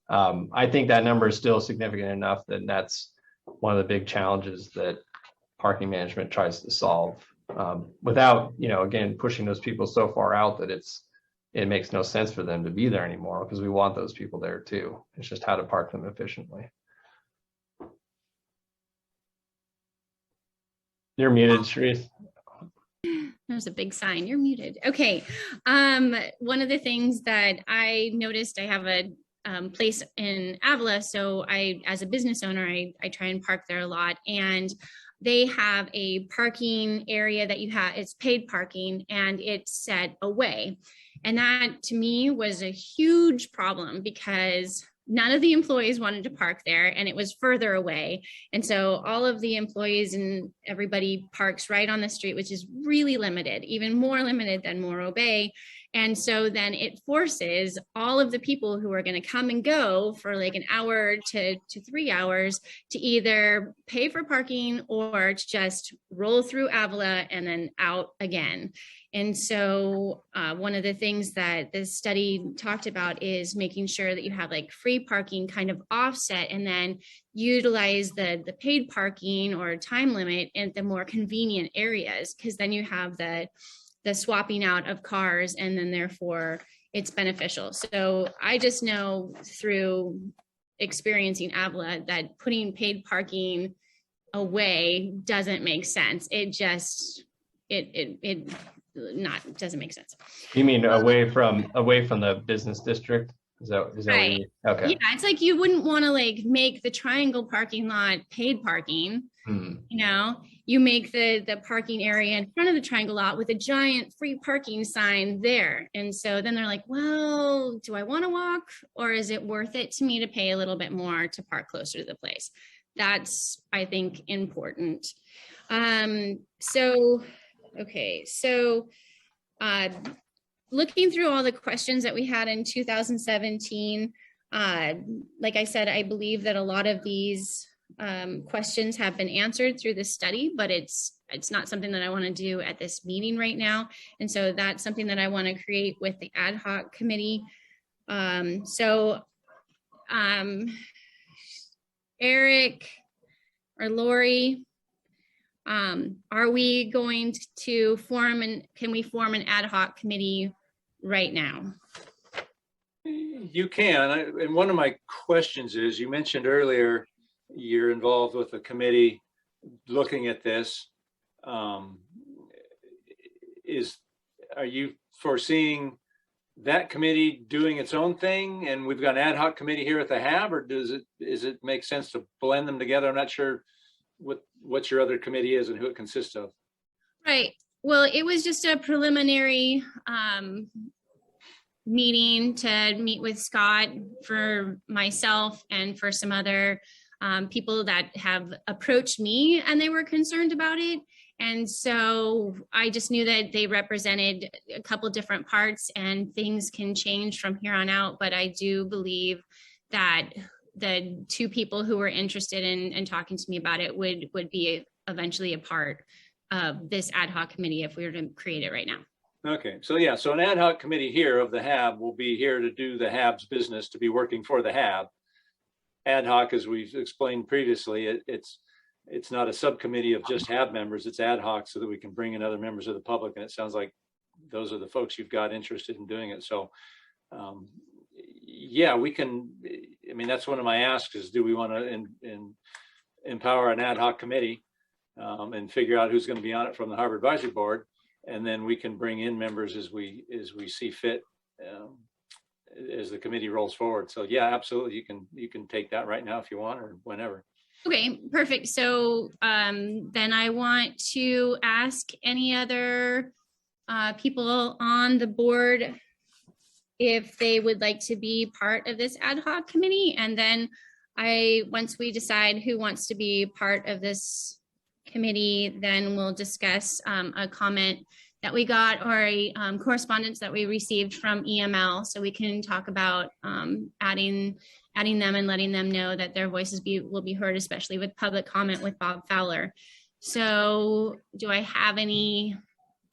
I think that number is still significant enough that that's one of the big challenges that parking management tries to solve, without, again, pushing those people so far out that it makes no sense for them to be there anymore, because we want those people there too. It's just how to park them efficiently. You're muted, Sharice. There's a big sign, you're muted. Okay. One of the things that I noticed, I have a place in Avila. So as a business owner, I try and park there a lot, and they have a parking area that it's paid parking, and it's set away. And that to me was a huge problem because none of the employees wanted to park there, and it was further away. And so all of the employees and everybody parks right on the street, which is really limited, even more limited than Morro Bay. And so then it forces all of the people who are going to come and go for like an hour to 3 hours to either pay for parking or to just roll through Avila and then out again. And so one of the things that this study talked about is making sure that you have like free parking kind of offset, and then utilize the paid parking or time limit in the more convenient areas, because then you have the swapping out of cars, and then therefore it's beneficial. So I just know through experiencing Avila that putting paid parking away doesn't make sense. It doesn't make sense. You mean away from the business district? Is that right? What you mean? Okay. Yeah, it's like you wouldn't want to like make the triangle parking lot paid parking. You make the parking area in front of the triangle lot with a giant free parking sign there. And so then they're like, well, do I want to walk, or is it worth it to me to pay a little bit more to park closer to the place? That's, I think, important. Looking through all the questions that we had in 2017, like I said, I believe that a lot of these questions have been answered through the study, but it's not something that I want to do at this meeting right now. And so that's something that I want to create with the Ad Hoc Committee. Eric or Lori, are we going to can we form an Ad Hoc Committee right now? You can. And one of my questions is, you mentioned earlier you're involved with a committee looking at this. Are you foreseeing that committee doing its own thing and we've got an ad hoc committee here at the HAB, or does it make sense to blend them together? I'm not sure what your other committee is and who it consists of. Right. Well, it was just a preliminary meeting to meet with Scott, for myself and for some other people that have approached me and they were concerned about it. And so I just knew that they represented a couple different parts and things can change from here on out. But I do believe that the two people who were interested in talking to me about it would be eventually a part of this ad hoc committee if we were to create it right now. Okay, so yeah, so an ad hoc committee here of the HAB will be here to do the HAB's business, to be working for the HAB. Ad hoc, as we've explained previously, it's not a subcommittee of just HAB members, it's ad hoc so that we can bring in other members of the public. And it sounds like those are the folks you've got interested in doing it. So yeah, we can, I mean, that's one of my asks is, do we want to empower an ad hoc committee and figure out who's going to be on it from the Harbor Advisory Board? And then we can bring in members as we see fit as the committee rolls forward. So yeah, absolutely. You can take that right now if you want, or whenever. Okay, perfect. So then I want to ask any other people on the board if they would like to be part of this ad hoc committee. And then once we decide who wants to be part of this committee, then we'll discuss a comment that we got or a correspondence that we received from EML, so we can talk about adding them and letting them know that their voices will be heard, especially with public comment with Bob Fowler. So do I have any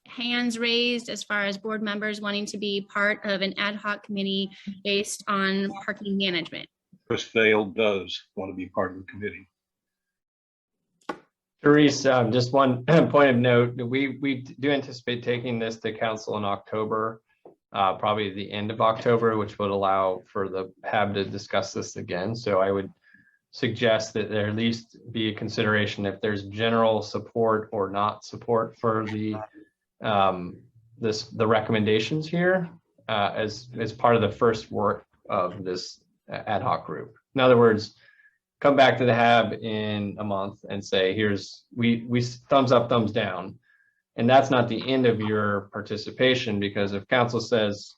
hands raised as far as board members wanting to be part of an ad hoc committee based on parking management? Chris Vail does want to be part of the committee. Therese, just one point of note, we do anticipate taking this to council in October, probably the end of October, which would allow for the HAB to discuss this again. So I would suggest that there at least be a consideration if there's general support or not support for the recommendations here as part of the first work of this ad hoc group. In other words, come back to the HAB in a month and say, we thumbs up, thumbs down. And that's not the end of your participation, because if council says,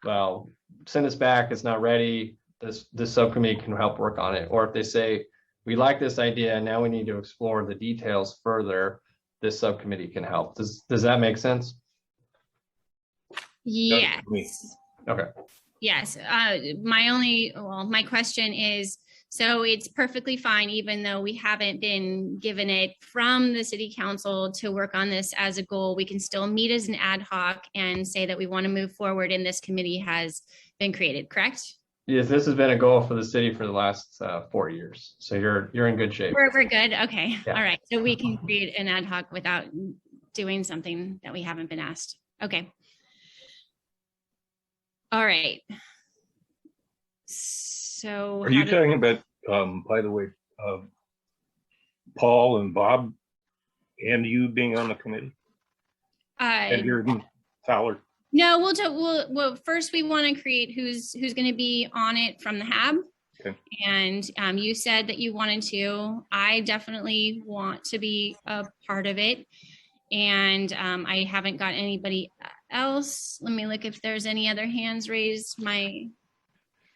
well, send us back, it's not ready, this subcommittee can help work on it. Or if they say, we like this idea, now we need to explore the details further, this subcommittee can help. Does that make sense? Yes. Okay. Yes. My question is, so it's perfectly fine, even though we haven't been given it from the city council to work on this as a goal, we can still meet as an ad hoc and say that we want to move forward and this committee has been created, correct? Yes, this has been a goal for the city for the last 4 years. So you're in good shape. We're good. Okay. Yeah. All right. So we can create an ad hoc without doing something that we haven't been asked. Okay. All right. So are you talking about, by the way, Paul and Bob and you being on the committee? And you're Fowler? No, well, first we want to create who's going to be on it from the HAB. Okay. And you said that you wanted to. I definitely want to be a part of it. And I haven't got anybody else. Let me look if there's any other hands raised.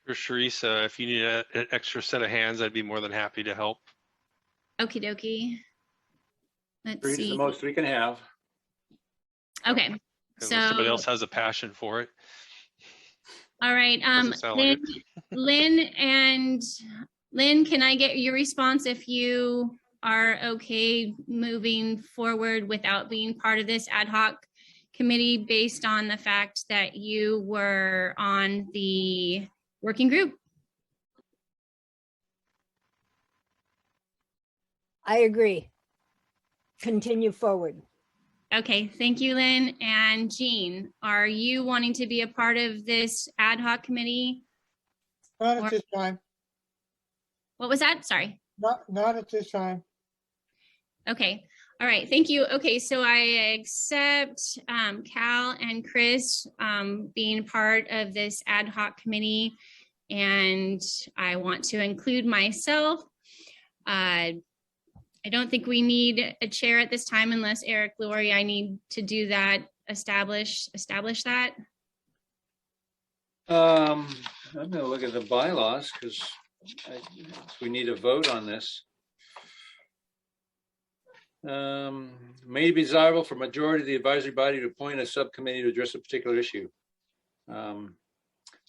For Sharisa, if you need an extra set of hands, I'd be more than happy to help. Okie dokie. Let's Three see. is the most we can have. Okay. Unless somebody else has a passion for it. All right. Doesn't sound like Lynn, can I get your response if you are okay moving forward without being part of this ad hoc committee based on the fact that you were on the working group? I agree. Continue forward. Okay, thank you, Lynn. And Jean, are you wanting to be a part of this ad hoc committee? Not at this time. What was that? Sorry. Not at this time. Okay. All right, thank you. Okay, so I accept Cal and Chris being part of this ad hoc committee, and I want to include myself. I don't think we need a chair at this time unless Eric, Lori, I need to do that, establish that. I'm gonna look at the bylaws because we need a vote on this. May be desirable for majority of the advisory body to appoint a subcommittee to address a particular issue.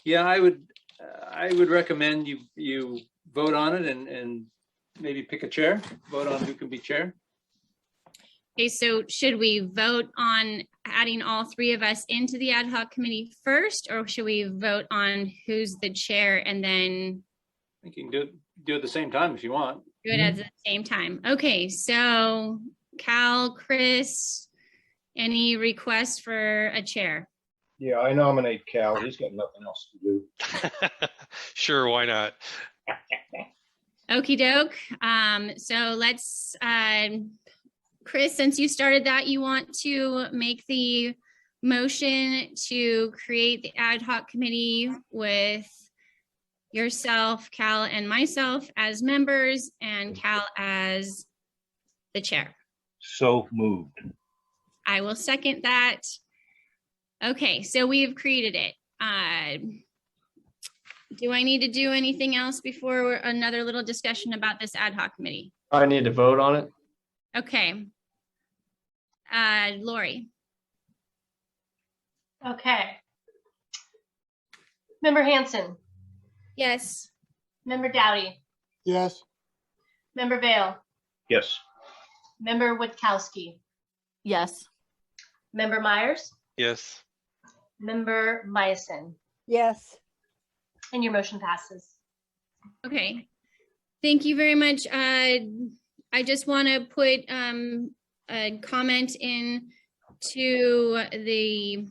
Yeah, I would recommend you vote on it and maybe pick a chair, vote on who can be chair. Okay, so should we vote on adding all three of us into the ad hoc committee first, or should we vote on who's the chair and then I think you can do it at the same time if you want. do it at the same time? Okay, so Cal, Chris, any requests for a chair? Yeah, I nominate Cal. He's got nothing else to do. Sure, why not? Okie doke. So let's, Chris, since you started that, you want to make the motion to create the ad hoc committee with yourself, Cal, and myself as members, and Cal as the chair. So moved. I will second that. Okay, so we've created it. Do I need to do anything else before another little discussion about this ad hoc committee? I need to vote on it. Okay. Lori. Okay. Member Hanson, Yes. Member Dowdy, Yes. Member Vale, Yes. Member Witkowski, Yes. Member Myers, Yes. Member Meissen, Yes. and your motion passes. Okay. Thank you very much. I just want to put a comment in to the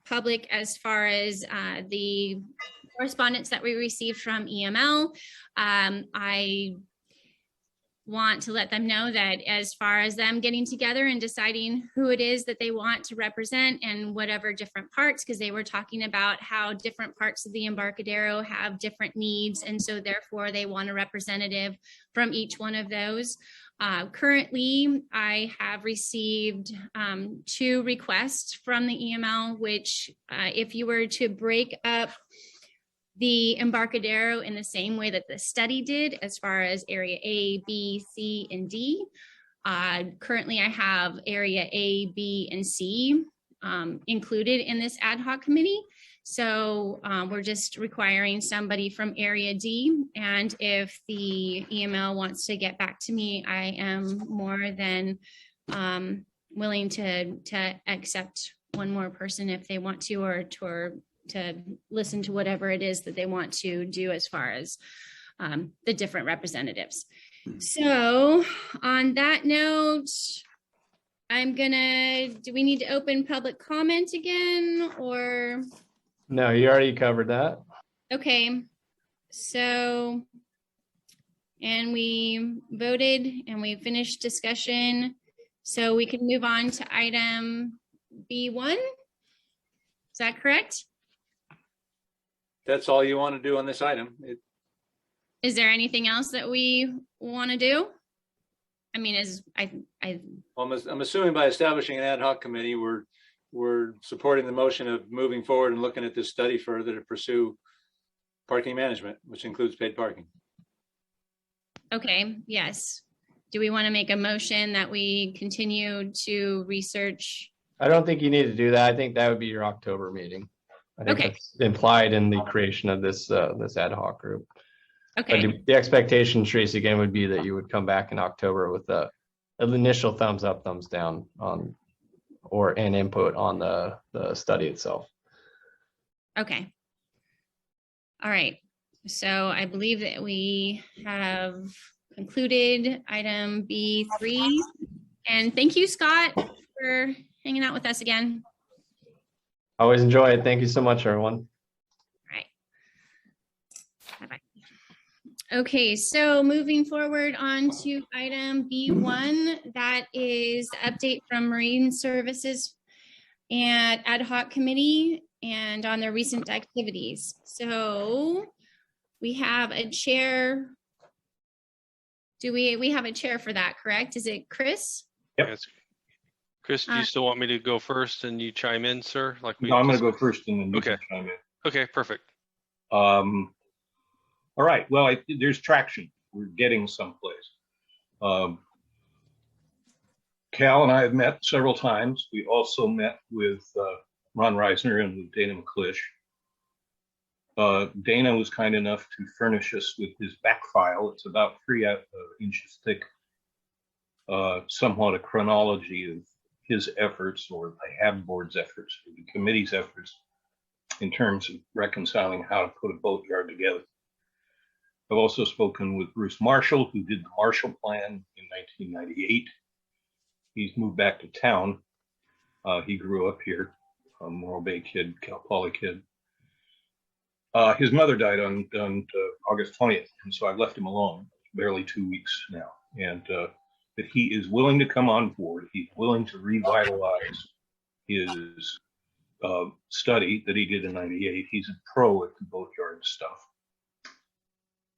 public as far as the correspondence that we received from EML. I want to let them know that as far as them getting together and deciding who it is that they want to represent and whatever different parts, because they were talking about how different parts of the Embarcadero have different needs, and so therefore they want a representative from each one of those. Currently, I have received 2 requests from the EML, which if you were to break up the Embarcadero in the same way that the study did, as far as area A, B, C, and D. Currently, I have area A, B, and C included in this ad hoc committee. So we're just requiring somebody from area D. And if the EML wants to get back to me, I am more than willing to accept one more person if they want to, or to listen to whatever it is that they want to do as far as the different representatives. So on that note, do we need to open public comment again, or? No, you already covered that. Okay, so, and we voted and we finished discussion. So we can move on to item B1. Is that correct? That's all you want to do on this item. Is there anything else that we want to do? I mean, I'm assuming by establishing an ad hoc committee, we're supporting the motion of moving forward and looking at this study further to pursue parking management, which includes paid parking. Okay, yes. Do we want to make a motion that we continue to research? I don't think you need to do that. I think that would be your October meeting. I think Okay. that's implied in the creation of this this ad hoc group. Okay. But the expectation, Tracy, again, would be that you would come back in October with an initial thumbs up, thumbs down on, or an input on the study itself. Okay. All right. So I believe that we have concluded item B3. And thank you, Scott, for hanging out with us again. Always enjoy it. Thank you so much, everyone. All right. Bye-bye. Okay, so moving forward on to item B1, that is the update from Marine Services and Ad Hoc Committee and on their recent activities. So we have a chair. Do we have a chair for that, correct? Is it Chris? Yep. Yes. Chris, do you still want me to go first and you chime in, sir? Like No, I'm going to go first and then you Okay. can chime in. Okay, perfect. All right. Well, there's traction. We're getting someplace. Cal and I have met several times. We also met with Ron Reisner and with Dana McClish. Dana was kind enough to furnish us with his back file. It's about 3 inches thick, somewhat a chronology of his efforts, or the HAB board's efforts, or the committee's efforts, in terms of reconciling how to put a boatyard together. I've also spoken with Bruce Marshall, who did the Marshall Plan in 1998. He's moved back to town. He grew up here, a Morro Bay kid, Cal Poly kid. His mother died on August 20th, and so I've left him alone, barely 2 weeks now. And but he is willing to come on board. He's willing to revitalize his study that he did in '98. He's a pro at the boatyard stuff.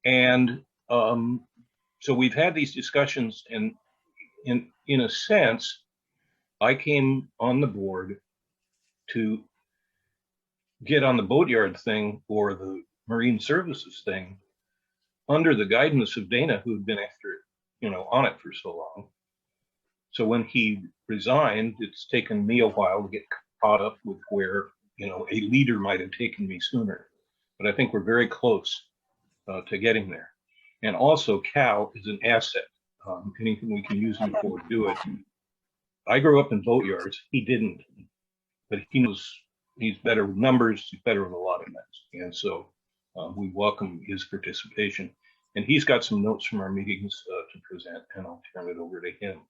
And so we've had these discussions, and in a sense, I came on the board to get on the boatyard thing or the marine services thing under the guidance of Dana, who had been after it, on it for so long. So when he resigned, it's taken me a while to get caught up with where, a leader might have taken me sooner. But I think we're very close to getting there. And also Cal is an asset. Anything we can use him for, do it. I grew up in boatyards. He didn't, but he's better with numbers. He's better with a lot of things. And so we welcome his participation. And he's got some notes from our meetings to present, and I'll turn it over to him.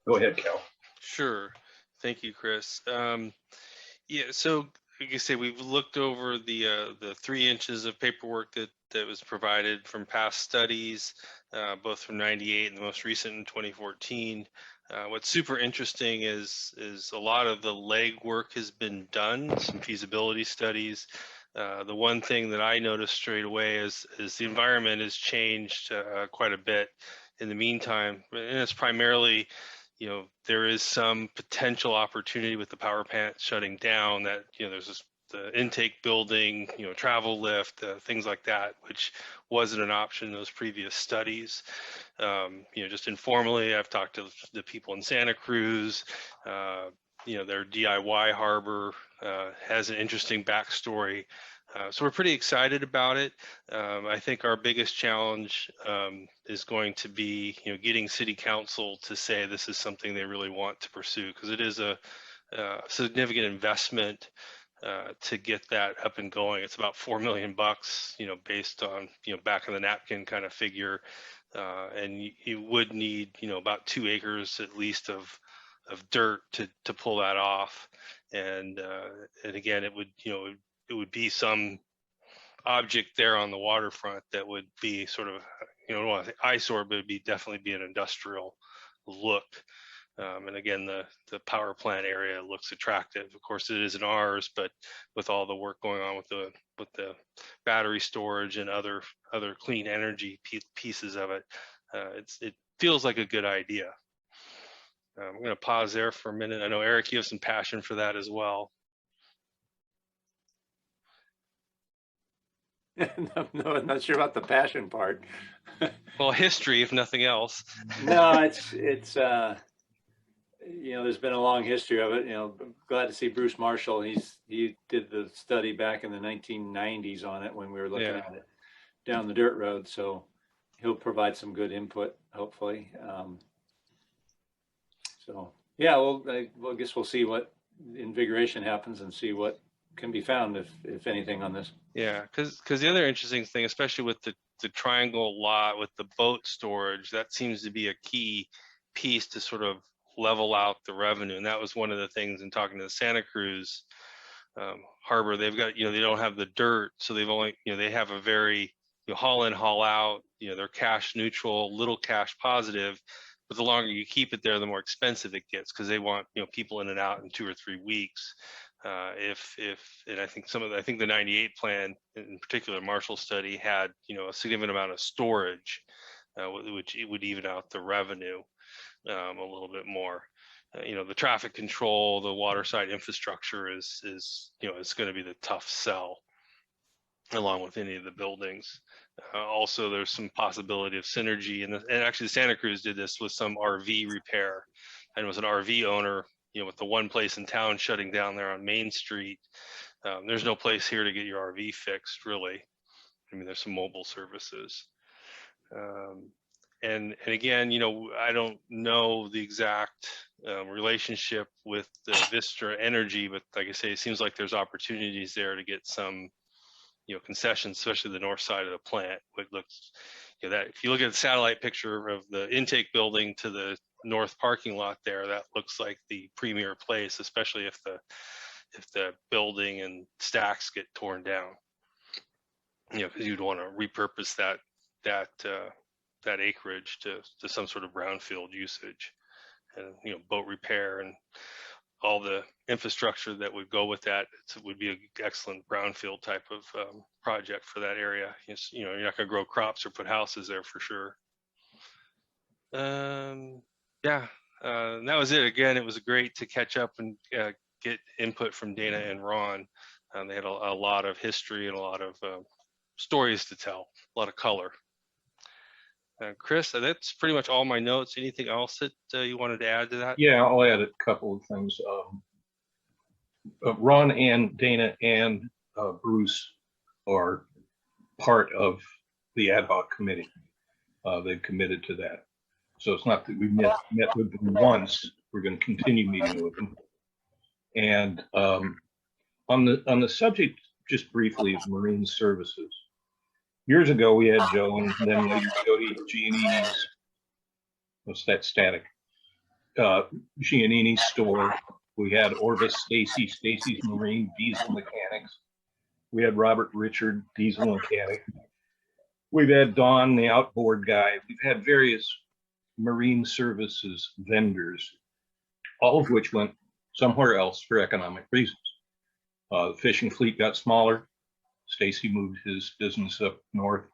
Go ahead, Cal. Sure. Thank you, Chris. Yeah, so like I say, we've looked over the 3 inches of paperwork that was provided from past studies, both from '98 and the most recent in 2014. What's super interesting is a lot of the legwork has been done, some feasibility studies. The one thing that I noticed straight away is the environment has changed quite a bit in the meantime, and it's primarily, there is some potential opportunity with the power plant shutting down that, there's the intake building, travel lift, things like that, which wasn't an option in those previous studies. Just informally, I've talked to the people in Santa Cruz. Their DIY harbor has an interesting backstory. So we're pretty excited about it. I think our biggest challenge is going to be, getting city council to say this is something they really want to pursue, because it is a significant investment to get that up and going. It's about $4 million, based on, back of the napkin kind of figure. And you would need, about 2 acres at least of dirt to pull that off. And again, it would be some object there on the waterfront that would be sort of, I don't want to say eyesore, but it'd definitely be an industrial look. And again, the power plant area looks attractive. Of course, it isn't ours, but with all the work going on with the battery storage and other clean energy pieces of it, it feels like a good idea. I'm going to pause there for a minute. I know, Eric, you have some passion for that as well. No, I'm not sure about the passion part. Well, history, if nothing else. No, it's there's been a long history of it. Glad to see Bruce Marshall. He did the study back in the 1990s on it when we were looking at it down the dirt road. So he'll provide some good input, hopefully. I guess we'll see what invigoration happens and see what can be found, if anything, on this. Yeah, because the other interesting thing, especially with the triangle lot with the boat storage, that seems to be a key piece to sort of level out the revenue. And that was one of the things in talking to the Santa Cruz harbor. They've got, they don't have the dirt, so they've only, they have a very haul in, haul out, they're cash neutral, little cash positive, but the longer you keep it there, the more expensive it gets because they want, people in and out in 2 or 3 weeks. And I think I think the 98 plan, in particular, Marshall study had, a significant amount of storage, which it would even out the revenue a little bit more. The traffic control, the waterside infrastructure is it's going to be the tough sell along with any of the buildings. Also, there's some possibility of synergy, and actually Santa Cruz did this with some RV repair, and it was an RV owner, with the one place in town shutting down there on Main Street. There's no place here to get your RV fixed, really. I mean, there's some mobile services. And again, I don't know the exact relationship with the Vistra Energy, but like I say, it seems like there's opportunities there to get some, concessions, especially the north side of the plant. It looks, that if you look at the satellite picture of the intake building to the north parking lot there, that looks like the premier place, especially if the building and stacks get torn down. Because you'd want to repurpose that acreage to some sort of brownfield usage, and boat repair and all the infrastructure that would go with that. It would be an excellent brownfield type of project for that area. You're not going to grow crops or put houses there for sure. And that was it. Again, it was great to catch up and get input from Dana and Ron. They had a lot of history and a lot of stories to tell, a lot of color. Chris, that's pretty much all my notes. Anything else that you wanted to add to that? Yeah, I'll add a couple of things. Ron and Dana and Bruce are part of the Ad Hoc Committee. They've committed to that. So it's not that we met with them once. We're going to continue meeting with them. And on the subject, just briefly, of marine services. Years ago, we had Joe, and then later Jody Giannini's, what's that static? Giannini's store. We had Orvis Stacy's Marine Diesel Mechanics. We had Robert Richard, Diesel Mechanic. We've had Don, the outboard guy. We've had various marine services vendors, all of which went somewhere else for economic reasons. The fishing fleet got smaller. Stacy moved his business up north.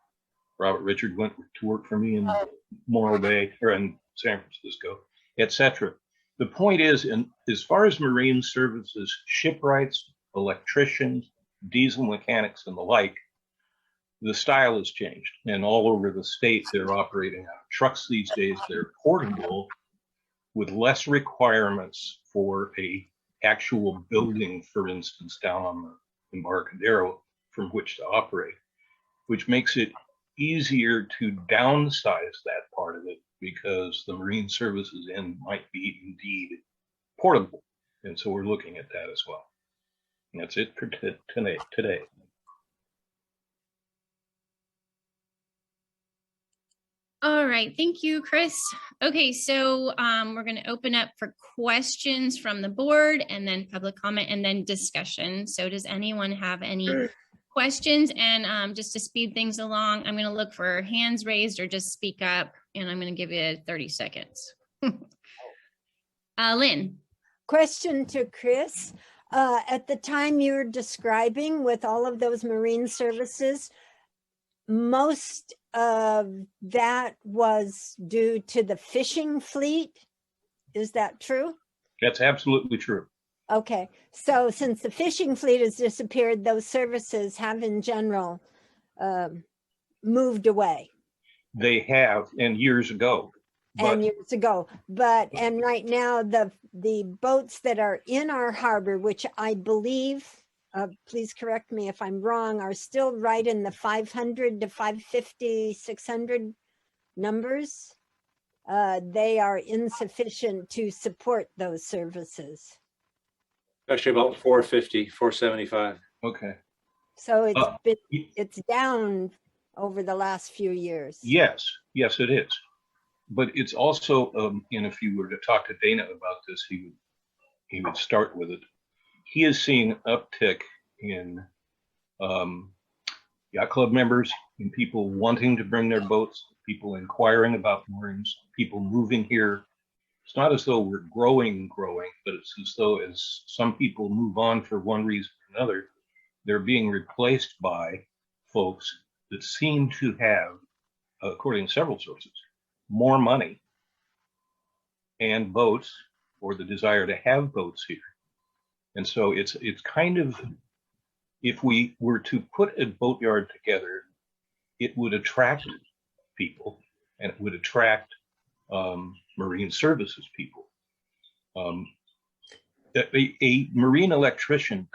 Robert Richard went to work for me in Morro Bay or in San Francisco, etc. The point is, as far as marine services, shipwrights, electricians, diesel mechanics, and the like, the style has changed. And all over the state, they're operating out of trucks these days. They're portable with less requirements for a actual building, for instance, down on the Embarcadero from which to operate, which makes it easier to downsize that part of it because the marine services end might be indeed portable. And so we're looking at that as well. And that's it for today. All right, thank you, Chris. Okay, so we're going to open up for questions from the board and then public comment and then discussion. So does anyone have any questions? And just to speed things along, I'm going to look for hands raised or just speak up, and I'm going to give you 30 seconds. Lynn. Question to Chris. At the time you were describing with all of those marine services, most of that was due to the fishing fleet. Is that true? That's absolutely true. Okay, so since the fishing fleet has disappeared, those services have in general moved away. They have, and years ago. And right now the boats that are in our harbor, which I believe, please correct me if I'm wrong, are still right in the 500 to 550, 600 numbers. They are insufficient to support those services. Actually about 450, 475. Okay. So it's down over the last few years. Yes, it is. But it's also, and if you were to talk to Dana about this, he would start with it. He is seeing an uptick in yacht club members and people wanting to bring their boats, people inquiring about moorings, people moving here. It's not as though we're growing, but it's as though as some people move on for one reason or another, they're being replaced by folks that seem to have, according to several sources, more money and boats, or the desire to have boats here. And so it's kind of, if we were to put a boatyard together, it would attract people, and it would attract marine services people. A marine electrician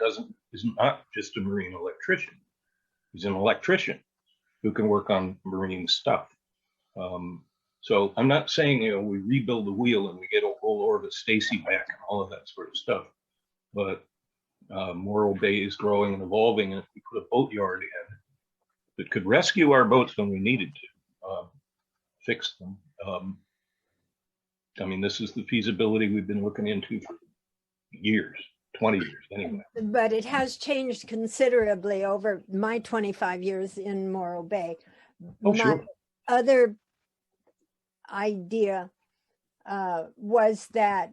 is not just a marine electrician. He's an electrician who can work on marine stuff. So I'm not saying, we rebuild the wheel and we get a whole Orvis Stacy back and all of that sort of stuff, but Morro Bay is growing and evolving, and if we put a boatyard in that could rescue our boats when we needed to, fix them. I mean, this is the feasibility we've been looking into for years, 20 years anyway. But it has changed considerably over my 25 years in Morro Bay. Oh, My sure. other idea was that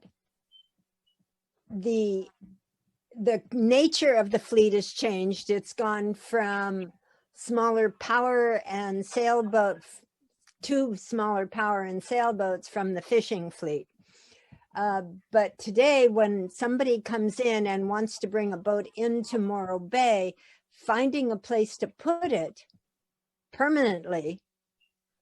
the nature of the fleet has changed. It's gone from smaller power and sailboats to smaller power and sailboats from the fishing fleet. But today, when somebody comes in and wants to bring a boat into Morro Bay, finding a place to put it permanently,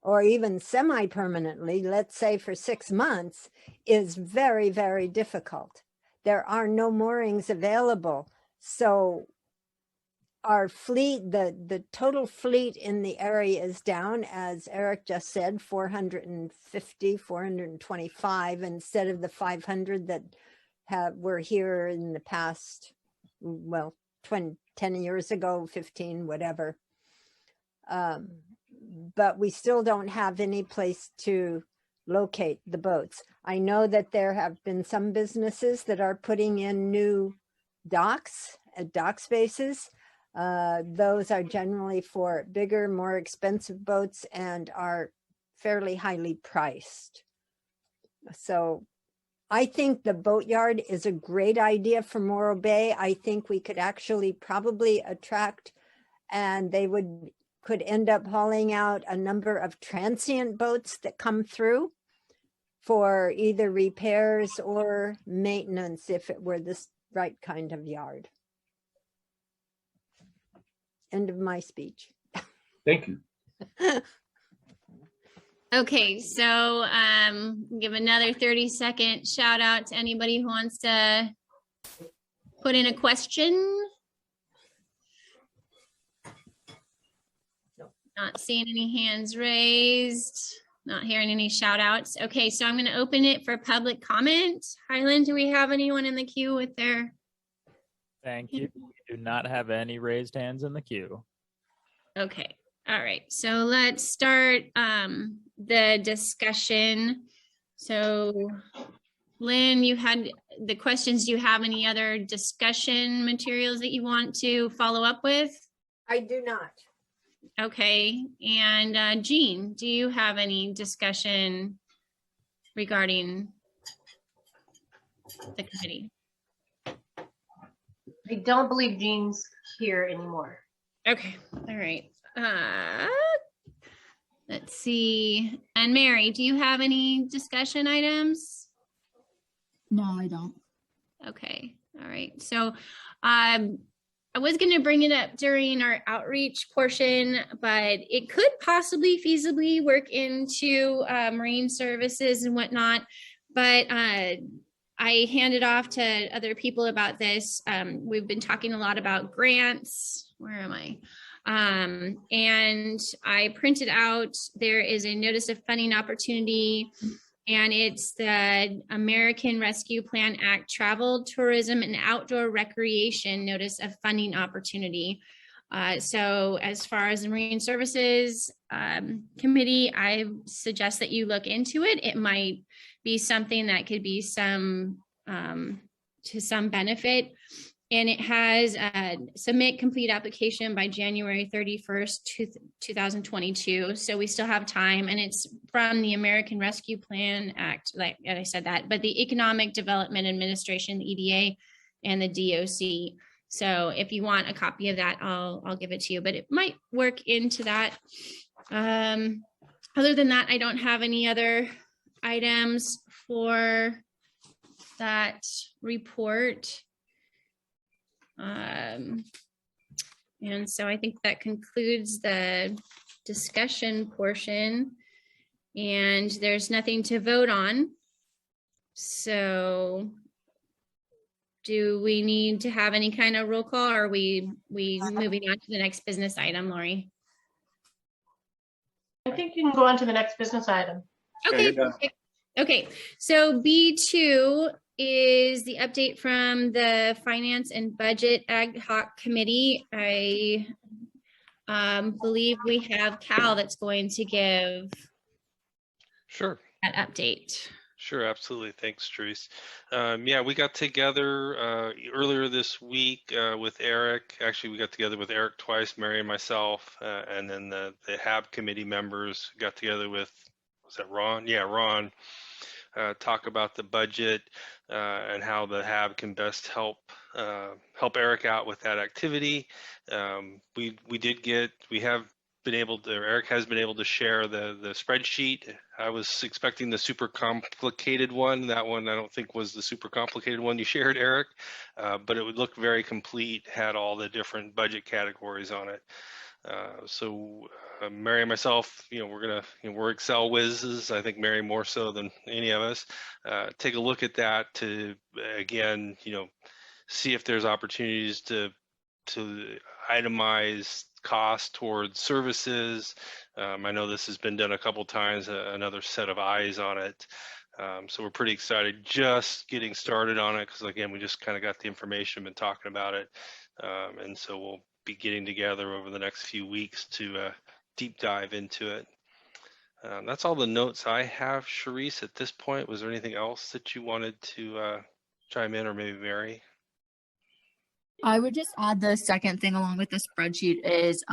or even semi-permanently, let's say for 6 months, is very, very difficult. There are no moorings available. So our fleet, the total fleet in the area is down, as Eric just said, 450, 425 instead of the 500 that were here in the past, well, 10 years ago, 15, whatever. But we still don't have any place to locate the boats. I know that there have been some businesses that are putting in new docks, dock spaces. Those are generally for bigger, more expensive boats and are fairly highly priced. So I think the boatyard is a great idea for Morro Bay. I think we could actually probably attract, and they could end up hauling out a number of transient boats that come through for either repairs or maintenance if it were this right kind of yard. End of my speech. Thank you. Okay, so give another 30-second shout out to anybody who wants to put in a question. Not seeing any hands raised, not hearing any shout outs. Okay, so I'm going to open it for public comment. Highland, do we have anyone in the queue with their? Thank you. We do not have any raised hands in the queue. Okay, all right. So let's start the discussion. So Lynn, you had the questions. Do you have any other discussion materials that you want to follow up with? I do not. Okay, and Jean, do you have any discussion regarding the committee? I don't believe Jean's here anymore. Okay, all right. Let's see. And Mary, do you have any discussion items? No, I don't. Okay, all right. So I was going to bring it up during our outreach portion, but it could possibly feasibly work into marine services and whatnot. But I handed off to other people about this. We've been talking a lot about grants. Where am I? And I printed out, there is a notice of funding opportunity, and it's the American Rescue Plan Act Travel, Tourism, and Outdoor Recreation Notice of Funding Opportunity. So as far as the Marine Services Committee, I suggest that you look into it. It might be something that could be some to some benefit. And it has submit complete application by January 31st, 2022. So we still have time, and it's from the American Rescue Plan Act, like I said that, but the Economic Development Administration, the EDA, and the DOC. So if you want a copy of that, I'll give it to you, but it might work into that. Other than that, I don't have any other items for that report. And so I think that concludes the discussion portion, and there's nothing to vote on. So do we need to have any kind of roll call, or are we moving on to the next business item, Lori? I think you can go on to the next business item. Okay. Okay. So B2 is the update from the Finance and Budget Ad Hoc Committee. I believe we have Cal that's going to give Sure. that update. Sure, absolutely. Thanks, Therese. Yeah, we got together earlier this week with Eric. Actually, we got together with Eric twice, Mary and myself, and then the HAB committee members got together with, was that Ron? Yeah, Ron. Talk about the budget and how the HAB can best help Eric out with that activity. Eric has been able to share the spreadsheet. I was expecting the super complicated one. That one I don't think was the super complicated one you shared, Eric, but it would look very complete, had all the different budget categories on it. So Mary and myself, we're Excel whizzes. I think Mary more so than any of us. Take a look at that to, again, see if there's opportunities to itemize cost towards services. I know this has been done a couple times, another set of eyes on it. So we're pretty excited just getting started on it, because again, we just kind of got the information, been talking about it. And so we'll be getting together over the next few weeks to deep dive into it. That's all the notes I have. Charisse, at this point, was there anything else that you wanted to chime in, or maybe Mary? I would just add the second thing along with the spreadsheet is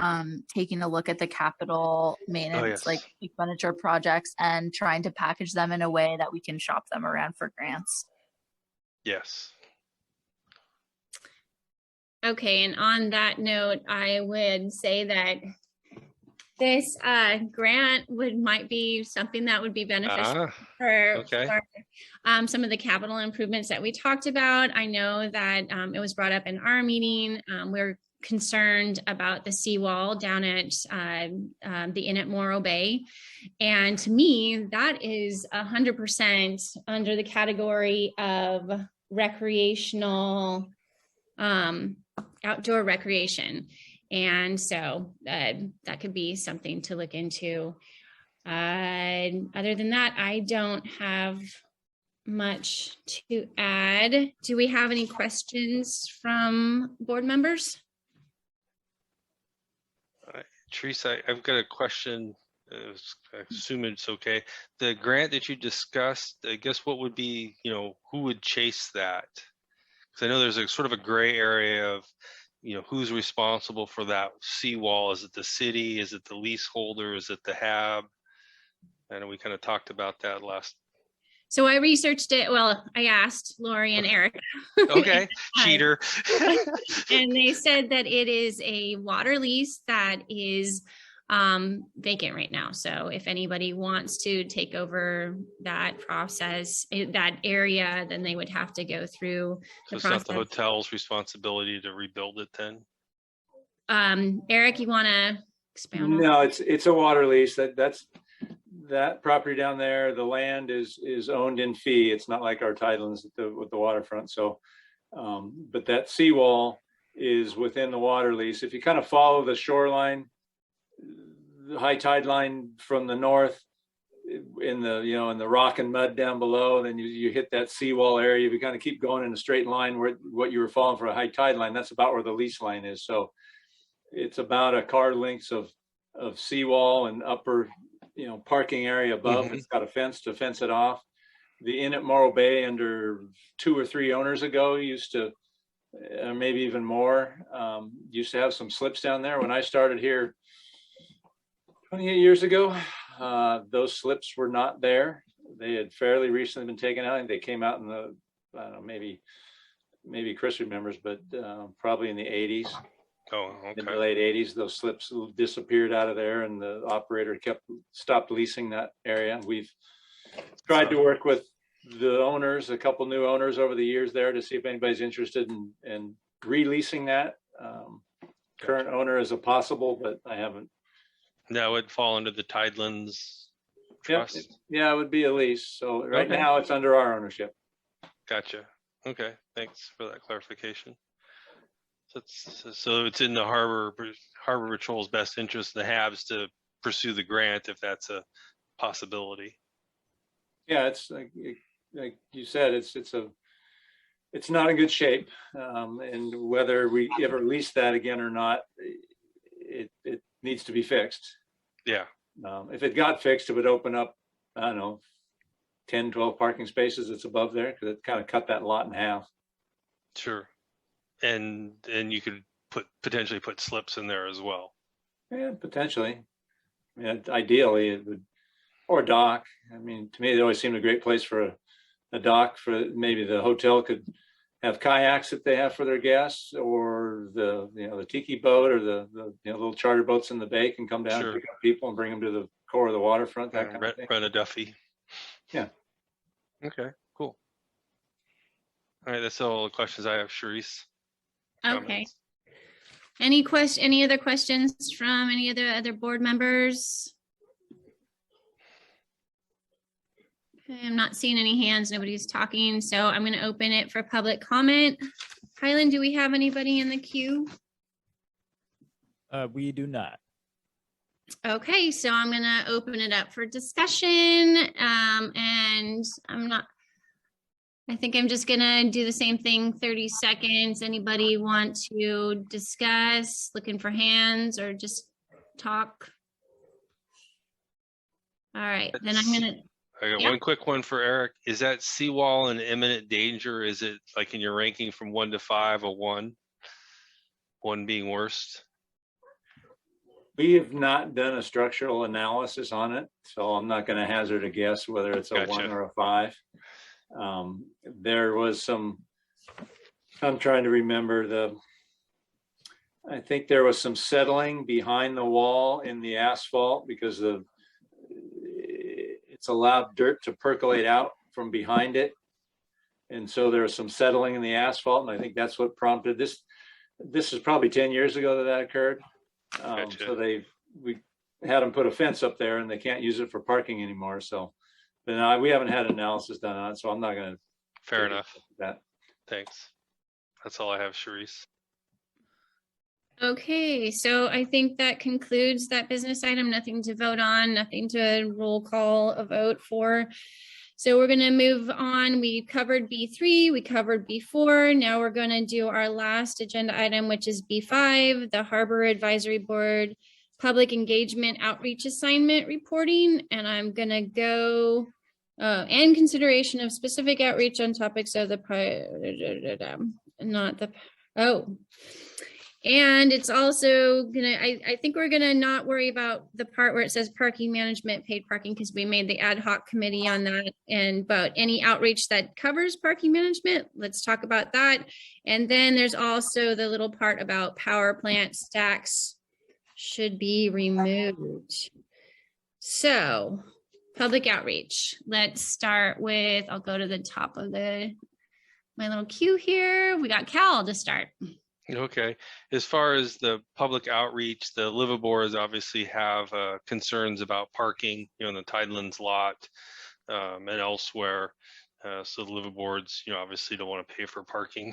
taking a look at the capital maintenance, like expenditure projects, and trying to package them in a way that we can shop them around for grants. Yes. Okay, and on that note, I would say that this grant might be something that would be beneficial for some of the capital improvements that we talked about. I know that it was brought up in our meeting. We're concerned about the seawall down at the Inn at Morro Bay. And to me, that is 100% under the category of recreational, outdoor recreation. And so that could be something to look into. Other than that, I don't have much to add. Do we have any questions from board members? Teresa, I've got a question. I assume it's okay. The grant that you discussed, I guess what would be, who would chase that? Because I know there's a sort of a gray area of, who's responsible for that seawall? Is it the city? Is it the leaseholder? Is it the HAB? I know we kind of talked about that last. So I researched it. Well, I asked Lori and Eric. Okay, cheater. And they said that it is a water lease that is vacant right now. So if anybody wants to take over that process, that area, then they would have to go through So the it's process. not the hotel's responsibility to rebuild it then? Eric, you want to expound on No, it's a water lease. That property down there, the land is owned in fee. It's not like our titlelands with the waterfront. So, but that seawall is within the water lease. If you kind of follow the shoreline, the high tide line from the north, in the rock and mud down below, then you hit that seawall area. If you kind of keep going in a straight line where what you were following for a high tide line, that's about where the lease line is. So it's about a car length of seawall and upper parking area above. Mm-hmm. It's got a fence to fence it off. The Inn at Morro Bay, under 2 or 3 owners ago, used to maybe even more. Used to have some slips down there. When I started here 28 years ago, those slips were not there. They had fairly recently been taken out. And they came out in the, I don't know, maybe Chris remembers, but probably in the 80s. Oh, In the okay. late 80s, those slips disappeared out of there, and the operator stopped leasing that area. We've tried to work with the owners, a couple new owners over the years there, to see if anybody's interested in releasing that. Current owner is a possible, but I haven't. That would fall under the Tidelands Yep. Trust. Yeah, it would be a lease. So right Okay. now it's under our ownership. Gotcha. Okay, thanks for that clarification. So it's in the Harbor Patrol's best interest, the Habs, to pursue the grant if that's a possibility. Yeah, it's like you said, it's not in good shape, and whether we ever lease that again or not, it needs to be fixed. Yeah. If it got fixed, it would open up, I don't know, 10, 12 parking spaces that's above there, because it kind of cut that lot in half. Sure. And you could potentially put slips in there as well. Yeah, potentially. Yeah, ideally it would, or dock. I mean, to me, it always seemed a great place for a dock. For maybe the hotel could have kayaks that they have for their guests, or the tiki boat, or the little charter boats in the bay can come down, Sure. and pick up people and bring them to the core of the waterfront. That kind of thing. Rent a Duffy. Yeah. Okay, cool. All right, that's all the questions I have, Sharice. Okay. Any other questions from any other board members? Okay, I'm not seeing any hands. Nobody's talking, so I'm going to open it for public comment. Highland, do we have anybody in the queue? We do not. Okay, so I'm going to open it up for discussion. And I think I'm just going to do the same thing, 30 seconds. Anybody want to discuss, looking for hands, or just talk? All right, then I'm going to. I got Yeah. one quick one for Eric. Is that seawall in imminent danger? Is it like in your ranking from 1 to 5, a 1? 1 being worst? We have not done a structural analysis on it, so I'm not going to hazard a guess whether it's a Gotcha. 1 or a 5. There was some, I'm trying to remember I think there was some settling behind the wall in the asphalt because it's allowed dirt to percolate out from behind it. And so there was some settling in the asphalt, and I think that's what prompted this. This is probably 10 years ago that occurred. Gotcha. So we had them put a fence up there, and they can't use it for parking anymore. So, but we haven't had an analysis done on it, so I'm not going to. Fair enough. That. Thanks. That's all I have, Sharice. Okay, so I think that concludes that business item. Nothing to vote on, nothing to roll call a vote for. So we're going to move on. We covered B3, we covered B4. Now we're going to do our last agenda item, which is B5, the Harbor Advisory Board Public Engagement Outreach Assignment Reporting. And I'm going to go and consideration of specific outreach on topics of the and it's also gonna, I think we're gonna not worry about the part where it says parking management, paid parking, because we made the ad hoc committee on that. And but any outreach that covers parking management, let's talk about that. And then there's also the little part about power plant stacks should be removed. So public outreach, let's start with, I'll go to the top of my little queue here. We got Cal to start. Okay. As far as the public outreach, the liveaboards obviously have concerns about parking, in the Tidelands lot and elsewhere. So the liveaboards, obviously don't want to pay for parking.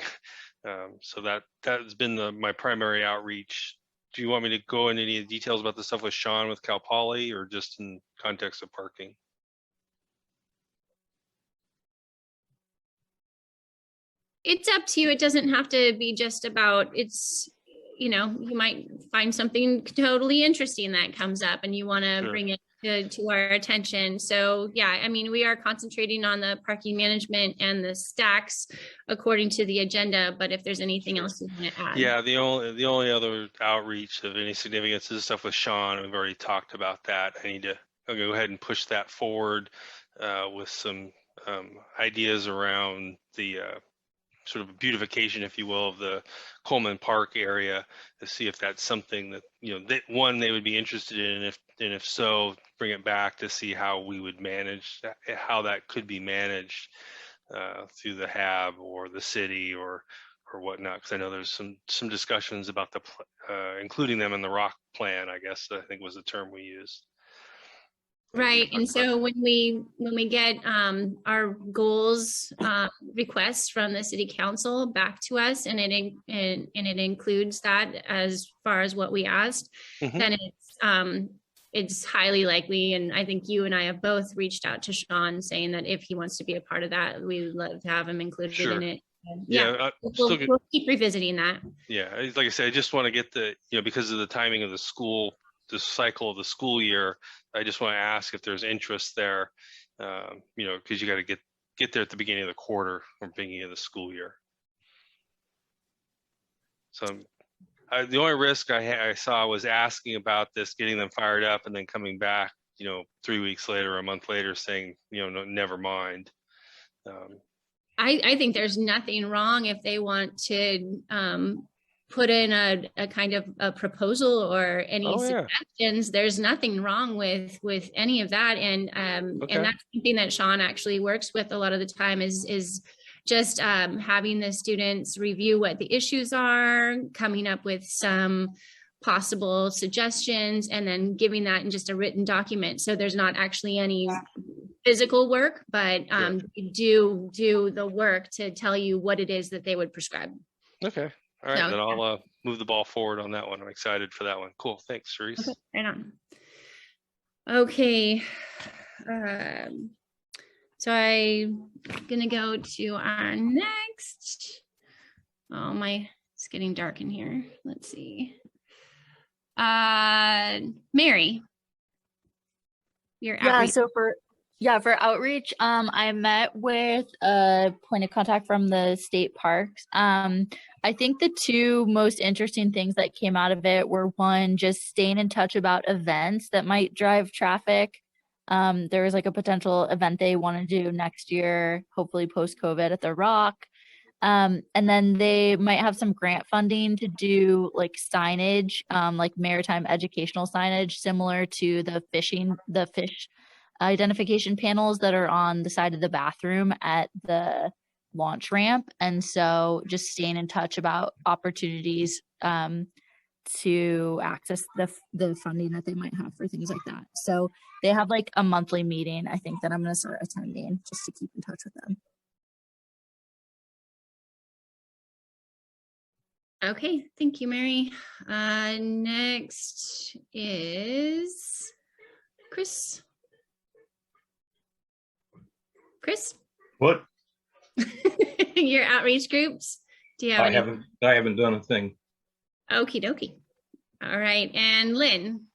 So that has been my primary outreach. Do you want me to go into any details about the stuff with Sean with Cal Poly, or just in context of parking? It's up to you. It doesn't have to be just about, you might find something totally interesting that comes up and you want to Sure. bring it to our attention. So yeah, I mean, we are concentrating on the parking management and the stacks according to the agenda, but if there's anything else you want to add. Yeah, the only other outreach of any significance is stuff with Sean. We've already talked about that. I'll go ahead and push that forward with some ideas around the sort of beautification, if you will, of the Coleman Park area, to see if that's something that, they would be interested in, and if so, bring it back to see how we would manage that, how that could be managed through the HAB or the city or whatnot. Because I know there's some discussions about including them in the rock plan, I guess I think was the term we used. Right. And so when we get our goals requests from the city council back to us, and it includes that as far as what we asked, then it's highly likely, and I think you and I have both reached out to Sean saying that if he wants to be a part of that, we would love to have him included in it. And we'll keep revisiting that. Yeah, like I said, I just want to get because of the timing of the cycle of the school year, I just want to ask if there's interest there, because you got to get there at the beginning of the quarter or beginning of the school year. So the only risk I saw was asking about this, getting them fired up, and then coming back, 3 weeks later, a month later, saying, no, never mind. I think there's nothing wrong if they want to put in a kind of a proposal or any suggestions. There's nothing wrong with any of that, and that's something that Sean actually works with a lot of the time is just having the students review what the issues are, coming up with some possible suggestions, and then giving that in just a written document. So there's not actually any physical work, but we do the work to tell you what it is that they would prescribe. Okay. All right, then I'll move the ball forward on that one. I'm excited for that one. Cool. Thanks, Therese. Okay, right on. Okay. So I'm going to go to our next. Oh, it's getting dark in here. Let's see. Mary. Your outreach. So for outreach, I met with a point of contact from the state parks. I think the two most interesting things that came out of it were, one, just staying in touch about events that might drive traffic. There was like a potential event they want to do next year, hopefully post-COVID, at the Rock. And then they might have some grant funding to do like signage, like maritime educational signage, similar to the fish identification panels that are on the side of the bathroom at the launch ramp. And so just staying in touch about opportunities to access the funding that they might have for things like that. So they have like a monthly meeting, I think, that I'm going to start attending just to keep in touch with them. Okay, thank you, Mary. Next is Chris. What? Your outreach groups. Do you have I haven't done a thing. Okie dokie. All right, and Lynn.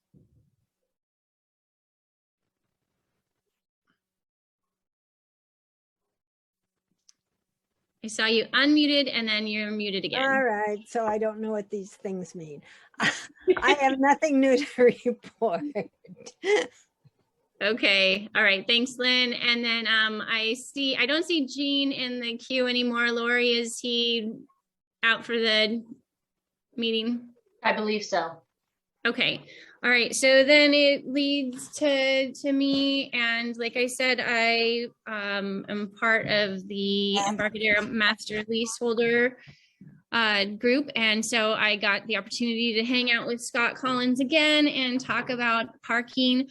I saw you unmuted and then you're muted again. All right, so I don't know what these things mean. I have nothing new to report. Okay, all right, thanks, Lynn. And then I don't see Gene in the queue anymore. Lori, is he out for the meeting? I believe so. Okay, all right, so then it leads to me, and like I said, I am part of the Embarcadero Master Leaseholder group, and so I got the opportunity to hang out with Scott Collins again and talk about parking.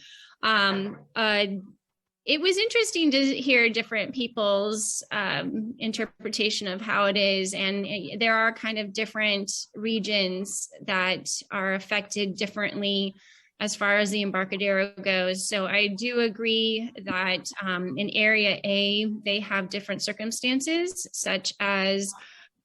It was interesting to hear different people's interpretation of how it is, and there are kind of different regions that are affected differently as far as the Embarcadero goes. So I do agree that in Area A, they have different circumstances, such as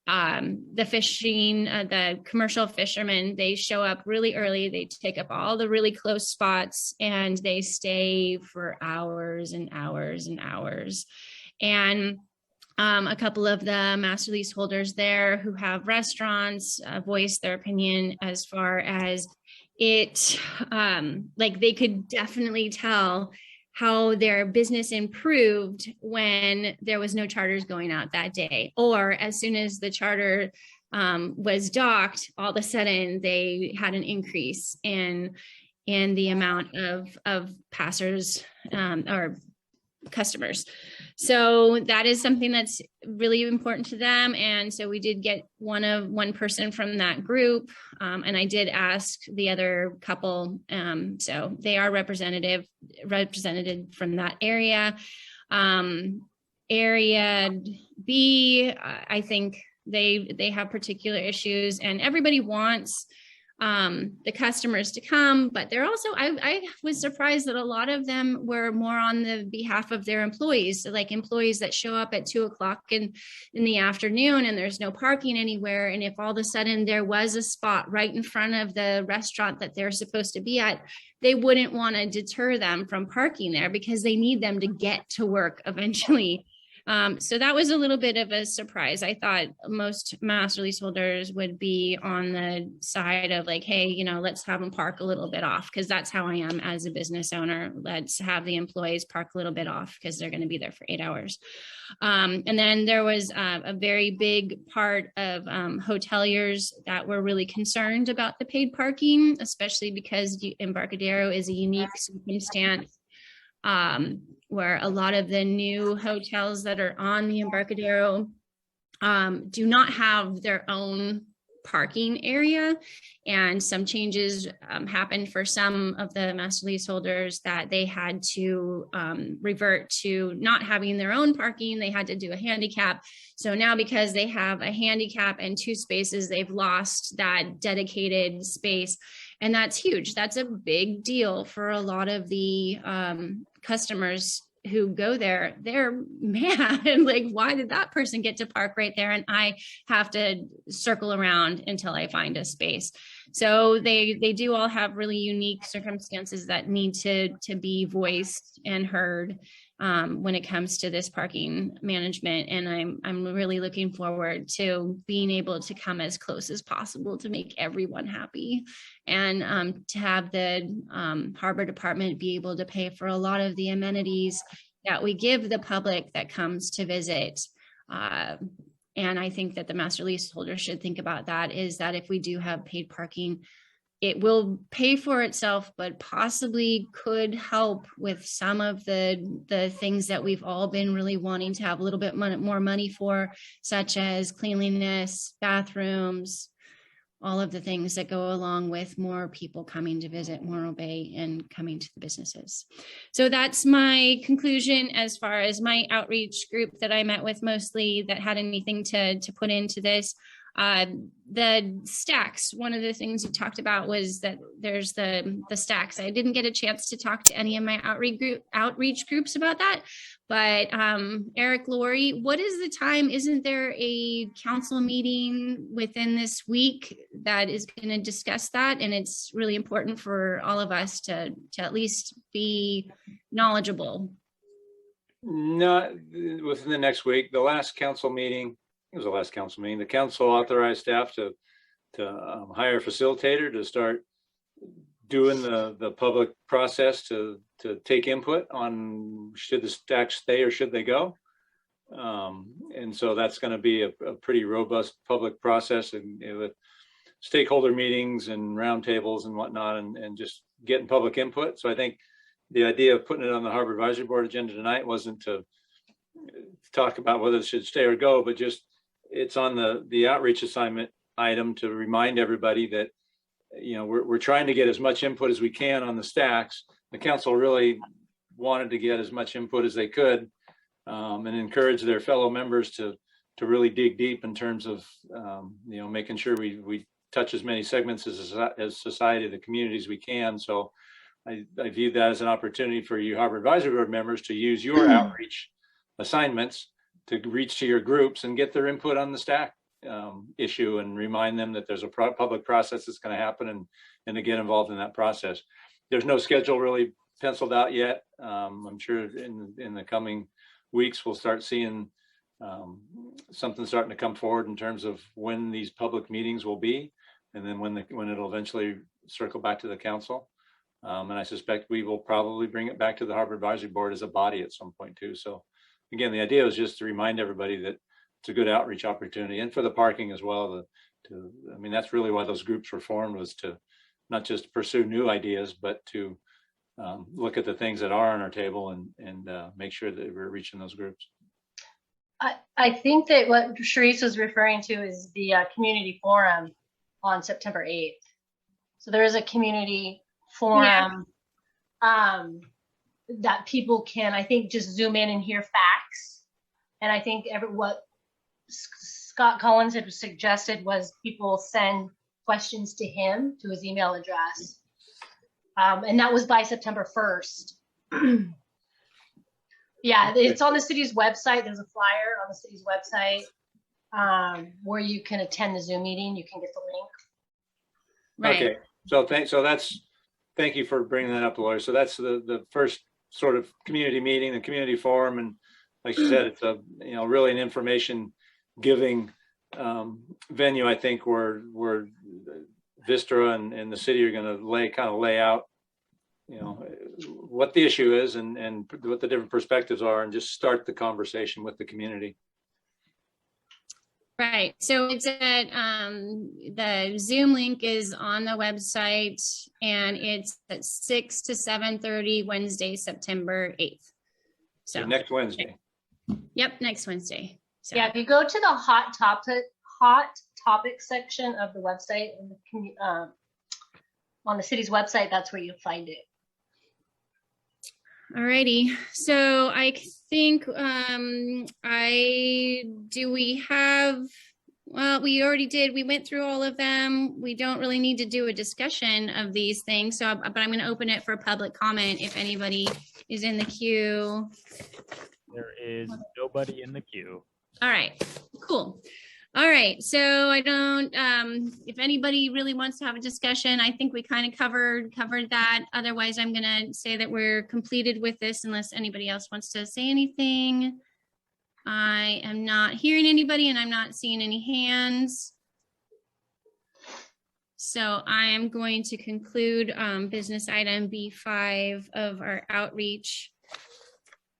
the fishing, the commercial fishermen, they show up really early. They take up all the really close spots and they stay for hours and hours and hours. And a couple of the master lease holders there who have restaurants voice their opinion as far as it, like they could definitely tell how their business improved when there was no charters going out that day, or as soon as the charter was docked, all of a sudden they had an increase in the amount of passers or customers. So that is something that's really important to them. And so we did get one person from that group. And I did ask the other couple. So they are represented from that area. Area B, I think they have particular issues, and everybody wants the customers to come, but they're also, I was surprised that a lot of them were more on the behalf of their employees. So like employees that show up at 2 o'clock in the afternoon and there's no parking anywhere. And if all of a sudden there was a spot right in front of the restaurant that they're supposed to be at, they wouldn't want to deter them from parking there because they need them to get to work eventually. So that was a little bit of a surprise. I thought most master lease holders would be on the side of like, hey, you know, let's have them park a little bit off, because that's how I am as a business owner. Let's have the employees park a little bit off because they're going to be there for 8 hours. And then there was a very big part of hoteliers that were really concerned about the paid parking, especially because Embarcadero is a unique circumstance. Where a lot of the new hotels that are on the Embarcadero do not have their own parking area. And some changes happened for some of the master lease holders that they had to revert to not having their own parking. They had to do a handicap. So now because they have a handicap and 2 spaces, they've lost that dedicated space. And that's huge. That's a big deal for a lot of the customers who go there. They're mad. Like, why did that person get to park right there? And I have to circle around until I find a space. So they do all have really unique circumstances that need to be voiced and heard when it comes to this parking management. And I'm really looking forward to being able to come as close as possible to make everyone happy, and to have the harbor department be able to pay for a lot of the amenities that we give the public that comes to visit. And I think that the master lease holder should think about that, is that if we do have paid parking, it will pay for itself, but possibly could help with some of the things that we've all been really wanting to have a little bit more money for, such as cleanliness, bathrooms, all of the things that go along with more people coming to visit Morro Bay and coming to the businesses. So that's my conclusion as far as my outreach group that I met with mostly that had anything to put into this. The stacks, one of the things you talked about was that there's the stacks. I didn't get a chance to talk to any of my outreach groups about that, but Eric, Lori, what is the time? Isn't there a council meeting within this week that is going to discuss that? And it's really important for all of us to at least be knowledgeable. Not within the next week. The last council meeting, it was the last council meeting, the council authorized staff to hire a facilitator to start doing the public process to take input on should the stacks stay or should they go. And so that's going to be a pretty robust public process, and with stakeholder meetings and roundtables and whatnot, and just getting public input. So I think the idea of putting it on the Harbor Advisory Board agenda tonight wasn't to talk about whether it should stay or go, but just it's on the outreach assignment item to remind everybody that, you know, we're trying to get as much input as we can on the stacks. The council really wanted to get as much input as they could, and encourage their fellow members to really dig deep in terms of, you know, making sure we touch as many segments as society, the community as we can. So I view that as an opportunity for you Harbor Advisory Board members to use your outreach assignments to reach to your groups and get their input on the stack issue and remind them that there's a public process that's going to happen and to get involved in that process. There's no schedule really penciled out yet. I'm sure in the coming weeks, we'll start seeing something starting to come forward in terms of when these public meetings will be, and then when it'll eventually circle back to the council. And I suspect we will probably bring it back to the Harbor Advisory Board as a body at some point too. So again, the idea is just to remind everybody that it's a good outreach opportunity, and for the parking as well. I mean, that's really why those groups were formed, was to not just pursue new ideas, but to look at the things that are on our table and make sure that we're reaching those groups. I think that what Sharice was referring to is the community forum on September 8th. So there is a community forum that people can, I think, just zoom in and hear facts. And I think what Scott Collins had suggested was people send questions to him, to his email address. And that was by September 1st. Yeah, it's on the city's website. There's a flyer on the city's website where you can attend the Zoom meeting. You can get the link. Right. Okay, thank you for bringing that up, Laura. So that's the first sort of community meeting, the community forum, and like you said, it's a really an information giving venue. I think where Vistra and the city are going to lay out, what the issue is and what the different perspectives are, and just start the conversation with the community. Right. So it's at the Zoom link is on the website, and it's at 6 to 7:30 Wednesday, September 8th. So next Wednesday. Yep, next Wednesday. So. Yeah, if you go to the hot topic section of the website on the city's website, that's where you'll find it. Alrighty, so I think we already did. We went through all of them. We don't really need to do a discussion of these things. So, but I'm going to open it for public comment if anybody is in the queue. There is nobody in the queue. All right, cool. All right, so I don't, if anybody really wants to have a discussion, I think we kind of covered that. Otherwise, I'm gonna say that we're completed with this unless anybody else wants to say anything. I am not hearing anybody and I'm not seeing any hands. So I am going to conclude business item B5 of our outreach.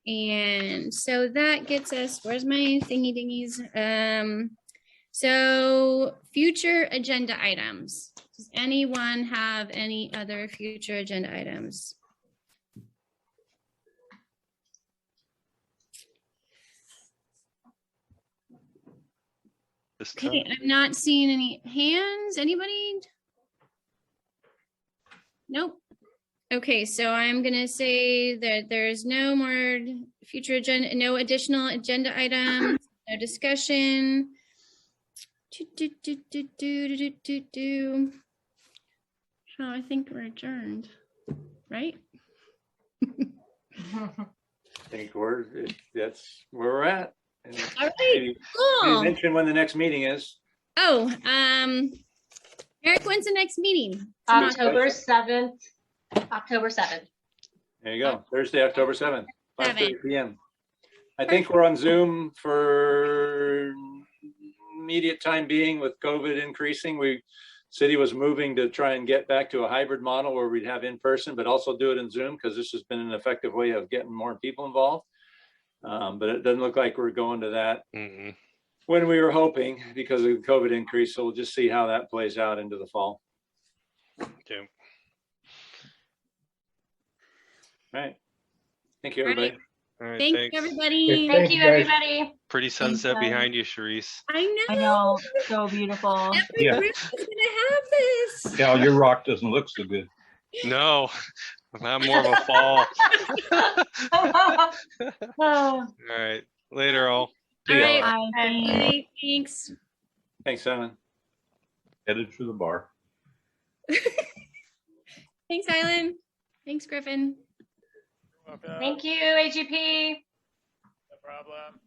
And so that gets us, where's my thingy dingies? So future agenda items. Does anyone have any other future agenda items? Okay, I'm not seeing any hands. Anybody? Nope. Okay, so I'm gonna say that there's no more future agenda, no additional agenda items, no discussion. So I think we're adjourned, right? I think that's where we're at. All right, cool. Mention when the next meeting is. Oh, Eric, when's the next meeting? October 7th. October 7th. There you go. Thursday, October 7th, 5:30 p.m. I think we're on Zoom for immediate time being. With COVID increasing, city was moving to try and get back to a hybrid model where we'd have in person, but also do it in Zoom, because this has been an effective way of getting more people involved. But it doesn't look like we're going to that when we were hoping, because of the COVID increase. So we'll just see how that plays out into the fall. Okay. All right. Thank you, everybody. All right, Thank thanks. you, everybody. Thank you, everybody. Pretty sunset behind you, Sharice. I know. So beautiful. Yeah. Every group is gonna have this. Cal, your rock doesn't look so good. No, I'm more of a fall. All right. Later, all. All right. Bye. Thanks. Thanks, Simon. Headed to the bar. Thanks, Island. Thanks, Griffin. Welcome. Thank you, AGP. No problem.